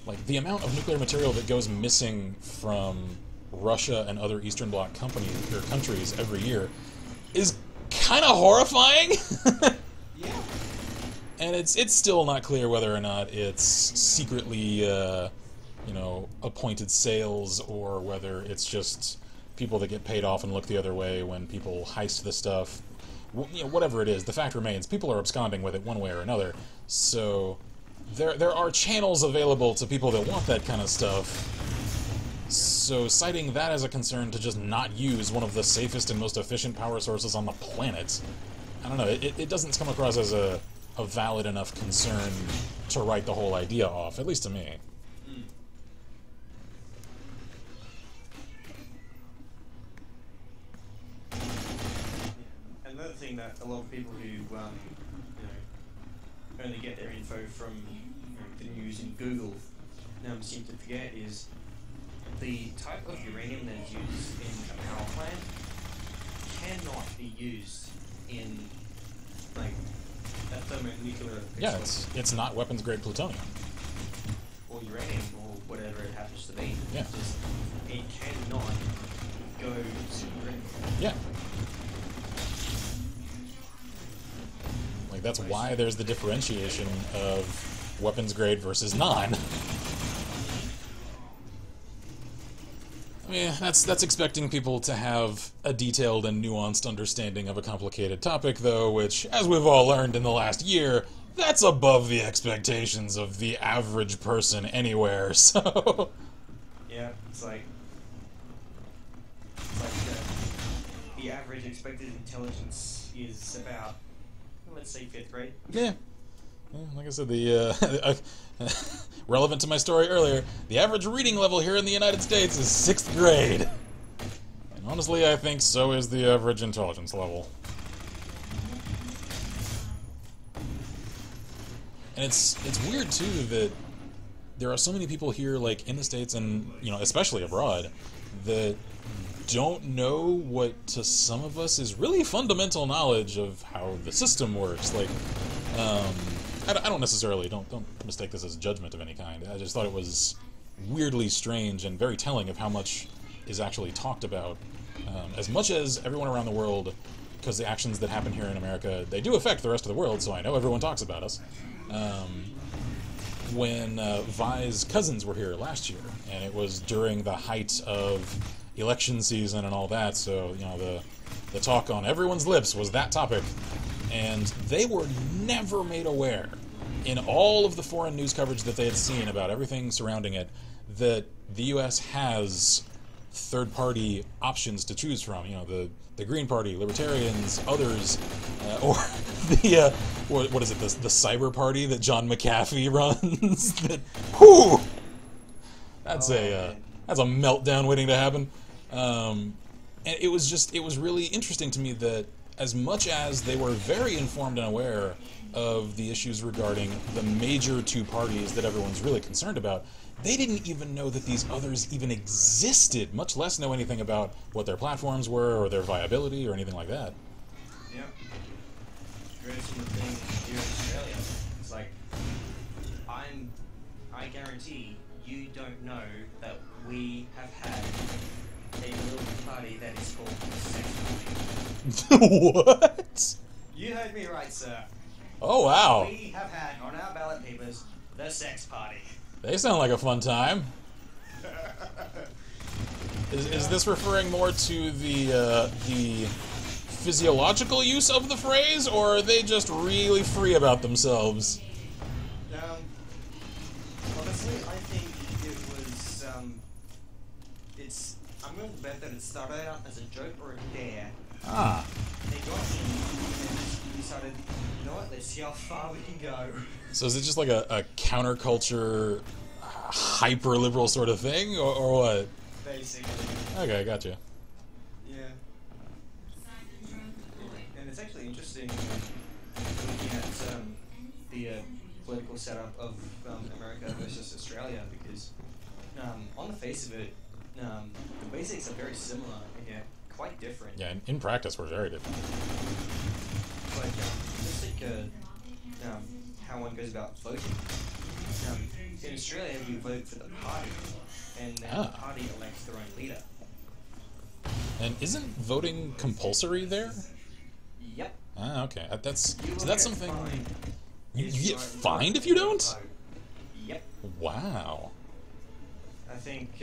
Like, the amount of nuclear material that goes missing from Russia and other Eastern Bloc companies or countries every year is kind of horrifying. Yeah. And it's still not clear whether or not it's secretly appointed sales, or whether it's just people that get paid off and look the other way when people heist the stuff. Whatever it is, the fact remains, people are absconding with it one way or another. So there are channels available to people that want that kind of stuff. So citing that as a concern to just not use one of the safest and most efficient power sources on the planet, I don't know, it doesn't come across as a valid enough concern to write the whole idea off, at least to me. Another thing that a lot of people who only get their info from the news and Google seem to forget is the type of uranium that is used in a power plant cannot be used in, like, a thermonuclear Yeah, it's not weapons grade plutonium. or uranium or whatever it happens to be. Yeah. It cannot go super critical. Yeah. Like, that's why there's the differentiation of weapons grade versus non. Yeah, that's expecting people to have a detailed and nuanced understanding of a complicated topic, though, which, as we've all learned in the last year, that's above the expectations of the average person anywhere, so... Yeah, it's like the average expected intelligence is about, let's say, 5th grade. Yeah. Like I said, the relevant to my story earlier, the average reading level here in the United States is 6th grade. And honestly, I think so is the average intelligence level. And it's weird too that there are so many people here, like in the States and especially abroad, that don't know what to some of us is really fundamental knowledge of how the system works. Like, I don't necessarily, don't mistake this as judgment of any kind. I just thought it was weirdly strange and very telling of how much is actually talked about. As much as everyone around the world, because the actions that happen here in America, they do affect the rest of the world, so I know everyone talks about us. When Vi's cousins were here last year, and it was during the height of election season and all that, so, the talk on everyone's lips was that topic. And they were never made aware, in all of the foreign news coverage that they had seen about everything surrounding it, that the U.S. has third-party options to choose from. The Green Party, Libertarians, others, or the what is it? The Cyber Party that John McAfee runs. Whew! That's a meltdown waiting to happen. And it was really interesting to me that, as much as they were very informed and aware of the issues regarding the major two parties that everyone's really concerned about, they didn't even know that these others even existed, much less know anything about what their platforms were or their viability or anything like that. Yeah. Very similar thing here in Australia. It's like, I guarantee you don't know that we have had a little party that is called the Sex Party. What? You heard me right, sir. Oh, wow. We have had on our ballot papers the Sex Party. They sound like a fun time. Is this referring more to the physiological use of the phrase, or are they just really free about themselves? Honestly, I think it was, I'm going to bet that it started out as a joke or a dare. Ah. They got in and decided, you know what, let's see how far we can go. So is it just like a counterculture, hyper-liberal sort of thing, or what? Basically. Okay, gotcha. Yeah. And it's actually interesting looking at the political setup of America versus Australia, because on the face of it, the basics are very similar and yet quite different. Yeah, in practice we're very different. Like, just like how one goes about voting. In Australia, you vote for the party, and then the party elects their own leader. And isn't voting compulsory there? Yep. Ah, okay. That's something. Fined You get fined if you don't? vote. Yep. Wow. I think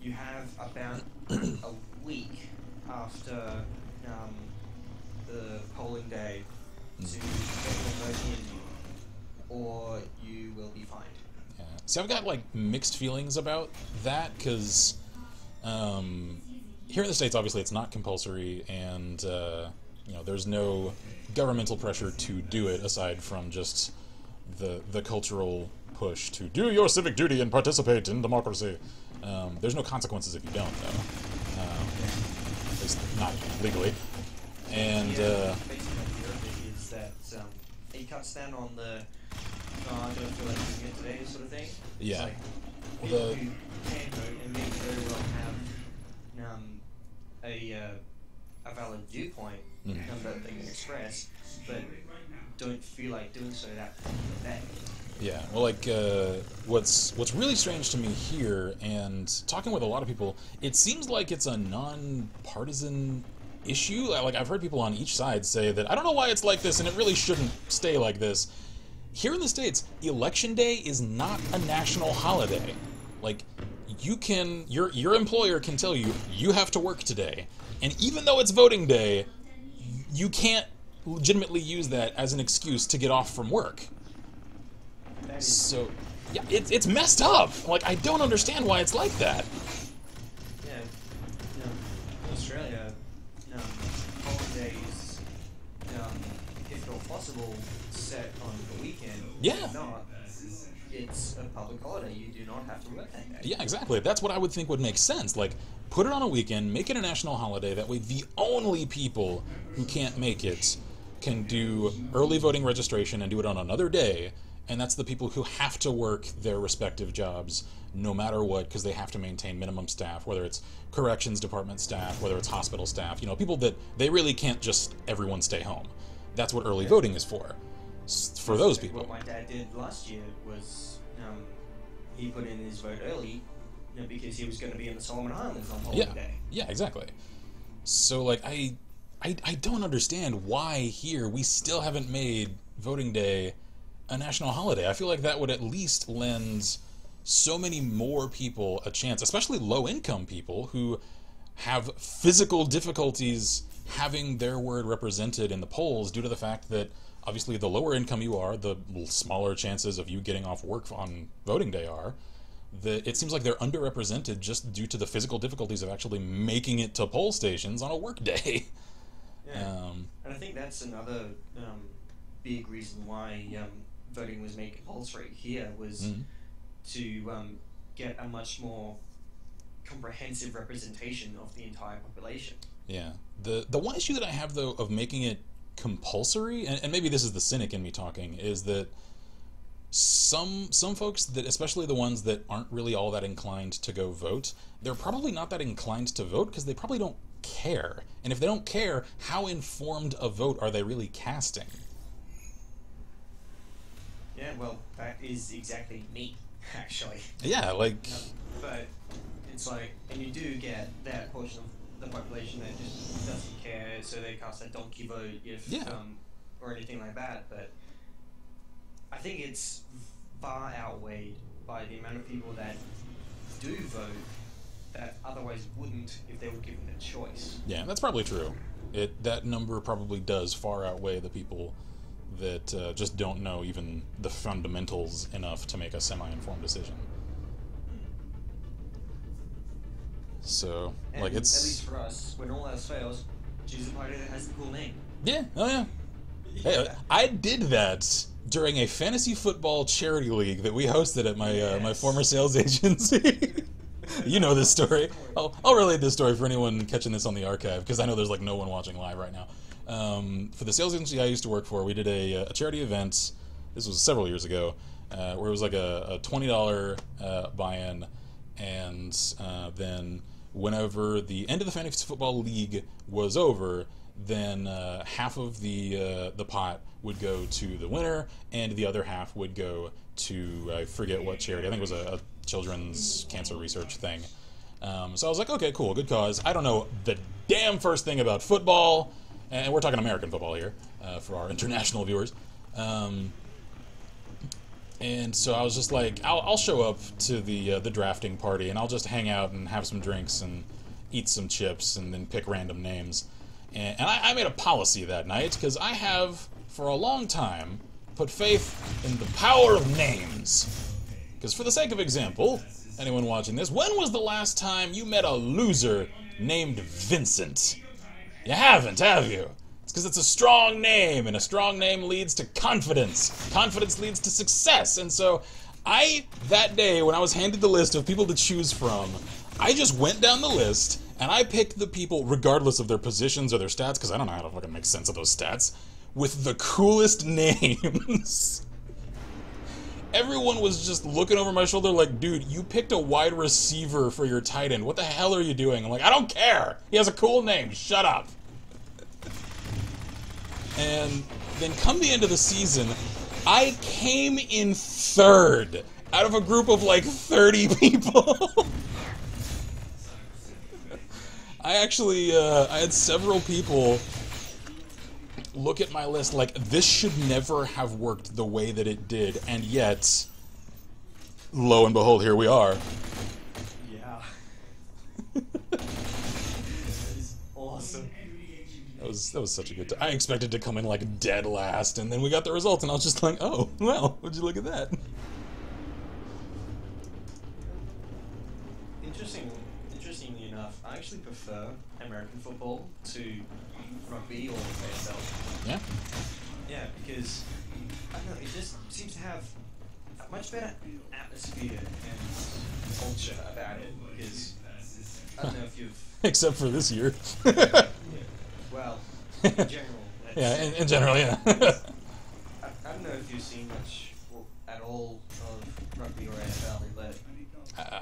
you have about a week after the polling day to get your vote in, or you will be fined. Yeah. See, I've got like mixed feelings about that, because here in the States, obviously, it's not compulsory, and there's no governmental pressure to do it aside from just the cultural push to do your civic duty and participate in democracy. There's no consequences if you don't, though. At least not legally. And basically, the is that he cuts down on the I don't feel like doing it today sort of thing. Yeah. It's like people who can vote and may very well have a valid viewpoint that they can express, but don't feel like doing so that day. Yeah, well, like, what's really strange to me here, and talking with a lot of people, it seems like it's a non-partisan issue. Like, I've heard people on each side say that, I don't know why it's like this, and it really shouldn't stay like this. Here in the States, Election Day is not a national holiday. Like, your employer can tell you you have to work today, and even though it's voting day, you can't legitimately use that as an excuse to get off from work. So, yeah, it's messed up. Like, I don't understand why it's like that. Yeah, in Australia, holidays, if at all possible, set on the weekend. Yeah. If not, it's a public holiday. You do not have to work that day. Yeah, exactly. That's what I would think would make sense. Like, put it on a weekend, make it a national holiday. That way, the only people who can't make it can do early voting registration and do it on another day. And that's the people who have to work their respective jobs no matter what, because they have to maintain minimum staff, whether it's corrections department staff, whether it's hospital staff, people that they really can't just everyone stay home. That's what early voting is for those people. What my dad did last year was he put in his vote early because he was going to be in the Solomon Islands on holiday day. Yeah, exactly. So, like, I don't understand why here we still haven't made voting day a national holiday. I feel like that would at least lend so many more people a chance, especially low-income people who have physical difficulties having their word represented in the polls due to the fact that obviously the lower income you are, the smaller chances of you getting off work on voting day are. It seems like they're underrepresented just due to the physical difficulties of actually making it to poll stations on a work day. Yeah. And I think that's another big reason why voting was made compulsory here was to get a much more comprehensive representation of the entire population. Yeah. The one issue that I have, though, of making it compulsory, and maybe this is the cynic in me talking, is that some folks, that especially the ones that aren't really all that inclined to go vote, they're probably not that inclined to vote because they probably don't care. And if they don't care, how informed a vote are they really casting? Yeah, well, that is exactly me, actually. Yeah, like... But it's like, and you do get that portion of the population that just doesn't care, so they cast a donkey vote if, or anything like that, but I think it's far outweighed by the amount of people that do vote that otherwise wouldn't if they were given the choice. Yeah, that's probably true. That number probably does far outweigh the people that just don't know even the fundamentals enough to make a semi-informed decision. So, and like, it's... at least for us, when all else fails, choose a party that has a cool name. Yeah, oh yeah. Hey, I did that during a fantasy football charity league that we hosted at my my former sales agency. You know this story. I'll relate this story for anyone catching this on the archive, because I know there's like no one watching live right now. For the sales agency I used to work for, we did a charity event. This was several years ago, where it was like a $20 buy-in, and then whenever the end of the fantasy football league was over, then half of the pot would go to the winner, and the other half would go to, I forget what charity. I think it was a children's cancer research thing. So I was like, okay, cool, good cause. I don't know the damn first thing about football, and we're talking American football here for our international viewers. And so I was just like, I'll show up to the drafting party, and I'll just hang out and have some drinks and eat some chips and then pick random names. And I made a policy that night, because I have, for a long time, put faith in the power of names. Because for the sake of example, anyone watching this, when was the last time you met a loser named Vincent? You haven't, have you? It's because it's a strong name, and a strong name leads to confidence. Confidence leads to success. And so that day, when I was handed the list of people to choose from, I just went down the list, and I picked the people, regardless of their positions or their stats, because I don't know how to fucking make sense of those stats, with the coolest names. Everyone was just looking over my shoulder like, dude, you picked a wide receiver for your tight end. What the hell are you doing? I'm like, I don't care. He has a cool name. Shut up. And then come the end of the season, I came in third out of a group of like 30 people. I actually, I had several people look at my list like, this should never have worked the way that it did, and yet, lo and behold, here we are. That was such a good time. I expected to come in like dead last, and then we got the results, and I was just like, oh, well, would you look at that? Interestingly enough, I actually prefer American football to rugby or AFL. Yeah? Yeah, because, I don't know, it just seems to have a much better atmosphere and culture about it, because, I don't know if you've... Except for this year. Well, in general. Yeah, in general, yeah. I don't know if you've seen much at all of rugby or AFL, but...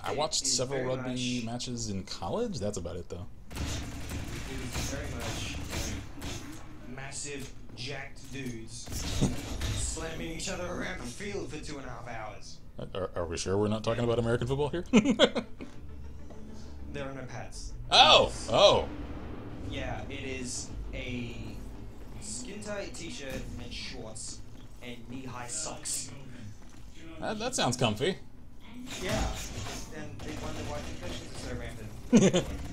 I watched several rugby matches in college. That's about it, though. It was very much massive, jacked dudes slamming each other around the field for 2.5 hours. Are we sure we're not talking about American football here? There are no pads. Oh! Yeah, it is a skin-tight t-shirt and shorts and knee-high socks. That sounds comfy. Yeah, and they wonder why concussions are so rampant.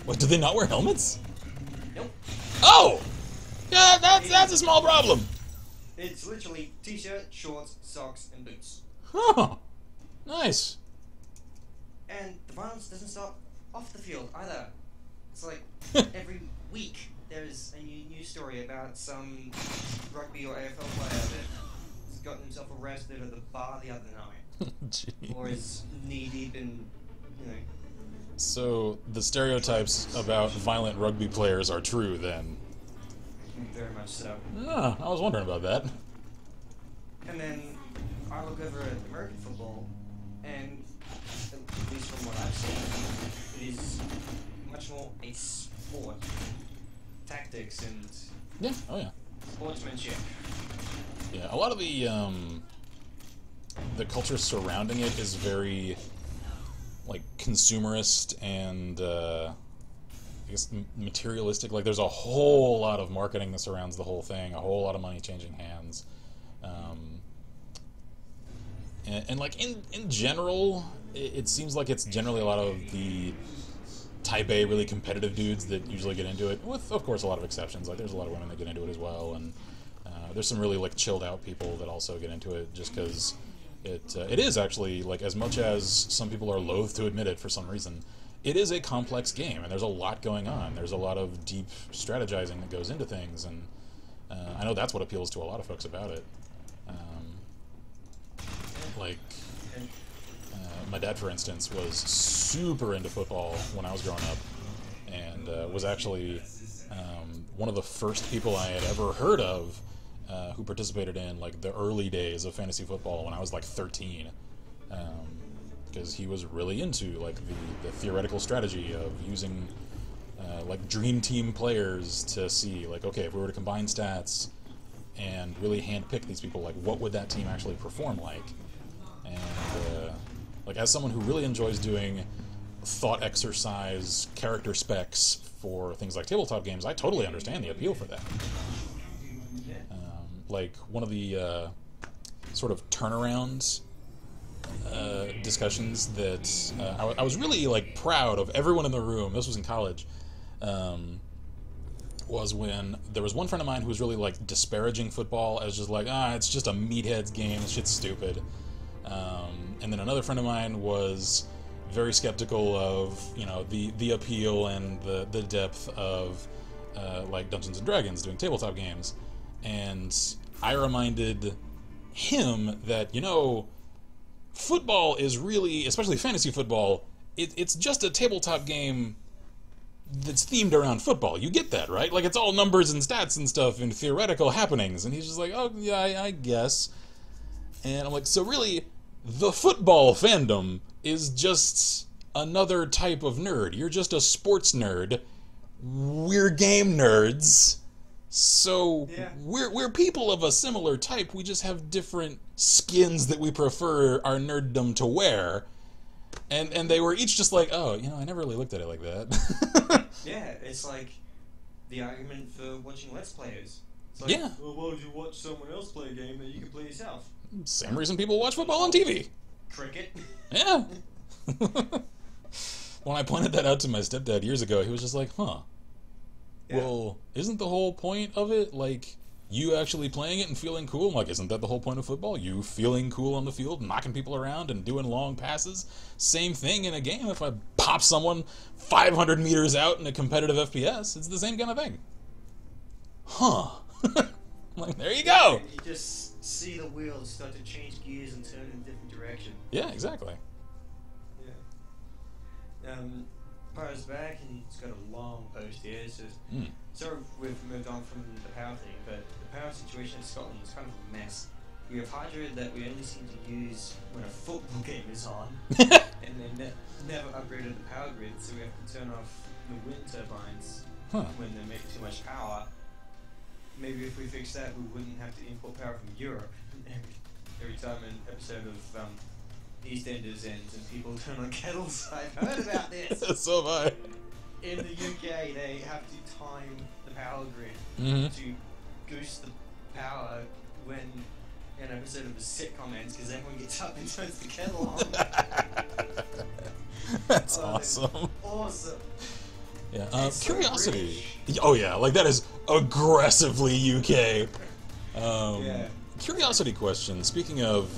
What, do they not wear helmets? Nope. Oh! Yeah, that's a small problem. It's literally t-shirt, shorts, socks, and boots. Huh. Nice. And the violence doesn't stop off the field either. It's like every week there's a new news story about some rugby or AFL player that's gotten himself arrested at the bar the other night. Jeez. Or is knee-deep in, So, the stereotypes about violent rugby players are true, then? Very much so. Ah, I was wondering about that. And then I look over at American football, and at least from what I've seen, it is much more a sport. Tactics and Yeah, oh yeah. sportsmanship. Yeah, a lot of the culture surrounding it is very, like, consumerist and, I guess, materialistic. Like, there's a whole lot of marketing that surrounds the whole thing, a whole lot of money changing hands. And like, in general, it seems like it's generally a lot of the type A, really competitive dudes that usually get into it, with, of course, a lot of exceptions. Like, there's a lot of women that get into it as well, and there's some really, like, chilled out people that also get into it just because it is actually, like, as much as some people are loath to admit it for some reason, it is a complex game, and there's a lot going on. There's a lot of deep strategizing that goes into things, and I know that's what appeals to a lot of folks about it. My dad, for instance, was super into football when I was growing up, and was actually one of the first people I had ever heard of who participated in, like, the early days of fantasy football when I was like 13, because he was really into, like, the theoretical strategy of using like dream team players to see, like, okay, if we were to combine stats and really handpick these people, like, what would that team actually perform like? And like, as someone who really enjoys doing thought exercise character specs for things like tabletop games, I totally understand the appeal for that. Like, one of the sort of turnaround discussions that I was really, like, proud of everyone in the room, this was in college, was when there was one friend of mine who was really, like, disparaging football as just like, it's just a meathead's game, this shit's stupid. And then another friend of mine was very skeptical of, the appeal and the depth of like Dungeons and Dragons, doing tabletop games. And I reminded him that, football is really, especially fantasy football, it's just a tabletop game that's themed around football. You get that, right? Like, it's all numbers and stats and stuff and theoretical happenings. And he's just like, oh, yeah, I guess. And I'm like, so really, the football fandom is just another type of nerd. You're just a sports nerd. We're game nerds. So yeah. We're people of a similar type. We just have different skins that we prefer our nerddom to wear. And they were each just like, oh, I never really looked at it like that. Yeah, it's like the argument for watching Let's Players. It's like, yeah. Well, why would you watch someone else play a game that you can play yourself? Same reason people watch football on TV. Cricket. Yeah. When I pointed that out to my stepdad years ago, he was just like, huh. Yeah. well, isn't the whole point of it, like, you actually playing it and feeling cool? I'm like, isn't that the whole point of football? You feeling cool on the field, knocking people around and doing long passes? Same thing in a game. If I pop someone 500 meters out in a competitive FPS, it's the same kind of thing. Huh. Like, there you go. You just see the wheels start to change gears and turn in a different direction. Yeah, exactly. Yeah. Power's back, and he's got a long post here. It says, sorry we've moved on from the power thing, but the power situation in Scotland is kind of a mess. We have hydro that we only seem to use when a football game is on, and then never upgraded the power grid, so we have to turn off the wind turbines when they make too much power. Maybe if we fix that, we wouldn't have to import power from Europe every time an episode of EastEnders ends and people turn on kettles. I've heard about this. So have I. In the UK, they have to time the power grid to goose the power when an episode of a sitcom ends, because everyone gets up and turns the kettle on. That's awesome. Awesome. Yeah. So Curiosity. British. Oh yeah, like that is aggressively UK. Yeah. Curiosity question. Speaking of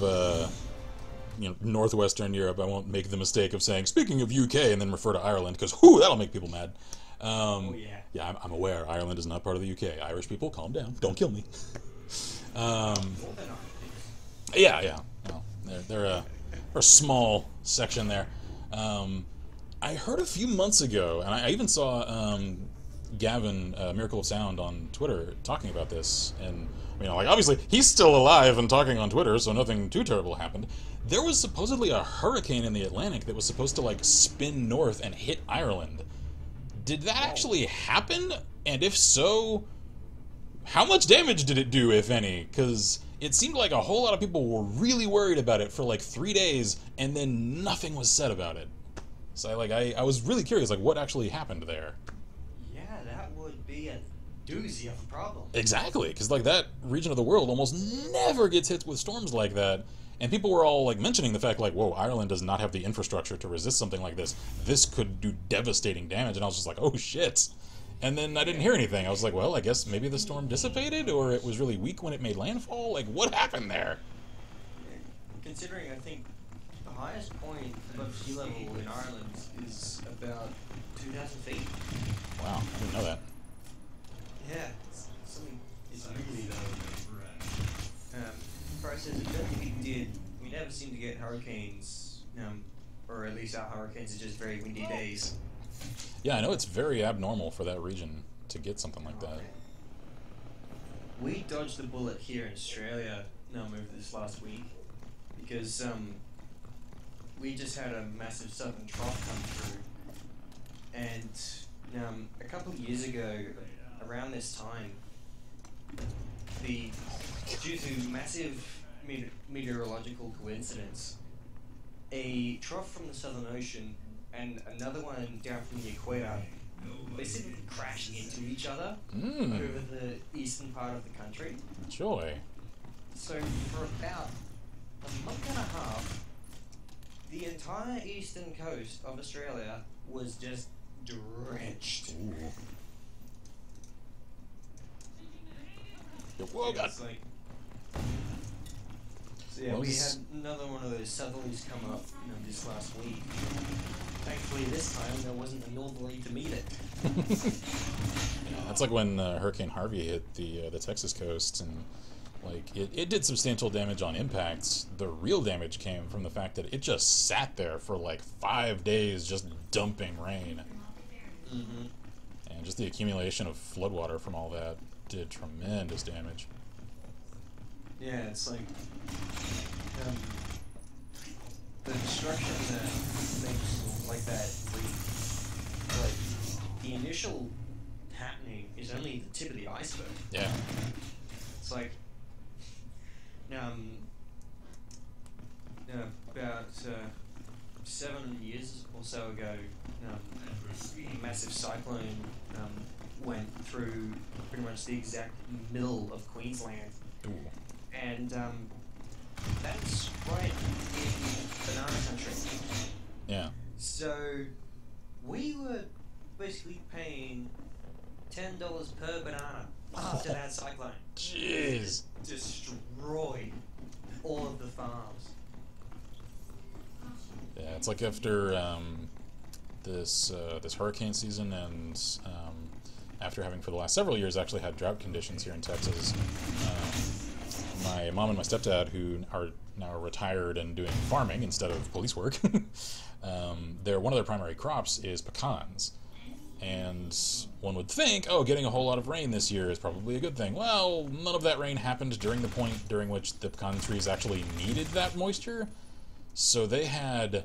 northwestern Europe, I won't make the mistake of saying speaking of UK and then refer to Ireland, because that'll make people mad. Oh yeah. Yeah, I'm aware Ireland is not part of the UK. Irish people, calm down. Don't kill me. Yeah. Well, they're a small section there. I heard a few months ago, and I even saw Gavin, Miracle of Sound, on Twitter talking about this. And like obviously he's still alive and talking on Twitter, so nothing too terrible happened. There was supposedly a hurricane in the Atlantic that was supposed to like spin north and hit Ireland. Did that actually happen? And if so, how much damage did it do, if any? Because it seemed like a whole lot of people were really worried about it for like 3 days, and then nothing was said about it. So I was really curious, like, what actually happened there? Yeah, that would be a doozy of a problem. Exactly, because like that region of the world almost never gets hit with storms like that. And people were all like mentioning the fact, like, whoa, Ireland does not have the infrastructure to resist something like this. This could do devastating damage. And I was just like, oh shit. And then I didn't hear anything. I was like, well, I guess maybe the storm dissipated, or it was really weak when it made landfall. Like, what happened there? Considering, I think the highest point above sea level in Ireland is about 2,000 feet. Wow, I didn't know that. Yeah, it's really low. Process it definitely did. We never seem to get hurricanes, or at least our hurricanes are just very windy days. Yeah, I know it's very abnormal for that region to get something like that. We dodged the bullet here in Australia over this last week because we just had a massive southern trough come through, and a couple of years ago, around this time, due to massive meteorological coincidence, a trough from the Southern Ocean and another one down from the equator basically crashed into each other over the eastern part of the country. Joy. So for about a month and a half, the entire eastern coast of Australia was just drenched. Ooh. Whoa, God. So yeah, we had another one of those southerlies come up this last week. Thankfully this time there wasn't a northerly to meet it. Yeah, that's like when Hurricane Harvey hit the Texas coast, and like it did substantial damage on impacts. The real damage came from the fact that it just sat there for like 5 days just dumping rain. And just the accumulation of floodwater from all that did tremendous damage. Yeah, it's like the destruction that makes like that like the initial happening is only the tip of the iceberg. Yeah. It's like about 7 years or so ago, a massive cyclone went through pretty much the exact middle of Queensland. Ooh. And that's right in banana country. Yeah. So we were basically paying $10 per banana after that cyclone. Jeez. Destroyed all of the farms. Yeah, it's like after this hurricane season, and after having for the last several years actually had drought conditions here in Texas. My mom and my stepdad, who are now retired and doing farming instead of police work, one of their primary crops is pecans. And one would think, oh, getting a whole lot of rain this year is probably a good thing. Well, none of that rain happened during the point during which the pecan trees actually needed that moisture. So they had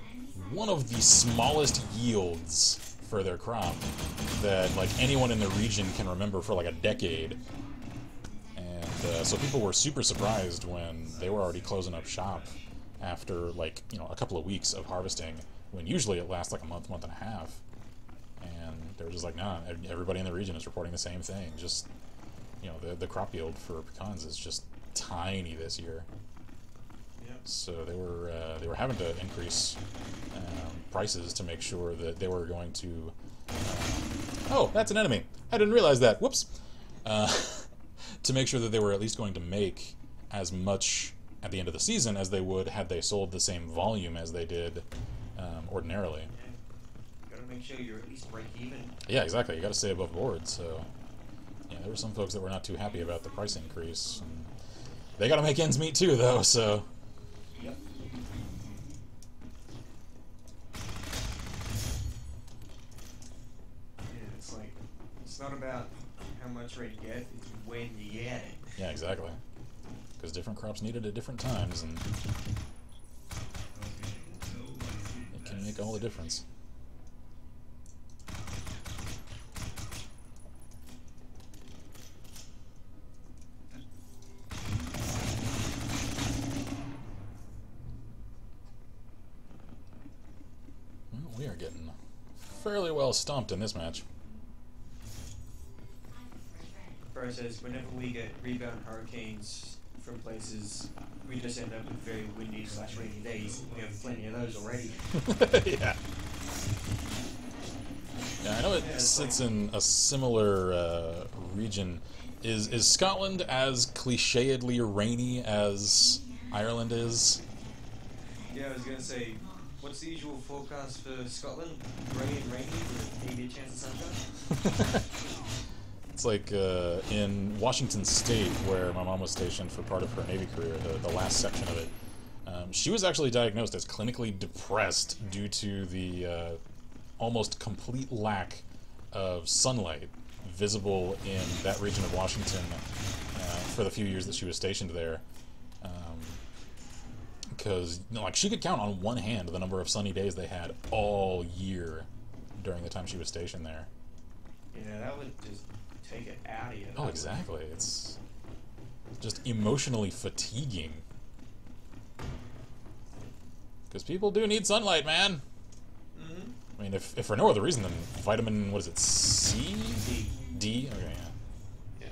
one of the smallest yields for their crop that like anyone in the region can remember for like a decade. And so people were super surprised when they were already closing up shop after like, you know, a couple of weeks of harvesting, when usually it lasts like a month and a half. And they were just like, nah, everybody in the region is reporting the same thing. Just, you know, the crop yield for pecans is just tiny this year. Yep. So they were having to increase prices to make sure that they were going to... oh, that's an enemy. I didn't realize that. Whoops. To make sure that they were at least going to make as much at the end of the season as they would had they sold the same volume as they did ordinarily. Yeah. Gotta make sure you're at least break even. Yeah, exactly. You gotta stay above board, so... yeah, there were some folks that were not too happy about the price increase. And they gotta make ends meet too, though, so... Yep. Yeah, it's like, it's not about how much rate you get, it's when you get it. Yeah, exactly. Because different crops need it at different times, and it can make all the difference. Well, we are getting fairly well stomped in this match. Bro says, whenever we get rebound hurricanes from places, we just end up with very windy / rainy days. We have plenty of those already. Yeah. Yeah, I know it sits in a similar region. Is Scotland as clichéedly rainy as Ireland is? Yeah, I was gonna say, what's the usual forecast for Scotland? Rainy and rainy with maybe a chance of sunshine? It's like in Washington State, where my mom was stationed for part of her Navy career, the last section of it. She was actually diagnosed as clinically depressed due to the almost complete lack of sunlight visible in that region of Washington for the few years that she was stationed there. Because you know, like she could count on one hand the number of sunny days they had all year during the time she was stationed there. Yeah, that would just take it out of you. Oh, exactly. It's just emotionally fatiguing. Because people do need sunlight, man. Mm-hmm. I mean, if for no other reason than vitamin, what is it, C? D? Okay, yeah.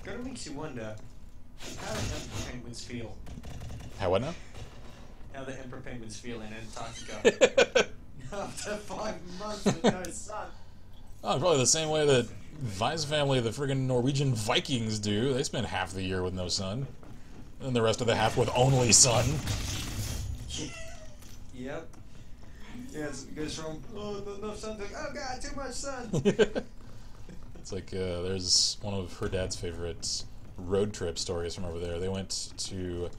Kind of makes you wonder how the emperor penguins feel. How what now? How the emperor penguins feel in Antarctica after 5 months with no sun. Oh, probably the same way that Vi's family, the friggin' Norwegian Vikings do. They spend half the year with no sun. And the rest of the half with only sun. Yep. Yeah, it goes from, oh, no sun to, oh god, too much sun. It's like, there's one of her dad's favorite road trip stories from over there. They went to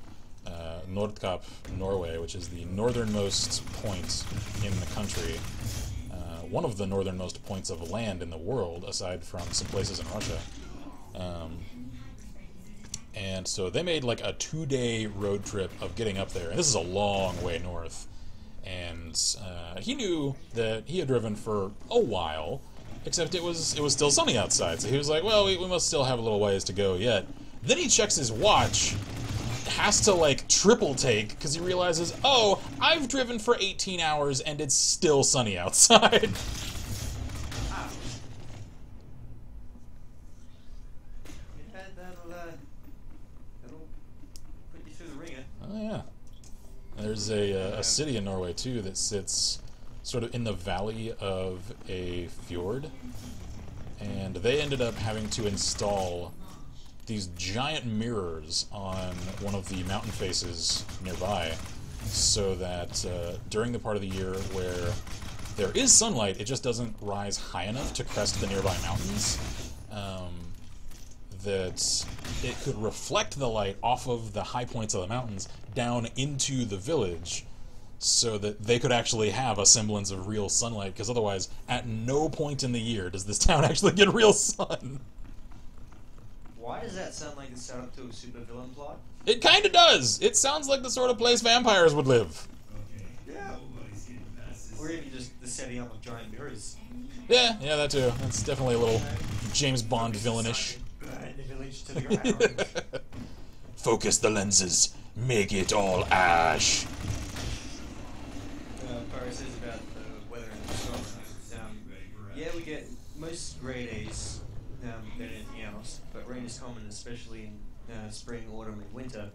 Nordkapp, Norway, which is the northernmost point in the country. One of the northernmost points of land in the world, aside from some places in Russia. And so they made like a 2-day road trip of getting up there. And this is a long way north. And he knew that he had driven for a while, except it was still sunny outside. So he was like, well, we must still have a little ways to go yet. Then he checks his watch, has to like triple take, because he realizes, oh, I've driven for 18 hours and it's still sunny outside. That'll put you through the ringer. Oh yeah. There's a city in Norway too that sits sort of in the valley of a fjord, and they ended up having to install these giant mirrors on one of the mountain faces nearby, so that during the part of the year where there is sunlight, it just doesn't rise high enough to crest the nearby mountains, that it could reflect the light off of the high points of the mountains down into the village, so that they could actually have a semblance of real sunlight, because otherwise, at no point in the year does this town actually get real sun. Why does that sound like it's set up to a supervillain plot? It kind of does! It sounds like the sort of place vampires would live. Yeah. Or even just the setting up of giant mirrors. Yeah, that too. That's definitely a little James Bond villainish. Burn the village to the ground. Focus the lenses. Make it all ash. Paris says about the weather and the storm. Yeah, we get most grey days than anything else, but rain is common, especially in spring, autumn, and winter.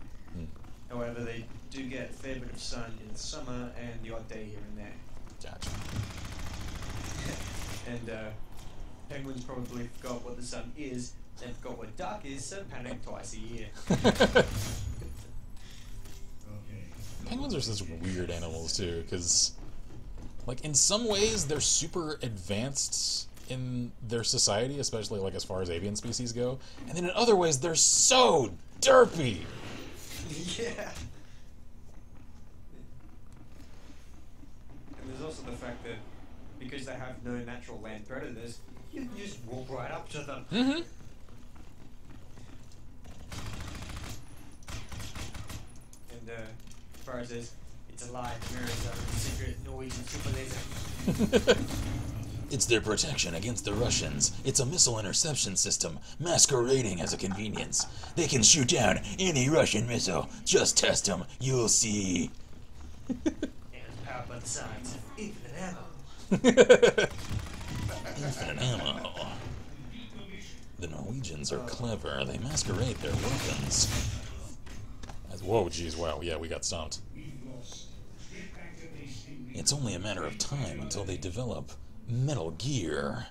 However, they do get a fair bit of sun in the summer and the odd day here and there. Gotcha. And penguins probably forgot what the sun is and forgot what dark is, so panic twice a year. Penguins are such weird animals too, because, like, in some ways they're super advanced in their society, especially like as far as avian species go, and then in other ways they're so derpy. Yeah. And there's also the fact that because they have no natural land predators, you can just walk right up to them. Mm-hmm. And Farah says, it's a lie, the mirrors are a secret Norwegian super laser. It's their protection against the Russians. It's a missile interception system, masquerading as a convenience. They can shoot down any Russian missile. Just test them, you'll see. And it's powered by the science of infinite ammo. Infinite ammo. The Norwegians are clever. They masquerade their weapons. Whoa, geez, wow, yeah, we got stomped. It's only a matter of time until they develop Metal Gear.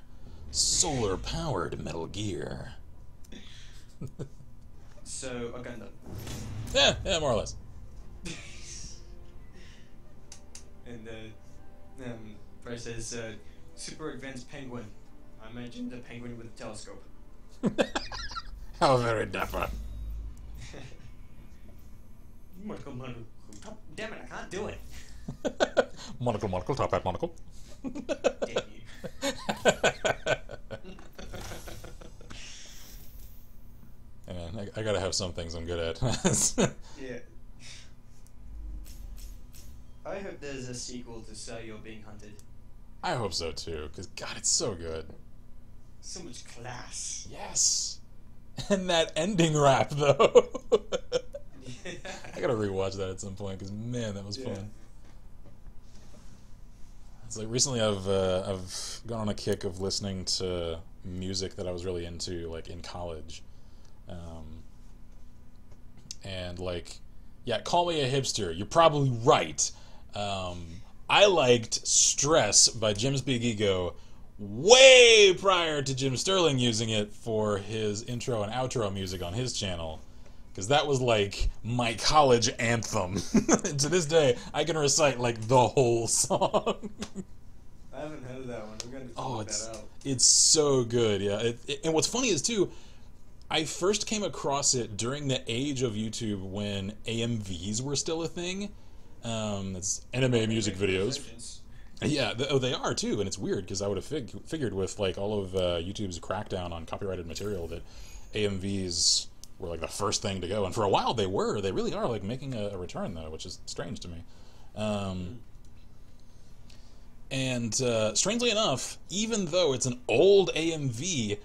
Solar-powered Metal Gear. So, a Gundam. Yeah, more or less. And Farah says, super advanced penguin. I mentioned a penguin with a telescope. How very dapper. Damn it, I can't do it. Monocle, top hat monocle. Damn you. And I gotta have some things I'm good at. Yeah. I hope there's a sequel to So You're Being Hunted. I hope so too, because God, it's so good. So much class. Yes. And that ending rap, though. Yeah. I gotta rewatch that at some point, because man, that was fun. It's like recently I've gone on a kick of listening to music that I was really into, like in college, and like, yeah, call me a hipster. You're probably right. I liked "Stress" by Jim's Big Ego way prior to Jim Sterling using it for his intro and outro music on his channel. Because that was like my college anthem. To this day, I can recite like the whole song. I haven't heard that one. We're going to look that out. It's so good, yeah. And what's funny is too, I first came across it during the age of YouTube when AMVs were still a thing. It's anime music videos. Yeah, they are too, and it's weird because I would have figured with like all of YouTube's crackdown on copyrighted material that AMVs were like the first thing to go, and for a while they really are like making a return though, which is strange to me. And strangely enough, even though it's an old AMV,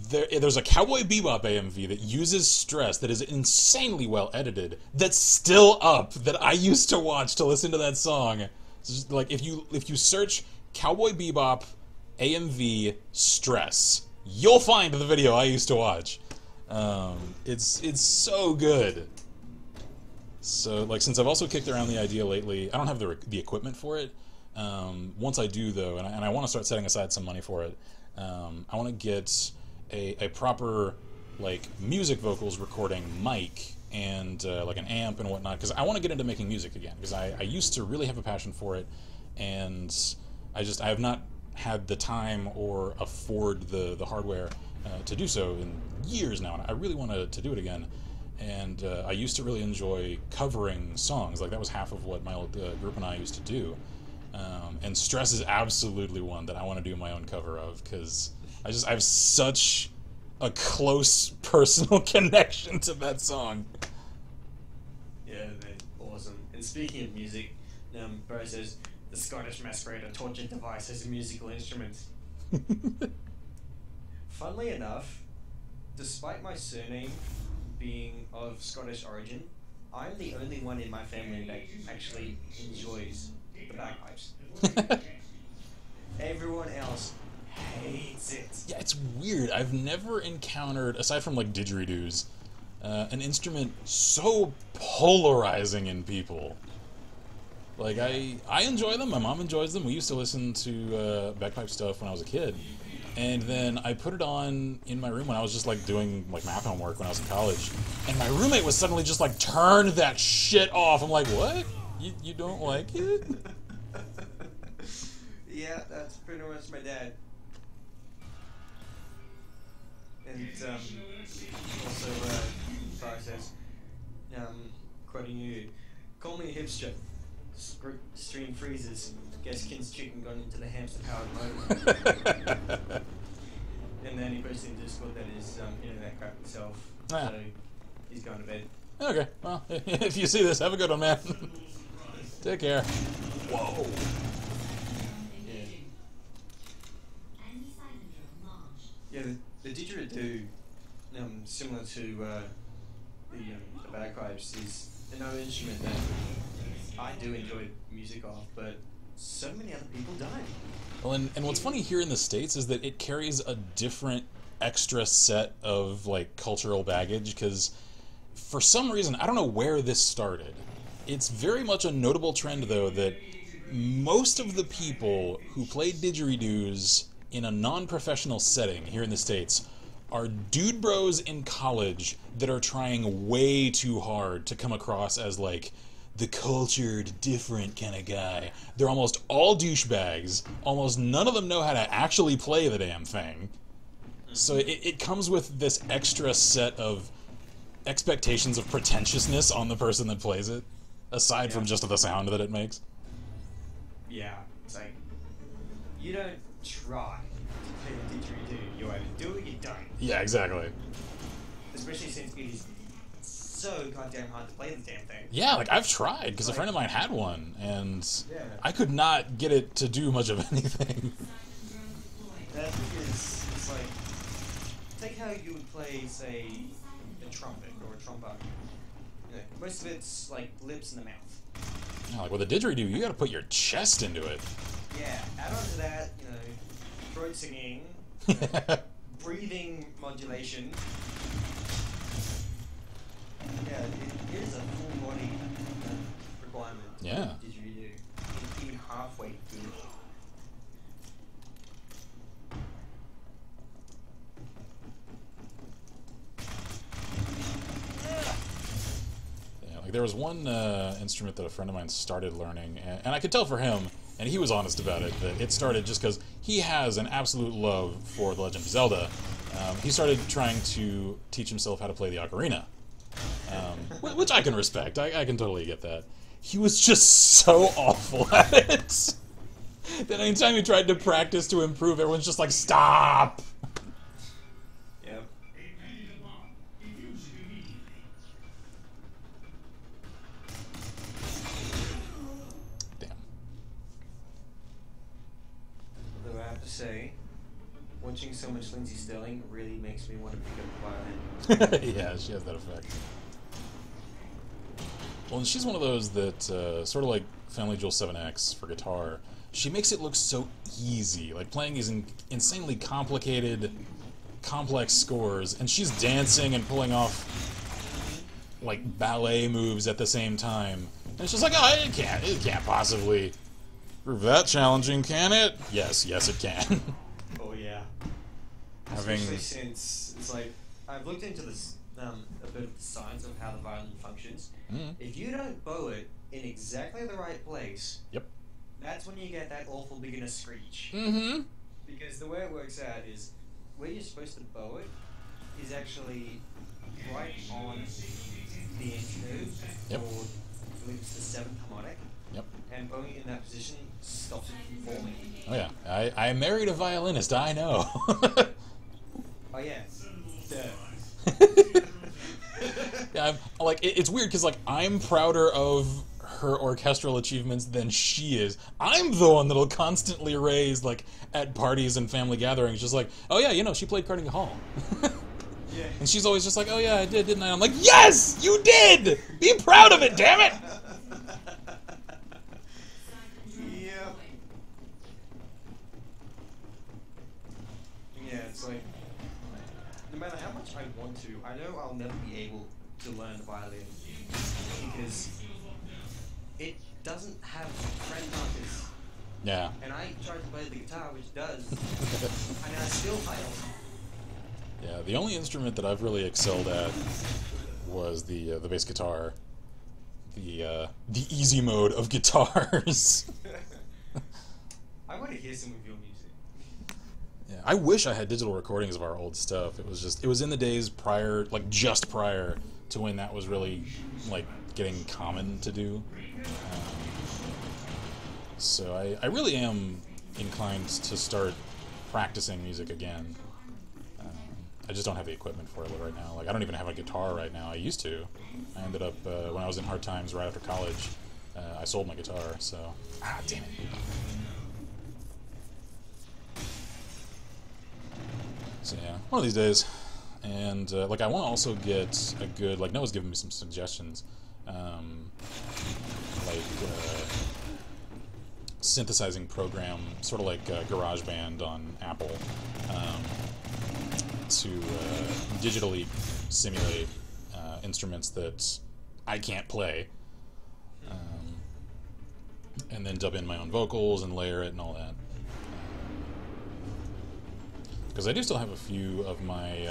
there's a Cowboy Bebop AMV that uses Stress that is insanely well edited, that's still up, that I used to watch to listen to that song. It's just, like, if you search Cowboy Bebop AMV Stress, you'll find the video I used to watch. It's so good. So, like, since I've also kicked around the idea lately, I don't have the equipment for it, Once I do, though, and I want to start setting aside some money for it, I want to get a proper, like, music vocals recording mic and, like, an amp and whatnot, because I want to get into making music again, because I used to really have a passion for it, and I have not had the time or afford the hardware to do so in years now, and I really want to do it again. And I used to really enjoy covering songs. Like, that was half of what my old group and I used to do. And Stress is absolutely one that I want to do my own cover of, because I have such a close personal connection to that song. Yeah, they're awesome. And speaking of music, Bro says, the Scottish masquerader torture device as a musical instrument. Funnily enough, despite my surname being of Scottish origin, I'm the only one in my family that actually enjoys the bagpipes. Everyone else hates it. Yeah, it's weird. I've never encountered, aside from like didgeridoos, an instrument so polarizing in people. Like, I enjoy them, my mom enjoys them. We used to listen to bagpipe stuff when I was a kid. And then I put it on in my room when I was just like doing like math homework when I was in college. And my roommate was suddenly just like, turned that shit off. I'm like, what? You don't like it? Yeah, that's pretty much my dad. And also, Farah says, quoting you, call me a hipster. Stream freezes. Guess Kin's chicken gone into the hamster-powered mode. And then he posted in Discord that his internet crapped itself. So he's going to bed. Okay, well, if you see this, have a good one, man. Take care. Whoa. Yeah, the didgeridoo, similar to the bagpipes, is another instrument that I do enjoy music of, but so many other people don't. Well, and what's funny here in the States is that it carries a different extra set of like cultural baggage, because for some reason, I don't know where this started. It's very much a notable trend, though, that most of the people who play didgeridoos in a non-professional setting here in the States are dude bros in college that are trying way too hard to come across as like the cultured, different kind of guy. They're almost all douchebags. Almost none of them know how to actually play the damn thing. So it comes with this extra set of expectations of pretentiousness on the person that plays it, aside from just the sound that it makes. Yeah, it's like, you don't try to play a didgeridoo. You either do it or you don't. Yeah, exactly. Especially since it is so goddamn hard to play the damn thing. Yeah, like, I've tried, because a friend of mine had one, and yeah. I could not get it to do much of anything. That's because it's like, take how you would play, say, a trumpet or a trombone. You know, most of it's like lips and the mouth. Yeah, like with a didgeridoo, you gotta put your chest into it. Yeah, add on to that, throat singing, breathing modulation. Yeah, it is a full body requirement. Yeah. Didgeridoo. Even halfway good. Yeah, like there was one instrument that a friend of mine started learning, and I could tell for him, and he was honest about it, that it started just because he has an absolute love for The Legend of Zelda. He started trying to teach himself how to play the ocarina. Which I can respect. I can totally get that. He was just so awful at it that anytime he tried to practice to improve, everyone's just like, stop! Yep. Damn. Although I have to say, watching so much Lindsay Sterling really makes me want to pick up the violin. Yeah, she has that effect. Well, and she's one of those that, sort of like Family Jewel 7X for guitar, she makes it look so easy. Like, playing these insanely complicated, complex scores, and she's dancing and pulling off, like, ballet moves at the same time. And it's just like, oh, it can't possibly prove that challenging, can it? Yes, yes it can. Oh yeah. Especially since it's like I've looked into this a bit of the science of how the violin functions. If you don't bow it in exactly the right place, Yep. that's when you get that awful beginner screech. Mm-hmm. Because the way it works out is where you're supposed to bow it is actually right on the interlude, Yep. or I believe it's the seventh harmonic. Yep. And bowing it in that position stops it from forming. Oh yeah, I married a violinist. I know. Oh yeah. Yeah, it's weird because I'm prouder of her orchestral achievements than she is. I'm the one that'll constantly raise at parties and family gatherings, just oh yeah, she played Carnegie Hall. Yeah. And she's always just oh yeah, I did, didn't I? I'm like, yes, you did. Be proud of it, damn it. Yeah. Yeah, it's like no matter how much I want to, I know I'll never be able to learn the violin because it doesn't have fret markers. Yeah. And I tried to play the guitar, which does, and I still fail. Yeah, the only instrument that I've really excelled at was the bass guitar, the easy mode of guitars. I want to hear some of your music. Yeah, I wish I had digital recordings of our old stuff. It was in the days prior, just prior to when that was really getting common to do. So I really am inclined to start practicing music again. I just don't have the equipment for it right now. I don't even have a guitar right now. I used to. I ended up, when I was in hard times right after college, I sold my guitar, so... Ah, damn it. So yeah, one of these days. And, I want to also get a good... Noah's given me some suggestions. Synthesizing program, sort of like GarageBand on Apple, to digitally simulate instruments that I can't play, and then dub in my own vocals and layer it and all that. Because I do still have a few of my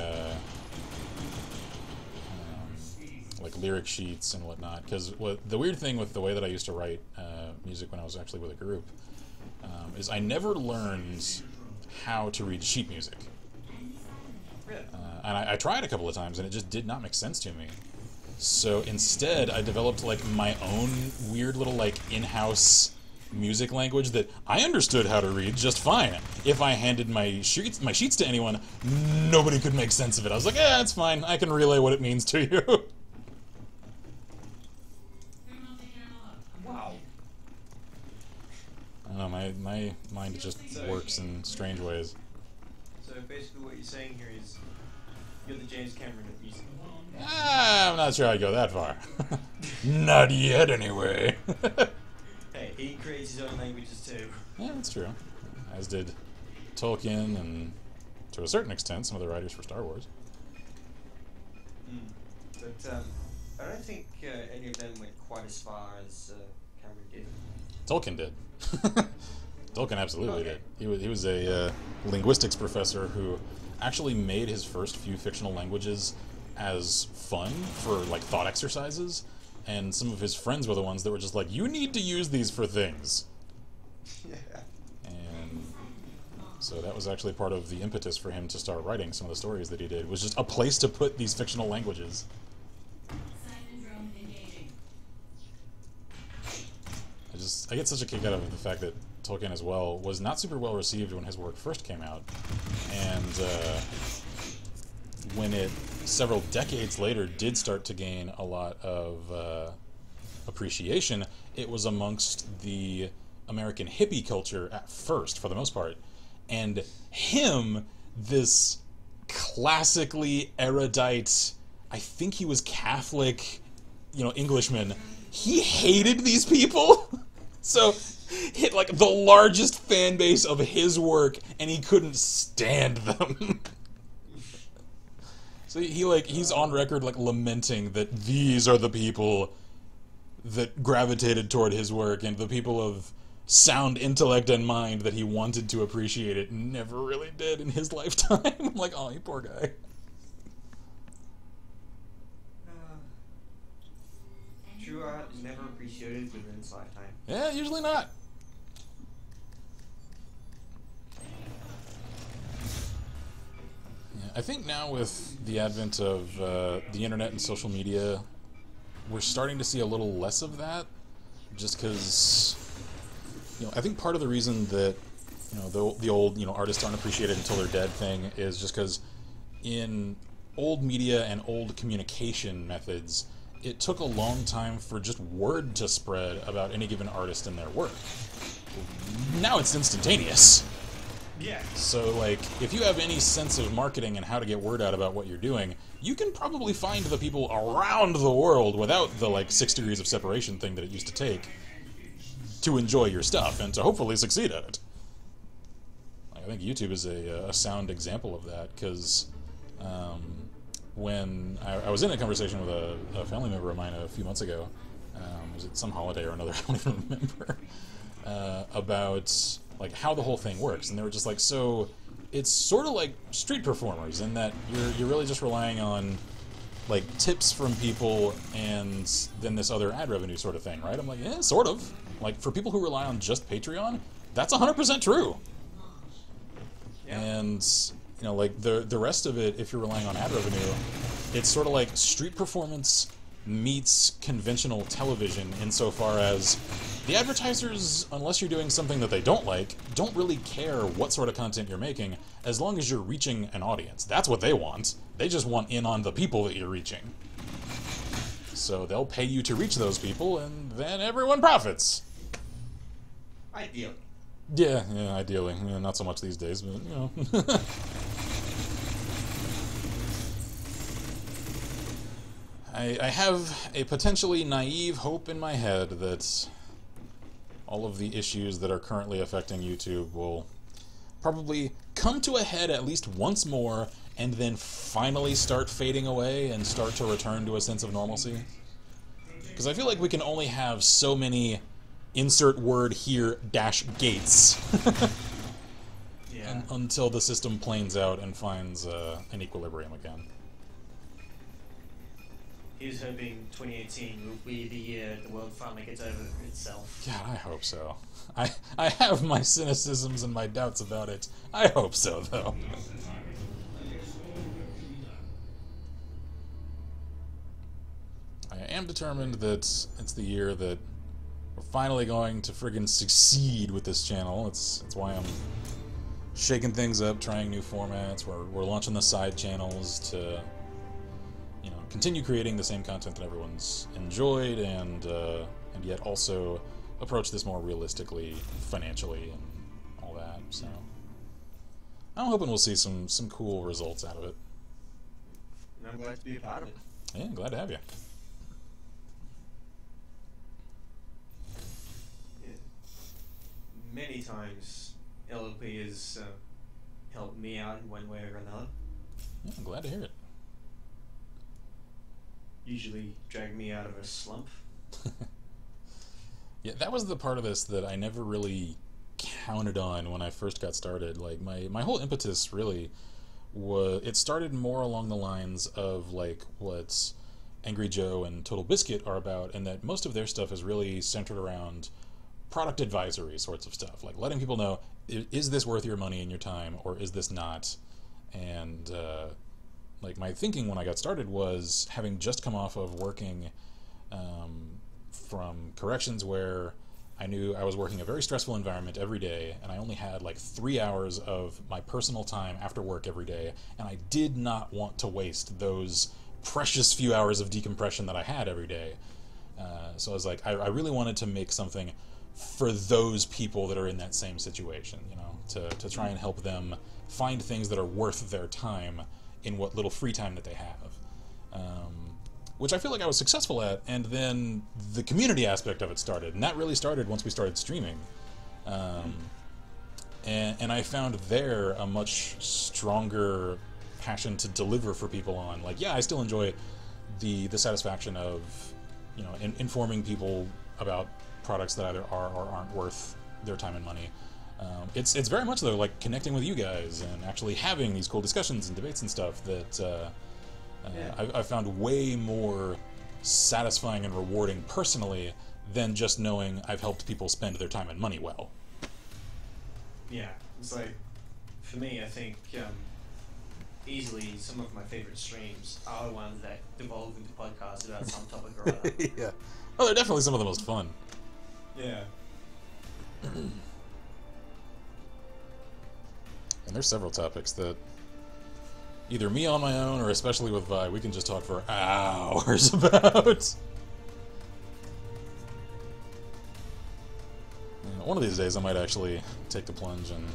lyric sheets and whatnot. Because the weird thing with the way that I used to write music when I was actually with a group is I never learned how to read sheet music. And I tried a couple of times, and it just did not make sense to me. So instead, I developed my own weird little in-house music language that I understood how to read just fine. If I handed my sheets to anyone, nobody could make sense of it. I was like, yeah, it's fine. I can relay what it means to you. Wow. I don't know, my mind just works in strange ways. So basically what you're saying here is you're the James Cameron of music. I'm not sure I'd go that far. Not yet, anyway. Hey, he creates his own languages too. Yeah, that's true. As did Tolkien and, to a certain extent, some of the writers for Star Wars. But I don't think any of them went quite as far as Cameron did. Tolkien did. Tolkien absolutely did. He was a linguistics professor who actually made his first few fictional languages as fun for thought exercises, and some of his friends were the ones that were just you need to use these for things. Yeah. And so that was actually part of the impetus for him to start writing some of the stories that he did, was just a place to put these fictional languages. I get such a kick out of the fact that Tolkien as well was not super well received when his work first came out, and when it several decades later did start to gain a lot of appreciation, it was amongst the American hippie culture at first, for the most part, and him, this classically erudite, I think he was Catholic, Englishman, he hated these people. So, hit the largest fan base of his work, and he couldn't stand them. So he's on record lamenting that these are the people that gravitated toward his work, and the people of sound intellect and mind that he wanted to appreciate it never really did in his lifetime. I'm like, oh, you poor guy. True art never appreciated within its lifetime. Yeah, usually not. Yeah, I think now with the advent of the internet and social media, we're starting to see a little less of that, just because, I think part of the reason that, the old, artists aren't appreciated until they're dead thing is just because in old media and old communication methods, it took a long time for just word to spread about any given artist and their work. Now it's instantaneous. Yeah. So, like, if you have any sense of marketing and how to get word out about what you're doing, you can probably find the people around the world without the, 6 degrees of separation thing that it used to take to enjoy your stuff and to hopefully succeed at it. I think YouTube is a sound example of that, because when I was in a conversation with a family member of mine a few months ago, was it some holiday or another, I don't even remember, about how the whole thing works, and they were just like, so it's sort of like street performers in that you're really just relying on tips from people and then this other ad revenue sort of thing, right? I'm like, yeah, sort of. For people who rely on just Patreon, that's 100% true. Yeah. And the rest of it, if you're relying on ad revenue, it's sort of like street performance meets conventional television insofar as the advertisers, unless you're doing something that they don't really care what sort of content you're making, as long as you're reaching an audience. That's what they want. They just want in on the people that you're reaching. So they'll pay you to reach those people, and then everyone profits. Ideally. Yeah, ideally. Yeah, not so much these days, but, I have a potentially naive hope in my head that all of the issues that are currently affecting YouTube will probably come to a head at least once more and then finally start fading away and start to return to a sense of normalcy. Because I feel like we can only have so many insert word here -gates yeah. until the system planes out and finds an equilibrium again. He's hoping 2018 will be the year the world finally gets over itself. God, I hope so. I have my cynicisms and my doubts about it. I hope so, though. I am determined that it's the year that we're finally going to friggin' succeed with this channel. It's why I'm shaking things up, trying new formats. We're launching the side channels to continue creating the same content that everyone's enjoyed, and yet also approach this more realistically, financially, and all that. So I'm hoping we'll see some cool results out of it. And I'm glad to be a part of it. Yeah, glad to have you. Yeah. Many times LLP has helped me out in one way or another. Yeah, I'm glad to hear it. Usually drag me out of a slump. Yeah, that was the part of this that I never really counted on when I first got started. My whole impetus really was, it started more along the lines of what Angry Joe and Total Biscuit are about, and that most of their stuff is really centered around product advisory sorts of stuff, letting people know, is this worth your money and your time, or is this not? And my thinking when I got started was, having just come off of working from corrections where I knew I was working a very stressful environment every day, and I only had 3 hours of my personal time after work every day, and I did not want to waste those precious few hours of decompression that I had every day. So I was like, I really wanted to make something for those people that are in that same situation, to try and help them find things that are worth their time in what little free time that they have, which I feel like I was successful at. And then the community aspect of it started, and that really started once we started streaming, and I found there a much stronger passion to deliver for people on. Yeah, I still enjoy the satisfaction of informing people about products that either are or aren't worth their time and money. It's very much though like connecting with you guys and actually having these cool discussions and debates and stuff that I've found way more satisfying and rewarding personally than just knowing I've helped people spend their time and money well. Yeah, it's like, for me, I think easily some of my favorite streams are the ones that devolve into podcasts about some topic or other. Yeah. Oh, they're definitely some of the most fun. Yeah. And there's several topics that either me on my own or especially with Vi, we can just talk for hours about. One of these days I might actually take the plunge and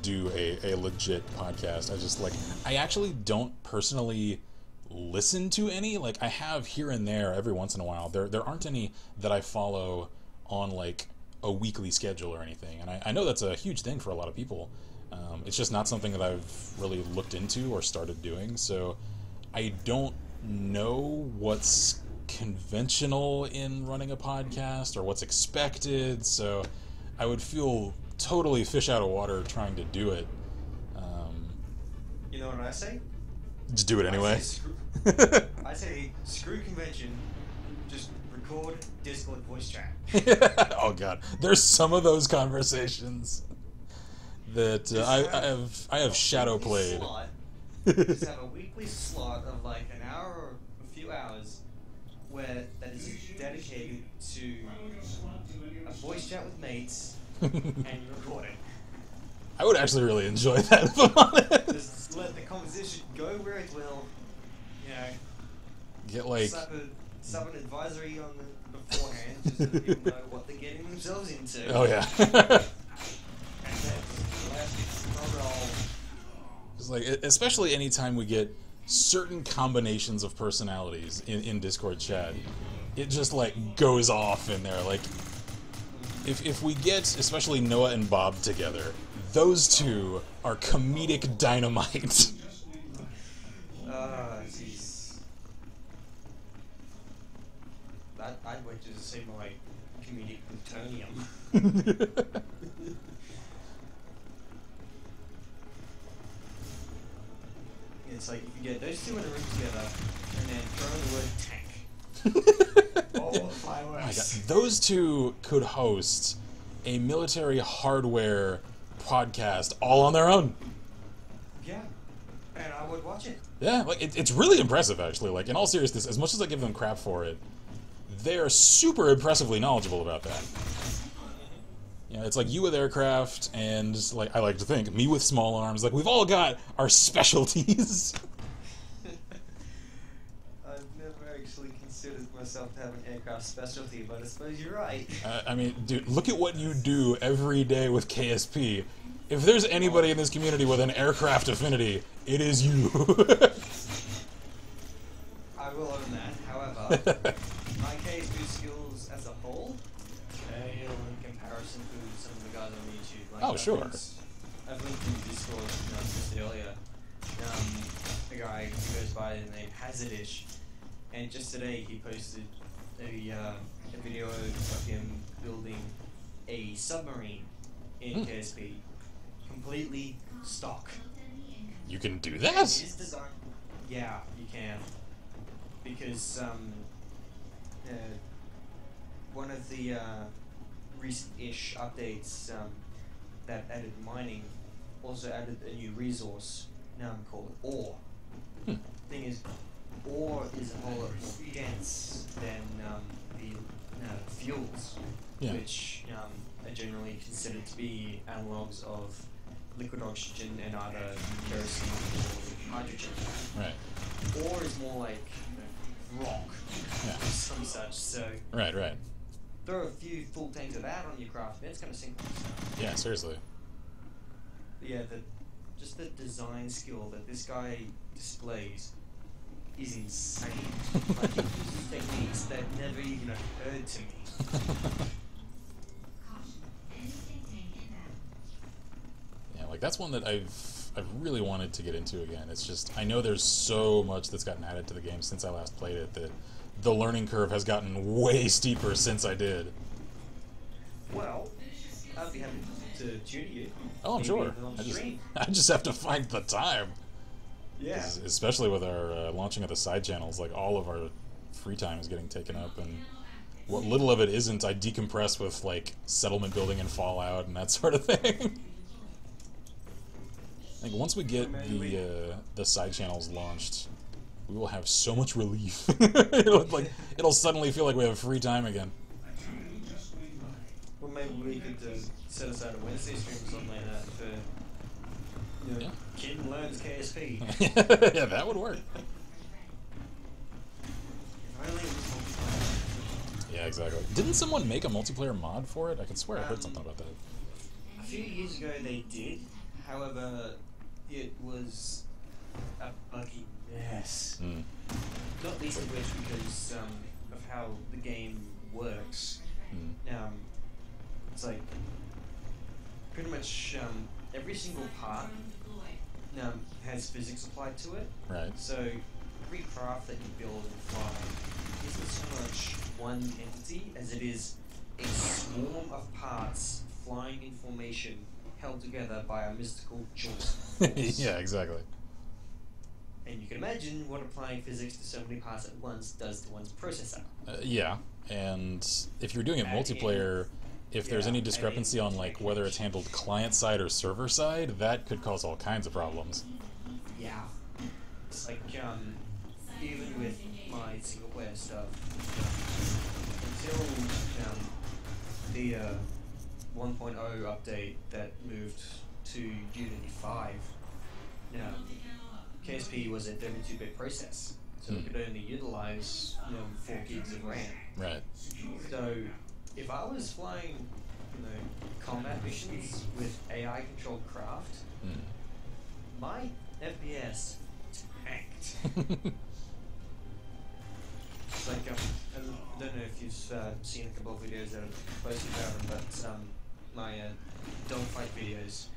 do a legit podcast. I actually don't personally listen to any. Like, I have here and there every once in a while. There aren't any that I follow on like a weekly schedule or anything, and I know that's a huge thing for a lot of people. It's just not something that I've really looked into or started doing, so I don't know what's conventional in running a podcast or what's expected, so I would feel totally fish out of water trying to do it. You know what I say? Just do it anyway. I say screw convention, just record Discord voice chat. Oh god, there's some of those conversations that I have shadow played. Just have a weekly slot of like an hour or a few hours where that is dedicated to a voice chat with mates and you record it. I would actually really enjoy that if I'm honest. Just let the conversation go where it will. You know, get like slap an advisory on the beforehand, just so that people know what they're getting themselves into. Oh yeah. And then let it roll. It's like, especially anytime we get certain combinations of personalities in Discord chat, it just like goes off in there. Like, if we get especially Noah and Bob together, those two are comedic dynamite. Jeez. I'd wait to say more like comedic plutonium. It's like if you get those two in a room together and then throw in the word tank. Oh, fireworks. Oh my God. Those two could host a military hardware podcast all on their own. Yeah, and I would watch it. Yeah, like it's really impressive actually. Like, in all seriousness, as much as I give them crap for it, they're super impressively knowledgeable about that. You know, it's like you with aircraft, and like I like to think me with small arms. Like, we've all got our specialties. I've never actually considered myself to have an aircraft specialty, but I suppose you're right. I mean, dude, look at what you do every day with KSP. If there's anybody in this community with an aircraft affinity, it is you. I will own that. However, my KSP skills as a whole pale in comparison to some of the guys on YouTube. Like, Oh, sure. I've linked in Discord, just earlier. A guy who goes by the name Hazardish, and just today he posted a video of him building a submarine in KSP, completely stock. You can do that? His design, yeah, you can, because one of the recent-ish updates that added mining also added a new resource called ore. Thing is, ore is a whole lot more dense than the fuels, Yeah. which are generally considered to be analogues of liquid oxygen and either kerosene or hydrogen. Right. Ore is more like rock, Yeah. or some such. So Right. throw a few full tanks of that on your craft, and it's going to sink. Yeah, seriously. But yeah, just the design skill that this guy displays is insane. Like, he uses techniques that never even occurred to me. Yeah, like that's one that I've really wanted to get into again. It's just, I know there's so much that's gotten added to the game since I last played it that the learning curve has gotten way steeper since I did. Well, I'd be happy to tune you. Oh, I'm Maybe sure. even on stream. I just have to find the time. Yeah. Especially with our launching of the side channels, like all of our free time is getting taken up, and what little of it isn't, I decompress with like settlement building and Fallout and that sort of thing. Like once we get the side channels launched, we will have so much relief. it'll suddenly feel like we have free time again. Well, maybe we could set aside a Wednesday stream or something like that for, you know, Kid learns KSP. Yeah, that would work. Yeah, exactly. Didn't someone make a multiplayer mod for it? I could swear I heard something about that. A few years ago they did. However, it was a buggy mess. Not least of which because of how the game works. It's like pretty much every single part has physics applied to it. Right. So every craft that you build and fly isn't so much one entity as it is a swarm of parts flying in formation held together by a mystical joint force. Yeah, exactly. And you can imagine what applying physics to so many parts at once does to one's processor. Yeah, and if you're doing it multiplayer, if there's any discrepancy on like whether it's handled client side or server side, that could cause all kinds of problems. Yeah. It's like even with my single player stuff, until the 1.0 update that moved to Unity 5, KSP was a 32-bit process, so it could only utilize 4 gigs of RAM. Right. So if I was flying combat missions with AI controlled craft, my FPS tanked. It's like I don't know if you've seen a couple of videos that I've posted about them, but my dogfight videos.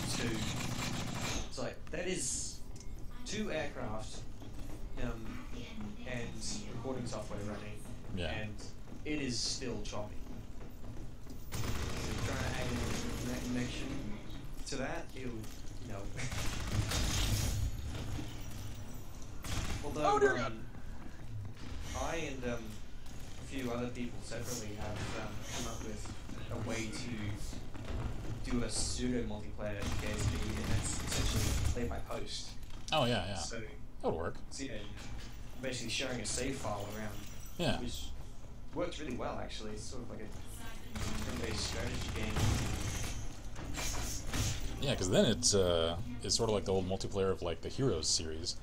So it's like that is 2 aircraft and recording software running, and it is still choppy. So trying to add a connection to that, it would Although I and a few other people separately have come up with a way to do a pseudo multiplayer KSP, and that's essentially play by post. Oh yeah. So that would work. So, basically sharing a save file around. Yeah. Which works really well actually. It's sort of like a turn-based strategy game. Yeah, because then it's sort of like the old multiplayer of like the Heroes series,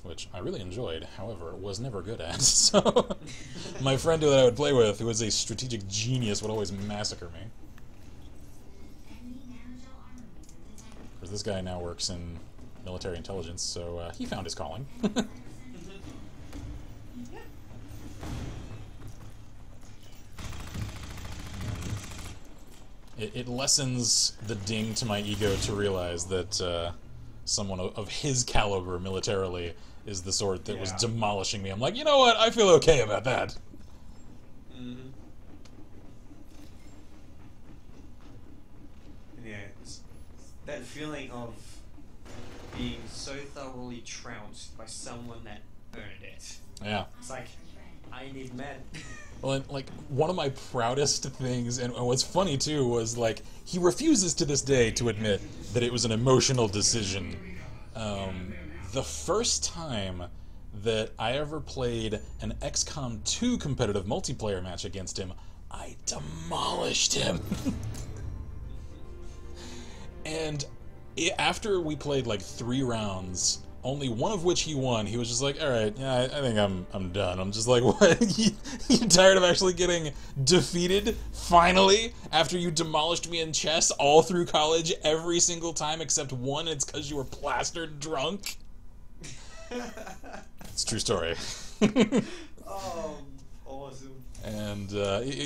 which I really enjoyed. However, was never good at. So my friend that I would play with, who was a strategic genius, would always massacre me. Because this guy now works in military intelligence, so he found his calling. It lessens the ding to my ego to realize that someone of his caliber militarily is the sort that was demolishing me. I'm like, you know what? I feel okay about that. Yeah, that feeling of being so thoroughly trounced by someone that earned it. Yeah. It's like, I need men. Well, and, like, one of my proudest things, and what's funny too, was like, he refuses to this day to admit that it was an emotional decision. The first time that I ever played an XCOM 2 competitive multiplayer match against him, I demolished him. And after we played like 3 rounds, only one of which he won, he was just like, alright, yeah, I think I'm done. I'm just like, what? You tired of actually getting defeated, finally? After you demolished me in chess all through college every single time except one, it's because you were plastered drunk? It's a true story. Oh, awesome. And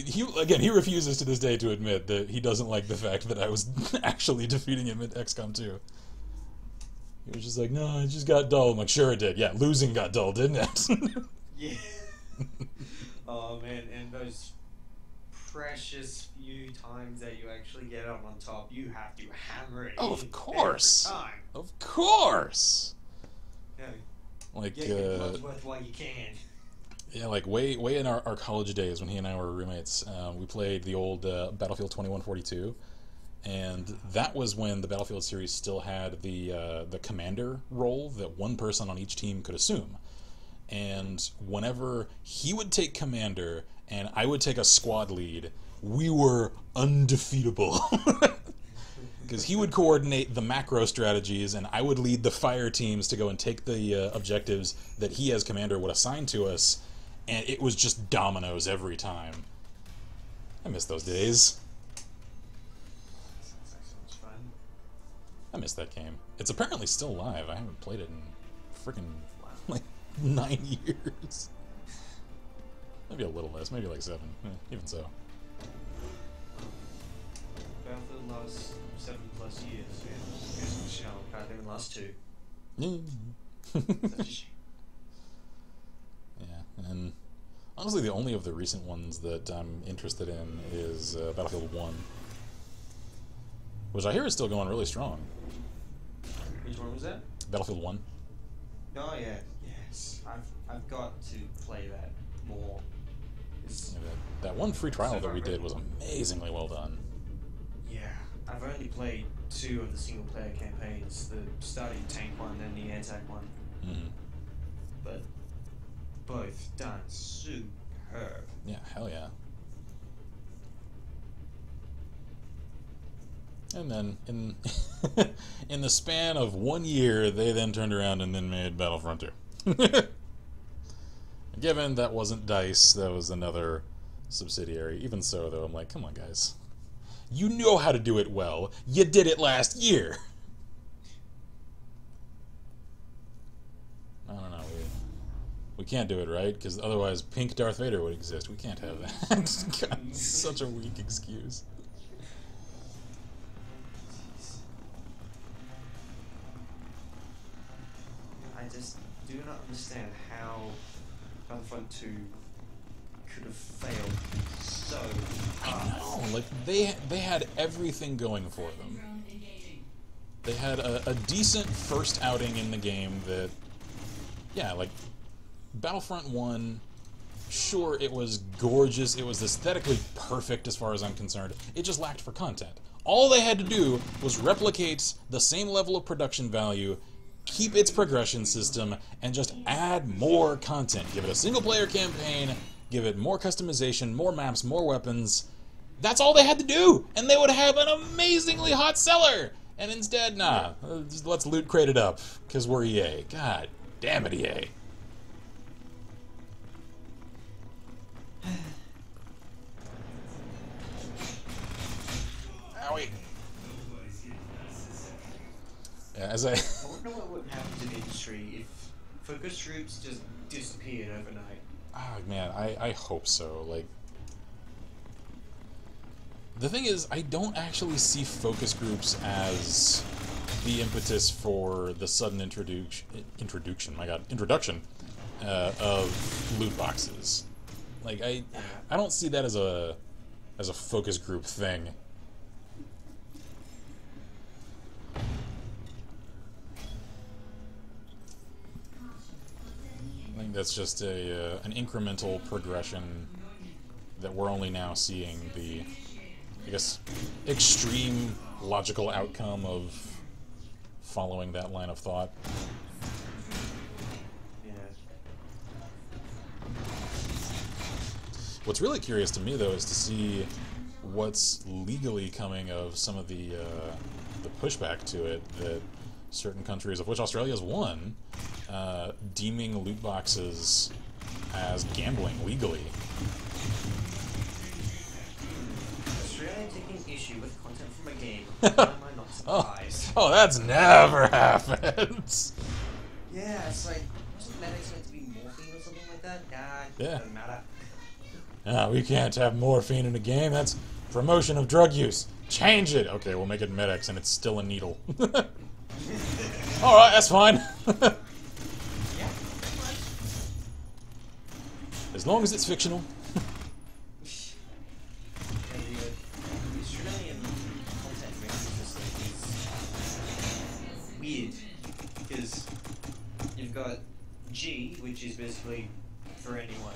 he refuses to this day to admit that he doesn't like the fact that I was actually defeating him at XCOM 2. He was just like, no, it just got dull. I'm like, sure it did. Yeah, losing got dull, didn't it? Yeah. Oh man, and those precious few times that you actually get up on top, you have to hammer it. Oh, in of course. every time. Of course. Yeah. Like, Get your blood worth while you can. yeah, like way in our college days when he and I were roommates, we played the old Battlefield 2142, and that was when the Battlefield series still had the commander role that one person on each team could assume. And whenever he would take commander and I would take a squad lead, we were undefeatable. Because he would coordinate the macro strategies and I would lead the fire teams to go and take the objectives that he as commander would assign to us, and it was just dominoes every time. I miss those days. Sounds like so much fun. I miss that game. It's apparently still live. I haven't played it in freaking like 9 years. Maybe a little less, maybe like 7. Even so. Battlefield lasts 7+ years. Yeah. Here's Michelle. Can't even last 2. Such a shame. Yeah, and honestly, the only of the recent ones that I'm interested in is Battlefield 1, which I hear is still going really strong. Which one was that? Battlefield 1. Oh yeah, yes. I've got to play that more. Yeah, that one free trial that we did was amazingly well done. Yeah, I've only played 2 of the single player campaigns, the starting tank one and the air-tank one. Mm-hmm. But both done superb. Yeah, hell yeah. And then in in the span of 1 year, they then turned around and then made Battlefront 2. Given that wasn't DICE, that was another subsidiary. Even so, though, I'm like, come on, guys. You know how to do it well. You did it last year. I don't know. We can't do it, right? Because otherwise pink Darth Vader would exist. We can't have that. God, such a weak excuse. I just do not understand how Battlefront 2 could have failed so hard. I know, like they had everything going for them. They had a decent first outing in the game that, yeah, like Battlefront 1, sure, it was gorgeous, it was aesthetically perfect as far as I'm concerned, it just lacked for content. All they had to do was replicate the same level of production value, keep its progression system, and just add more content. Give it a single-player campaign, give it more customization, more maps, more weapons. That's all they had to do, and they would have an amazingly hot seller! And instead, nah, let's loot crate it up, because we're EA. God damn it, EA. Owie. Yeah, as I wonder what would happen to the industry if focus groups just disappeared overnight. Oh man, I hope so. Like, the thing is, I don't actually see focus groups as the impetus for the sudden introduction of loot boxes. Like, I don't see that as a focus group thing. I think that's just an incremental progression that we're only now seeing the, I guess, extreme logical outcome of following that line of thought. Yeah. What's really curious to me, though, is to see what's legally coming of some of the pushback to it that certain countries, of which Australia is one, deeming loot boxes as gambling legally. Australia taking issue with content from a game. Why am I not surprised? Oh, that's never happened. Yeah, it's like, wasn't medics meant to be morphine or something like that? Nah, Yeah. doesn't matter. We can't have morphine in a game. That's promotion of drug use. Change it. Okay, we'll make it medics, and it's still a needle. All right, that's fine. Yeah. As long as it's fictional. because you've got G, which is basically for anyone.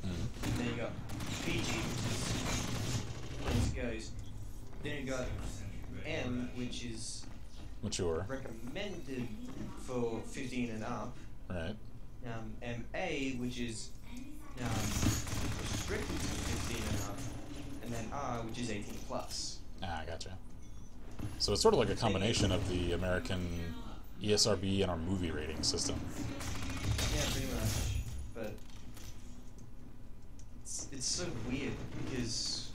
And then you got PG, which is goes. Then you got M, which is mature, recommended for 15 and up. right? MA, which is restricted to 15 and up, and then R, which is 18 plus. Ah, gotcha. So it's sort of like a combination of the American ESRB and our movie rating system. Yeah, pretty much. But it's so weird because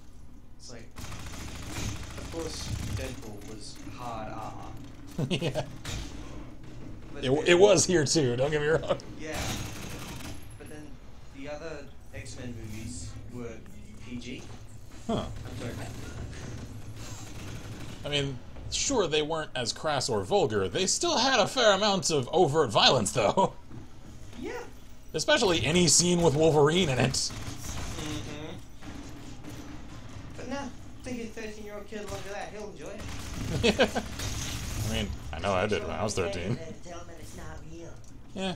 it's like, of course, Deadpool was hard R. Yeah. But It was here too, don't get me wrong. Yeah. But then the other X-Men movies were PG. Huh. I'm sorry. I mean, sure, they weren't as crass or vulgar. They still had a fair amount of overt violence, though. Yeah. Especially any scene with Wolverine in it. But now, take a 13-year-old kid look at that, he'll enjoy it. I mean, I know I did when I was 13. Tell him it's not real. Yeah.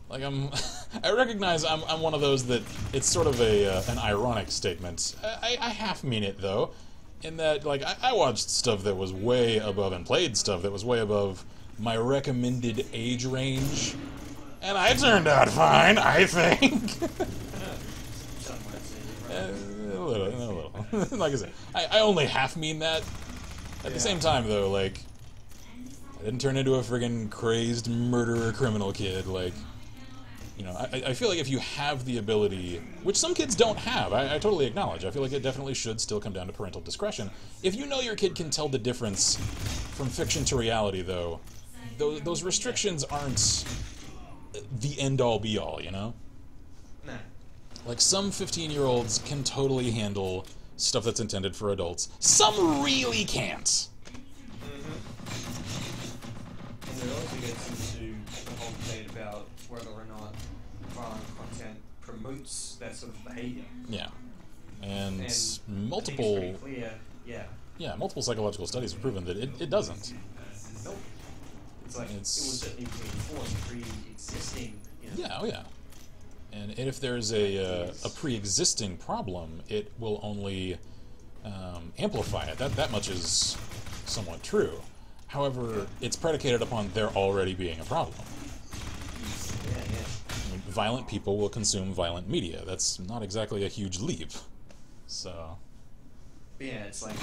Like, I recognize I'm one of those that it's sort of an ironic statement. I half mean it, though, in that, like, I watched stuff that was way above and played stuff that was way above my recommended age range, and I turned out fine, I think. A little. Like I said, I only half mean that. At the same time, though, like, I didn't turn into a friggin' crazed murderer criminal kid, like... You know, I feel like if you have the ability, which some kids don't have, I totally acknowledge. I feel like it definitely should still come down to parental discretion. If you know your kid can tell the difference from fiction to reality, though, those restrictions aren't the end-all, be-all, you know? Nah. Like, some 15-year-olds can totally handle stuff that's intended for adults. Some really can't. And it also gets into the whole debate about whether or not violent content promotes that sort of behavior. Yeah. And I think it's multiple... pretty clear, yeah. Yeah, multiple psychological studies have proven that it doesn't. Nope. It's like, It's- it was certainly reinforced pre-existing, you know. Yeah, oh yeah. And if there's a pre-existing problem, it will only amplify it. That much is somewhat true. However, it's predicated upon there already being a problem. Yeah, yeah. I mean, violent people will consume violent media. That's not exactly a huge leap. So... But yeah, it's like,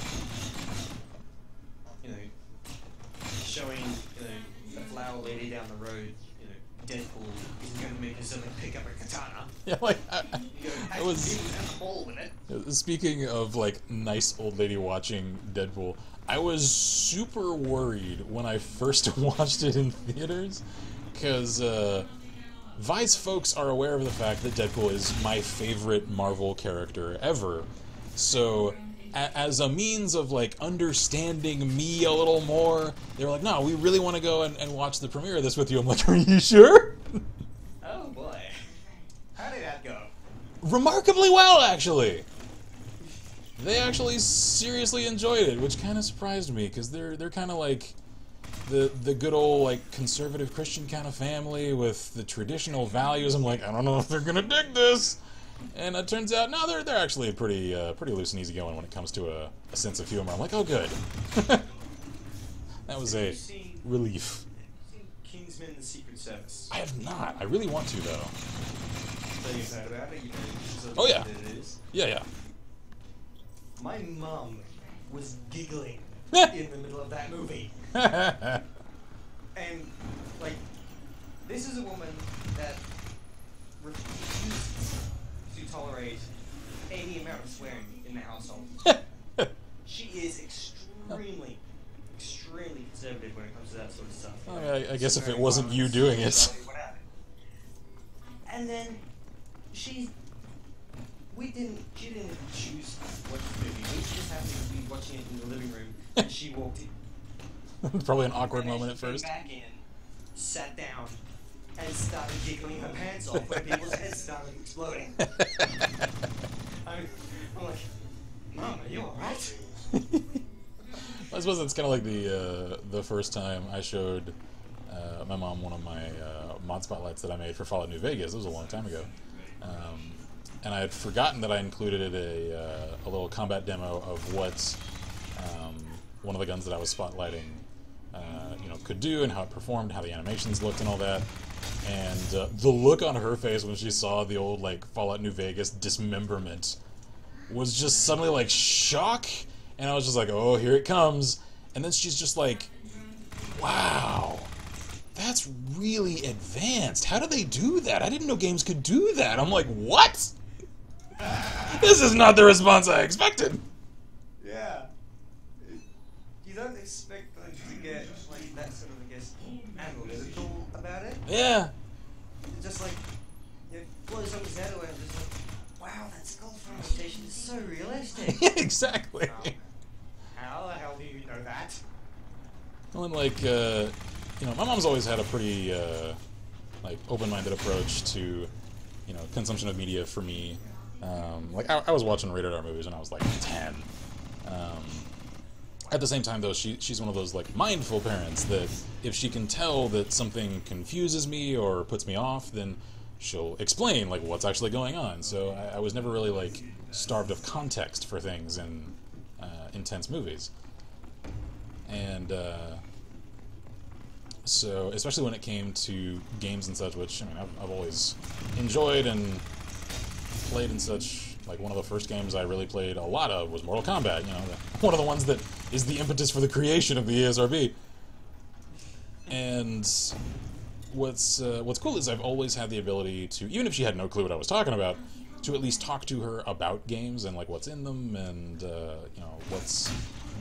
you know, showing, you know, a flower lady down the road, you know, Deadpool isn't going to make her suddenly pick up a katana. Yeah, like, You I go, was... "Hey, have a ball with it." Speaking of, like, nice old lady watching Deadpool, I was super worried when I first watched it in theaters, because Vice folks are aware of the fact that Deadpool is my favorite Marvel character ever. So, as a means of, like, understanding me a little more, they were like, no, we really want to go and watch the premiere of this with you. I'm like, are you sure? Oh boy. How did that go? Remarkably well, actually. They actually seriously enjoyed it, which kind of surprised me, because they're kind of like the good old, like, conservative Christian kind of family with the traditional values. I'm like, I don't know if they're gonna dig this. And it turns out, no, they're actually pretty loose and easygoing when it comes to a sense of humor. I'm like, oh, good. That was a relief. Have you seen Kingsman: The Secret Service? I have not. I really want to, though. So you've heard about it, you know, sort of Oh, yeah. what it is. Yeah. My mum was giggling in the middle of that movie. And, like, this is a woman that refuses to tolerate any amount of swearing in the household. She is extremely conservative when it comes to that sort of stuff. I guess if it wasn't you doing it. And then she didn't choose what movie. We just happened to be watching it in the living room, and she walked in. Probably an awkward moment at She came first. back in, sat down, and started giggling her pants off when people's heads started exploding. I'm like, Mom, are you alright? I suppose it's kind of like the first time I showed my mom one of my mod spotlights that I made for Fallout New Vegas. It was a long time ago. And I had forgotten that I included a little combat demo of what one of the guns that I was spotlighting could do and how it performed, how the animations looked and all that. And the look on her face when she saw the old like Fallout New Vegas dismemberment was just suddenly like shock, and I was just like, oh, here it comes. And then she's just like, wow, that's really advanced. How do they do that? I didn't know games could do that. I'm like, what? This is not the response I expected. Yeah. You don't expect like, to get like that sort of, I guess, analytical about it. Yeah. Just like, you know, blows up his head away and just like, wow, that skull fragmentation is so realistic. Yeah, exactly. How the hell do you know that? Well, and like, my mom's always had a pretty, like, open-minded approach to, consumption of media for me. Like, I was watching rated R movies when I was, like, 10. At the same time, though, she's one of those, like, mindful parents that if she can tell that something confuses me or puts me off, then she'll explain, like, what's actually going on. So I was never really, like, starved of context for things in intense movies. And, so, especially when it came to games and such, which, I've always enjoyed and played and such. Like, one of the first games I really played a lot of was Mortal Kombat, one of the ones that is the impetus for the creation of the ESRB. And what's cool is I've always had the ability to, even if she had no clue what I was talking about, to at least talk to her about games and, like, what's in them and, what's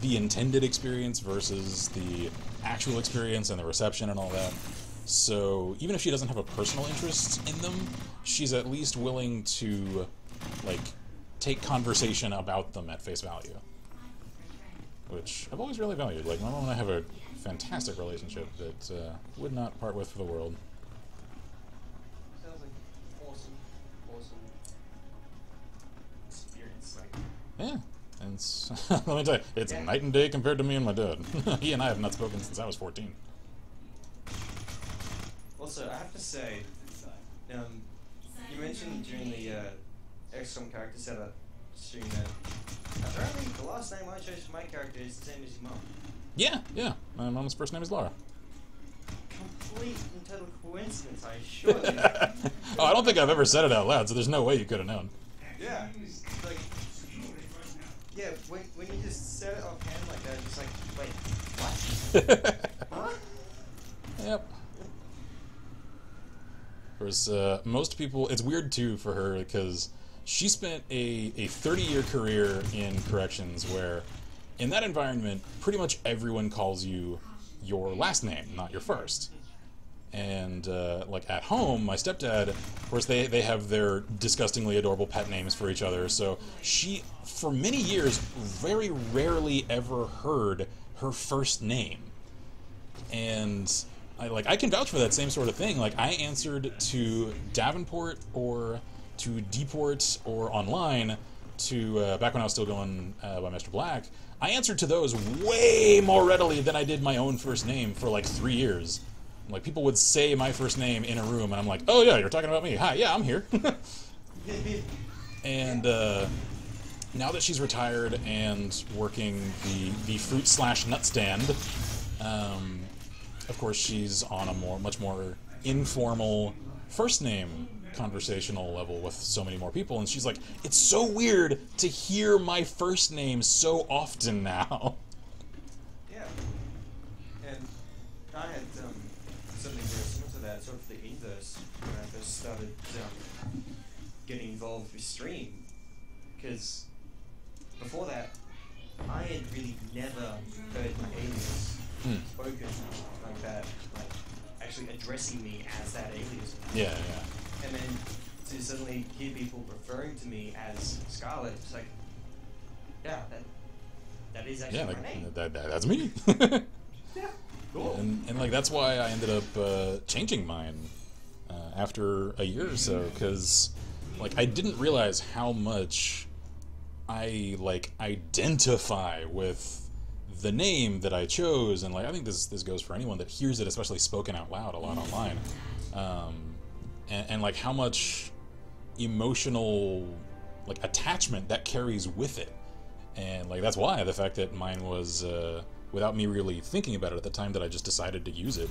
the intended experience versus the actual experience and the reception and all that. So even if she doesn't have a personal interest in them, she's at least willing to, like, take conversation about them at face value. Which I've always really valued. Like, my mom and I have a fantastic relationship that would not part with for the world. Sounds like awesome experience. Like, Yeah. And let me tell you, it's night and day compared to me and my dad. He and I have not spoken since I was 14. also, I have to say, you mentioned during the XCOM character setup stream that apparently the last name I chose for my character is the same as your mom. Yeah. My mom's first name is Laura. Complete and total coincidence, I assure you. Oh, I don't think I've ever said it out loud, so there's no way you could have known. Yeah, like, yeah, when you just said it offhand like that, just like, wait, what? Huh? Yep. Whereas most people, it's weird too for her because she spent a 30-year career in corrections where in that environment pretty much everyone calls you your last name, not your first. And like at home, my stepdad, of course they have their disgustingly adorable pet names for each other, so she for many years very rarely ever heard her first name. And I can vouch for that same sort of thing. Like, I answered to Davenport or to Deport or online to, back when I was still going by Mr. Black, I answered to those way more readily than I did my own first name for like 3 years. Like, people would say my first name in a room, and I'm like, oh yeah, you're talking about me. Hi, yeah, I'm here. And now that she's retired and working the fruit/nut stand, of course, she's on a much more informal first name conversational level with so many more people, and she's like, it's so weird to hear my first name so often now. Yeah. And I had something very similar to that, sort of the inverse, when I first started getting involved with stream. Because before that, I had really never heard my alias spoken like that, like actually addressing me as that alias. Yeah. And then to suddenly hear people referring to me as Scarlet, it's like, yeah, that is actually my name. That's me. Yeah, cool. And like that's why I ended up changing mine after a year or so, because like I didn't realize how much I like identify with the name that I chose, and like I think this goes for anyone that hears it, especially spoken out loud a lot online, and like how much emotional like attachment that carries with it, and like that's why the fact that mine was without me really thinking about it at the time that I just decided to use it,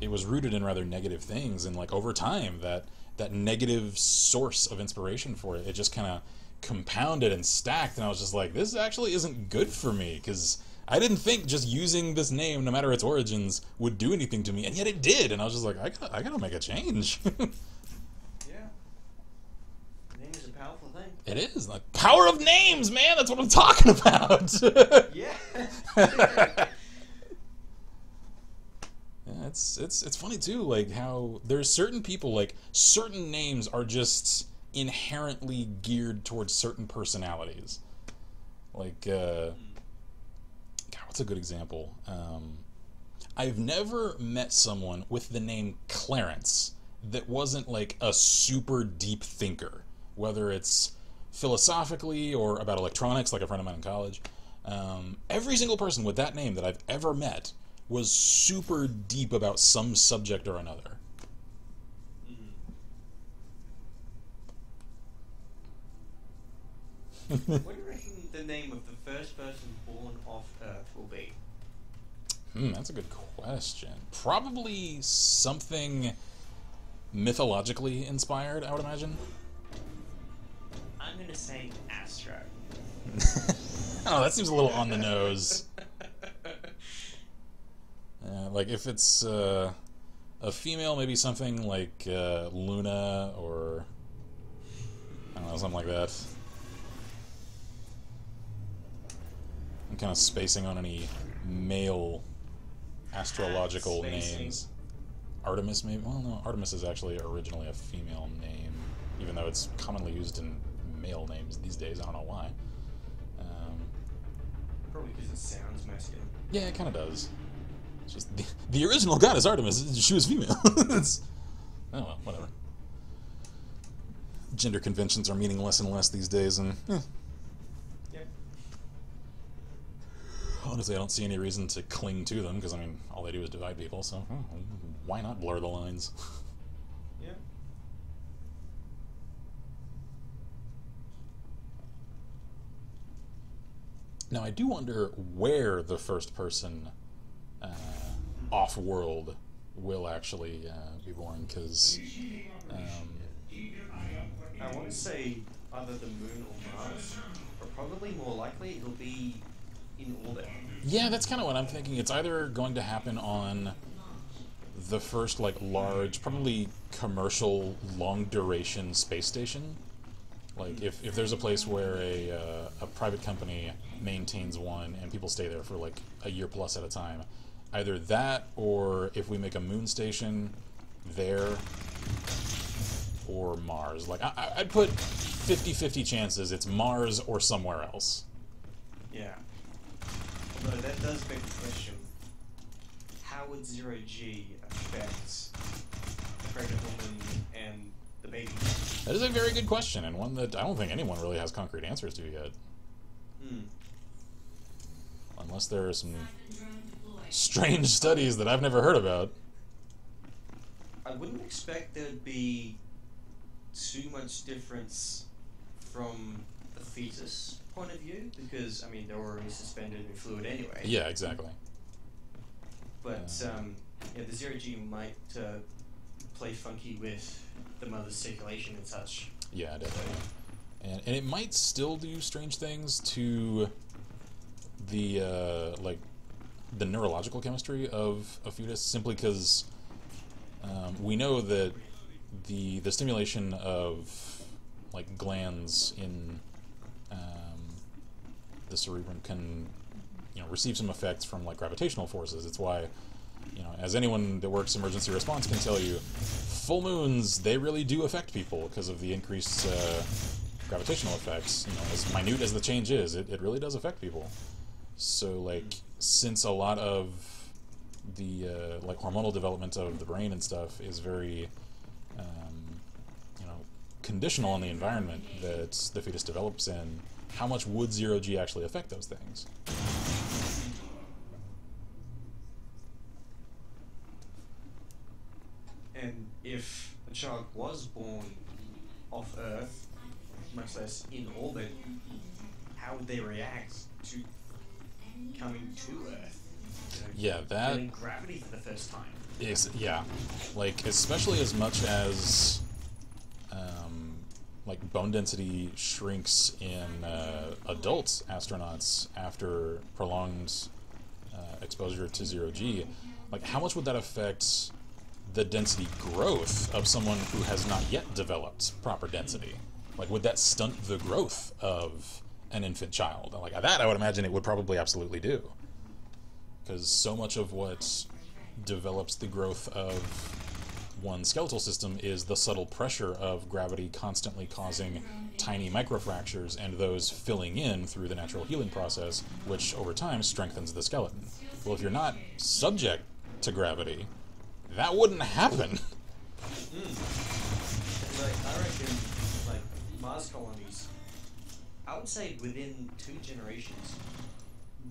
it was rooted in rather negative things, and like over time that negative source of inspiration for it, it just kind of compounded and stacked, and I was just like, this actually isn't good for me, because I didn't think just using this name, no matter its origins, would do anything to me, and yet it did, and I was just like, I gotta make a change. Yeah. Name is a powerful thing. It is. Like, power of names, man! That's what I'm talking about! Yeah. Yeah, it's funny too, like how there's certain people, like certain names are just inherently geared towards certain personalities. Like, God, what's a good example? I've never met someone with the name Clarence that wasn't like a super deep thinker, whether it's philosophically or about electronics, like a friend of mine in college. Every single person with that name that I've ever met was super deep about some subject or another. What do you reckon the name of the first person born off Earth will be? That's a good question. Probably something mythologically inspired, I would imagine. I'm gonna say Astro. Oh, that seems a little on the nose. Like if it's a female, maybe something like Luna or I don't know, something like that. I'm kind of spacing on any male astrological names. Artemis, maybe? Well, no, Artemis is actually originally a female name, even though it's commonly used in male names these days. I don't know why. Probably because it sounds masculine. Yeah, it kind of does. It's just the original goddess Artemis, she was female. Oh well, whatever. Gender conventions are meaning less and less these days, and honestly, I don't see any reason to cling to them, because, I mean, all they do is divide people, so why not blur the lines? Yeah. Now, I do wonder where the first person off-world will actually be born, because... I want to say either the moon or Mars, but probably more likely it'll be in orbit. Yeah, that's kind of what I'm thinking. It's either going to happen on the first, like, large, probably commercial, long-duration space station. Like, if there's a place where a private company maintains one and people stay there for, like, a year plus at a time. Either that, or if we make a moon station there, or Mars. Like, I'd put 50-50 chances it's Mars or somewhere else. Yeah. Although that does beg the question, how would zero-G affect the pregnant woman and the baby? That is a very good question, and one that I don't think anyone really has concrete answers to yet. Unless there are some strange studies that I've never heard about. I wouldn't expect there'd be too much difference from the fetus point of view, because, I mean, they're already suspended in fluid anyway. Yeah, exactly. But, yeah, the zero-G might play funky with the mother's circulation and such. Yeah, definitely. And it might still do strange things to the, like, the neurological chemistry of a fetus, simply because we know that the stimulation of, like, glands in the cerebrum can, you know, receive some effects from, like, gravitational forces. It's why, you know, as anyone that works emergency response can tell you, full moons, they really do affect people because of the increased gravitational effects. You know, as minute as the change is, it really does affect people. So, like, since a lot of the like hormonal development of the brain and stuff is very you know, conditional on the environment that the fetus develops in, how much would zero-G actually affect those things? And if a child was born off Earth, much less in orbit, how would they react to coming to Earth? You know, Yeah, that feeling gravity for the first time. is, yeah, like, especially as much as like bone density shrinks in adult astronauts after prolonged exposure to 0G, like how much would that affect the density growth of someone who has not yet developed proper density? Like, would that stunt the growth of an infant child? Like that, I would imagine it would probably absolutely do, because so much of what develops the growth of one skeletal system is the subtle pressure of gravity constantly causing tiny microfractures and those filling in through the natural healing process, which over time strengthens the skeleton. Well, if you're not subject to gravity, that wouldn't happen. Like, I reckon, like, Mars colonies, I would say within 2 generations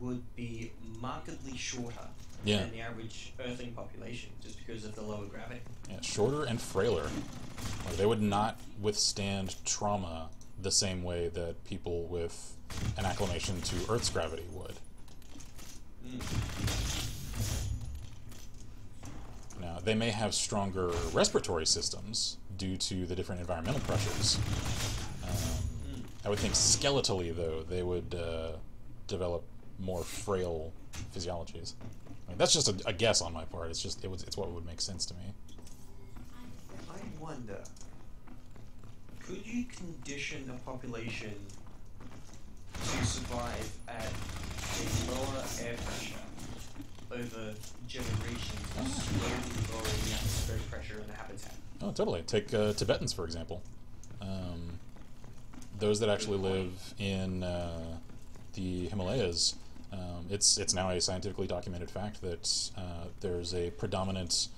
would be markedly shorter than the average Earthling population, just because of the lower gravity. Yeah, shorter and frailer. Like, they would not withstand trauma the same way that people with an acclimation to Earth's gravity would. Now, they may have stronger respiratory systems due to the different environmental pressures. I would think skeletally, though, they would develop more frail physiologies. I mean, that's just a guess on my part. It's just it's what would make sense to me. I wonder, could you condition a population to survive at a lower air pressure over generations, slowly lowering the atmospheric pressure in the habitat? Oh, totally. Take Tibetans, for example. Those that actually live in the Himalayas, it's now a scientifically documented fact that there's a predominant,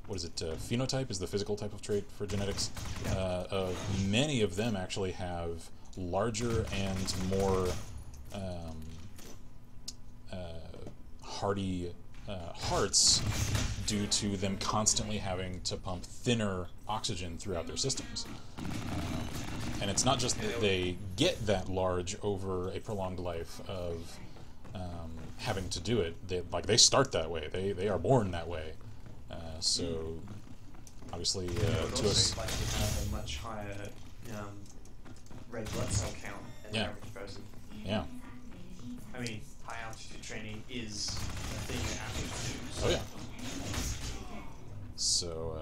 phenotype is the physical type of trait for genetics. Many of them actually have larger and more hardy hearts due to them constantly having to pump thinner oxygen throughout their systems. And it's not just that they get that large over a prolonged life of having to do it. They start that way. They are born that way. So obviously, to us, like to have a much higher red blood cell count than the average person. Yeah. I mean, high altitude training is a thing that athletes do. So. Oh yeah. So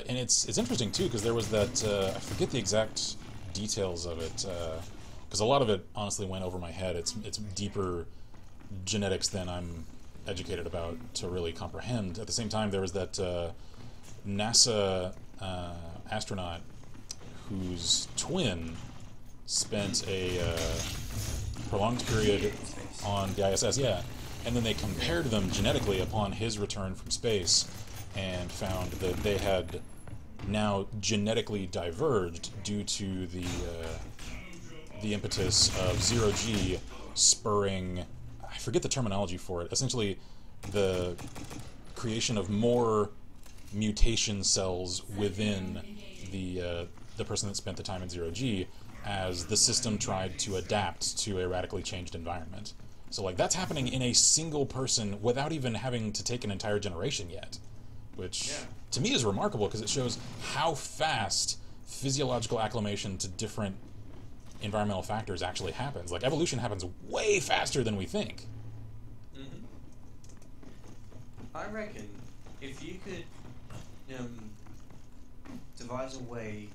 and it's interesting too, because there was that I forget the exact details of it, because a lot of it honestly went over my head. It's deeper genetics than I'm educated about to really comprehend. At the same time, there was that NASA astronaut whose twin spent a prolonged period on the ISS, and then they compared them genetically upon his return from space and found that they had now genetically diverged due to the impetus of 0G spurring, I forget the terminology for it, essentially the creation of more mutation cells within the person that spent the time in 0G as the system tried to adapt to a radically changed environment. So like that's happening in a single person without even having to take an entire generation yet, which to me is remarkable because it shows how fast physiological acclimation to different environmental factors actually happens. Like evolution happens way faster than we think. I reckon if you could devise a way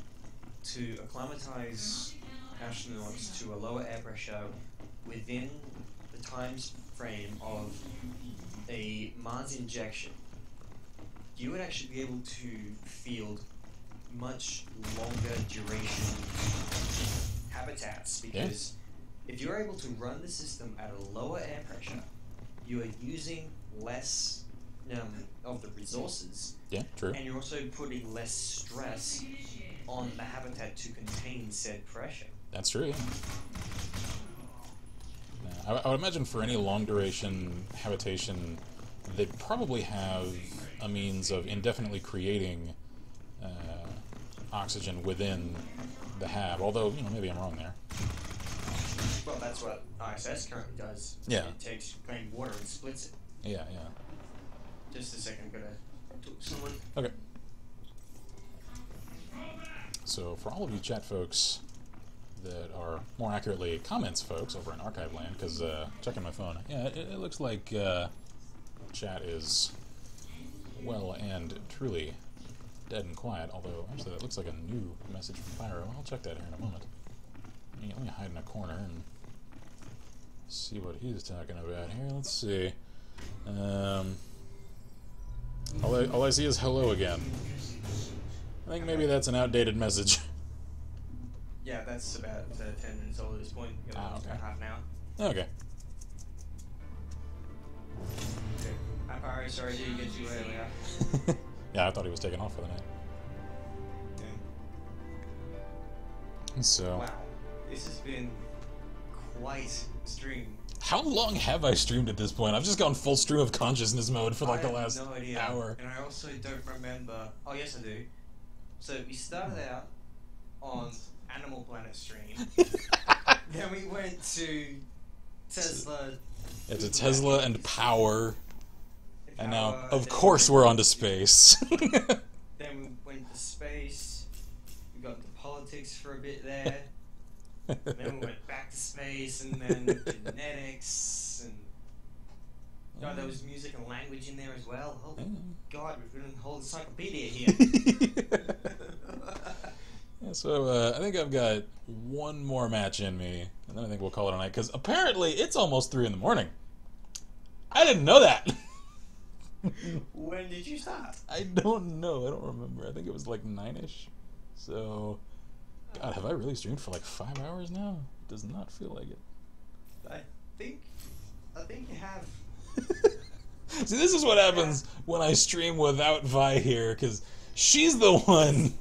to acclimatize astronauts to a lower air pressure within the time frame of a Mars injection, you would actually be able to field much longer duration habitats, because if you're able to run the system at a lower air pressure, you are using less of the resources. Yeah, true. And you're also putting less stress on the habitat to contain said pressure. That's true, yeah. I would imagine for any long duration habitation they probably have a means of indefinitely creating oxygen within the hab, although, you know, maybe I'm wrong there. Well, that's what ISS currently does. Yeah. It takes plain water and splits it. Yeah, yeah. Just a second, I'm gonna talk to someone. Okay. So, for all of you chat folks that are more accurately comments folks over in Archive Land, because checking my phone, yeah, it looks like chat is well and truly dead and quiet, although actually that looks like a new message from Pyro. I'll check that here in a moment. Let me hide in a corner and see what he's talking about here. Let's see. All I see is hello again. I think maybe that's an outdated message. Yeah, that's about 10 minutes old at this point. Okay. About half an hour. Okay. Okay. I'm sorry to get you earlier. Yeah, I thought he was taking off for the night. Yeah. So. Wow. This has been quite a stream. How long have I streamed at this point? I've just gone full stream of consciousness mode for like the last hour. And I also don't remember. Oh, yes, I do. So we started out on Animal Planet stream. Then we went to Tesla. It's a Tesla and power. And now, of then course, we're on to space. Then we went to space. We got into politics for a bit there. Then we went back to space, and then genetics, and God, there was music and language in there as well. Oh God, we've got a whole encyclopedia here. Yeah, so I think I've got one more match in me, and then I think we'll call it a night. Because apparently it's almost 3 in the morning. I didn't know that. When did you start? I don't know. I don't remember. I think it was like 9ish. So. God, have I really streamed for like 5 hours now? It does not feel like it. I think you have. See, this is what happens when I stream without Vi here, because she's the one.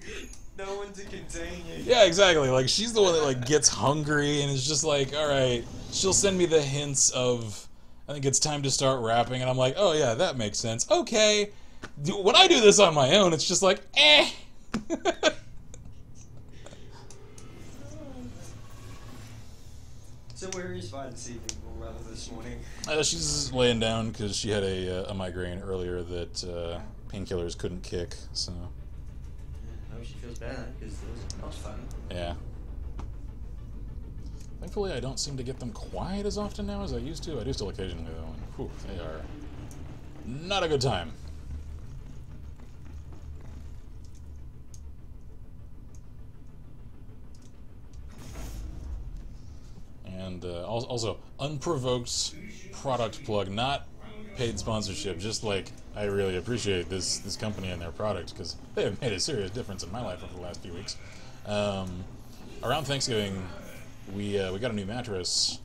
No one to contain you. Yeah, exactly. Like, she's the one that like gets hungry and is just like, all right. She'll send me the hints of, I think it's time to start rapping, and I'm like, oh yeah, that makes sense. Okay. When I do this on my own, it's just like, eh. So where is Vi this evening, or rather this morning? She's laying down because she had a migraine earlier that painkillers couldn't kick, so... I hope she feels better, because it was not fun. Yeah. Thankfully, I don't seem to get them quite as often now as I used to. I do still occasionally, though, and whew, they are not a good time. And also, unprovoked product plug, not paid sponsorship. Just like, I really appreciate this company and their product, because they have made a serious difference in my life over the last few weeks. Around Thanksgiving, we got a new mattress,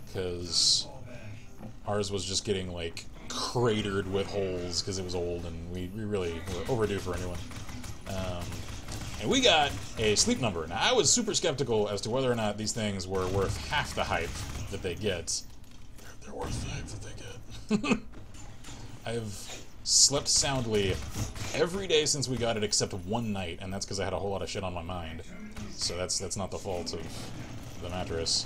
because ours was just getting like cratered with holes because it was old, and we really were overdue for a new one. And we got a Sleep Number. Now, I was super skeptical as to whether or not these things were worth half the hype that they get. They're worth the hype that they get. I've slept soundly every day since we got it except one night, and that's because I had a whole lot of shit on my mind. So that's not the fault of the mattress.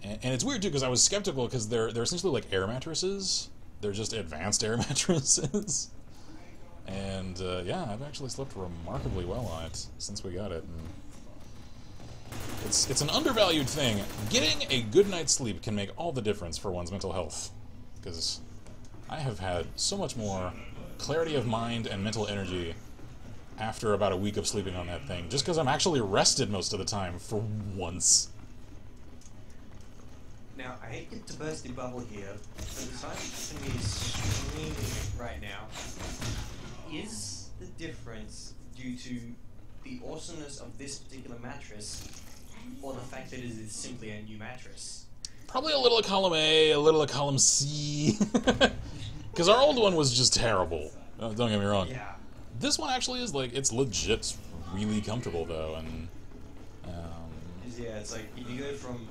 And it's weird, too, because I was skeptical because they're essentially like air mattresses. They're just advanced air mattresses. And, yeah, I've actually slept remarkably well on it since we got it. And it's an undervalued thing. Getting a good night's sleep can make all the difference for one's mental health. Because I have had so much more clarity of mind and mental energy after about a week of sleeping on that thing. Just because I'm actually rested most of the time, for once. Now, I hate to burst the bubble here, but besides me screaming right now, is the difference due to the awesomeness of this particular mattress, or the fact that it is simply a new mattress? Probably a little of column A, a little of column C. Because our old one was just terrible. Don't get me wrong. Yeah. This one actually is like, it's legit really comfortable though, and Yeah, it's like, you go from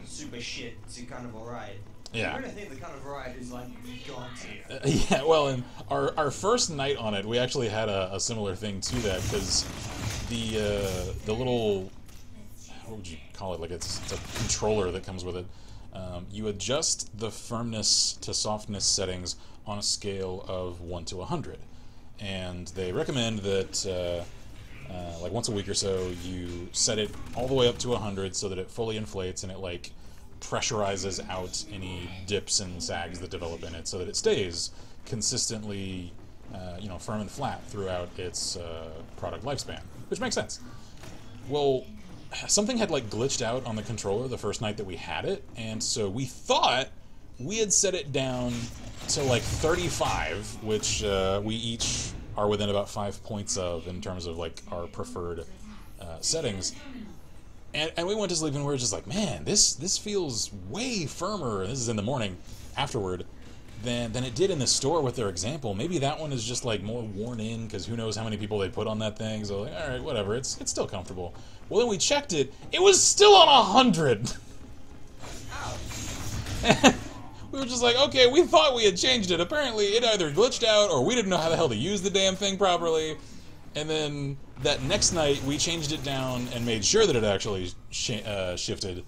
super shit to kind of alright. Yeah. I really think the kind of ride is like God tier. Yeah, well, and our first night on it, we actually had a similar thing to that, because the little, what would you call it? Like it's a controller that comes with it. You adjust the firmness to softness settings on a scale of 1 to 100, and they recommend that like once a week or so you set it all the way up to 100 so that it fully inflates and it like pressurizes out any dips and sags that develop in it, so that it stays consistently, you know, firm and flat throughout its product lifespan, which makes sense. Well, something had like glitched out on the controller the first night that we had it, and so we thought we had set it down to like 35, which we each are within about 5 points of in terms of like our preferred settings. And we went to sleep and we were just like, man, this feels way firmer. This is in the morning afterward than it did in the store with their example. Maybe that one is just like more worn in, because who knows how many people they put on that thing. So like, all right, whatever. It's still comfortable. Well, then we checked it. It was still on 100. We were just like, okay, we thought we had changed it. Apparently, it either glitched out or we didn't know how the hell to use the damn thing properly. And then that next night, we changed it down and made sure that it actually shifted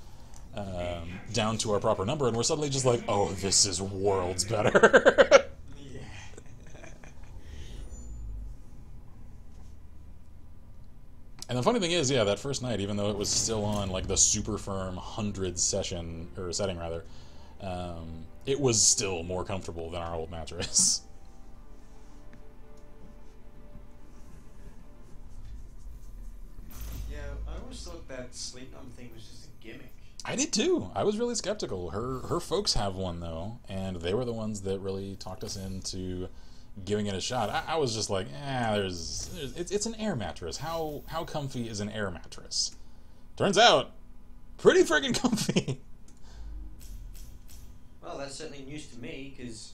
down to our proper number, and we're suddenly just like, oh, this is worlds better. Yeah. And the funny thing is, yeah, that first night, even though it was still on like the super firm 100 setting rather, it was still more comfortable than our old mattress. I always thought that sleep numb thing was just a gimmick. I did too. I was really skeptical. Her folks have one though, and they were the ones that really talked us into giving it a shot. I was just like, it's an air mattress. How comfy is an air mattress? Turns out, pretty friggin' comfy. Well, that's certainly news to me, because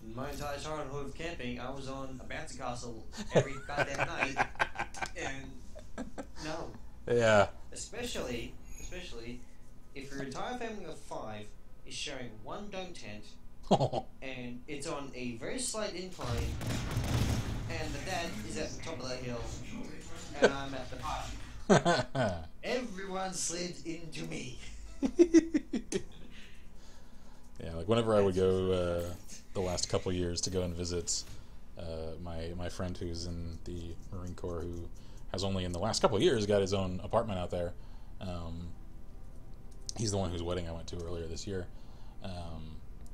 in my entire childhood of camping, I was on a bouncy castle every goddamn night, and no. Yeah. Especially if your entire family of 5 is sharing one dome tent, and it's on a very slight incline, and the dad is at the top of the hill, and I'm at the bottom. Everyone slid into me. Yeah, like whenever I would go the last couple years to go and visit my friend who's in the Marine Corps, who has only in the last couple of years got his own apartment out there. He's the one whose wedding I went to earlier this year.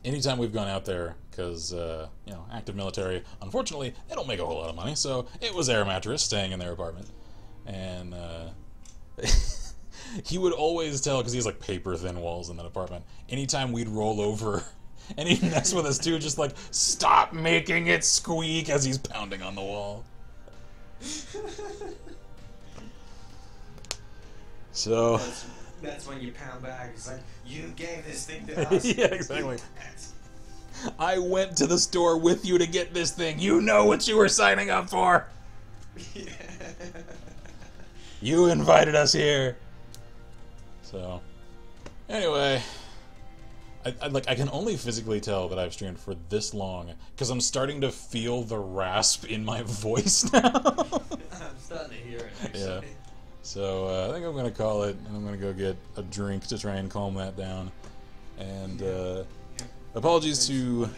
Anytime we've gone out there, because, you know, active military, unfortunately, they don't make a whole lot of money, so it was air mattress staying in their apartment. And he would always tell, because he has like paper thin walls in that apartment, anytime we'd roll over, and he'd mess with us too, just like, stop making it squeak as he's pounding on the wall. So that's when you pound back. It's like, you gave this thing to us. Yeah, exactly. I went to the store with you to get this thing. You know what you were signing up for. Yeah. You invited us here. So, anyway, I can only physically tell that I've streamed for this long because I'm starting to feel the rasp in my voice now. I'm starting to hear it, actually. Yeah. So I think I'm going to call it, and I'm going to go get a drink to try and calm that down. And apologies to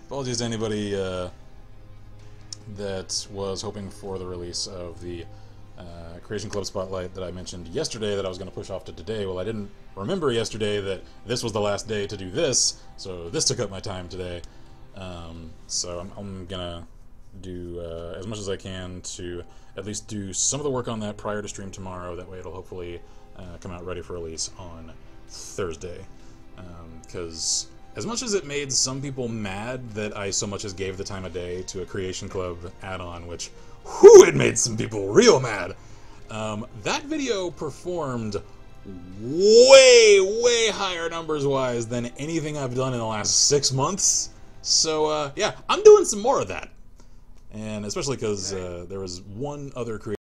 apologies to anybody that was hoping for the release of the Creation Club Spotlight that I mentioned yesterday that I was going to push off to today. Well, I didn't remember yesterday that this was the last day to do this, so this took up my time today. So I'm going to do as much as I can to at least do some of the work on that prior to stream tomorrow. That way it'll hopefully come out ready for release on Thursday. Because as much as it made some people mad that I so much as gave the time of day to a Creation Club add-on, which, whew, it made some people real mad, that video performed way higher numbers-wise than anything I've done in the last 6 months. So, yeah, I'm doing some more of that. And especially because there was one other creation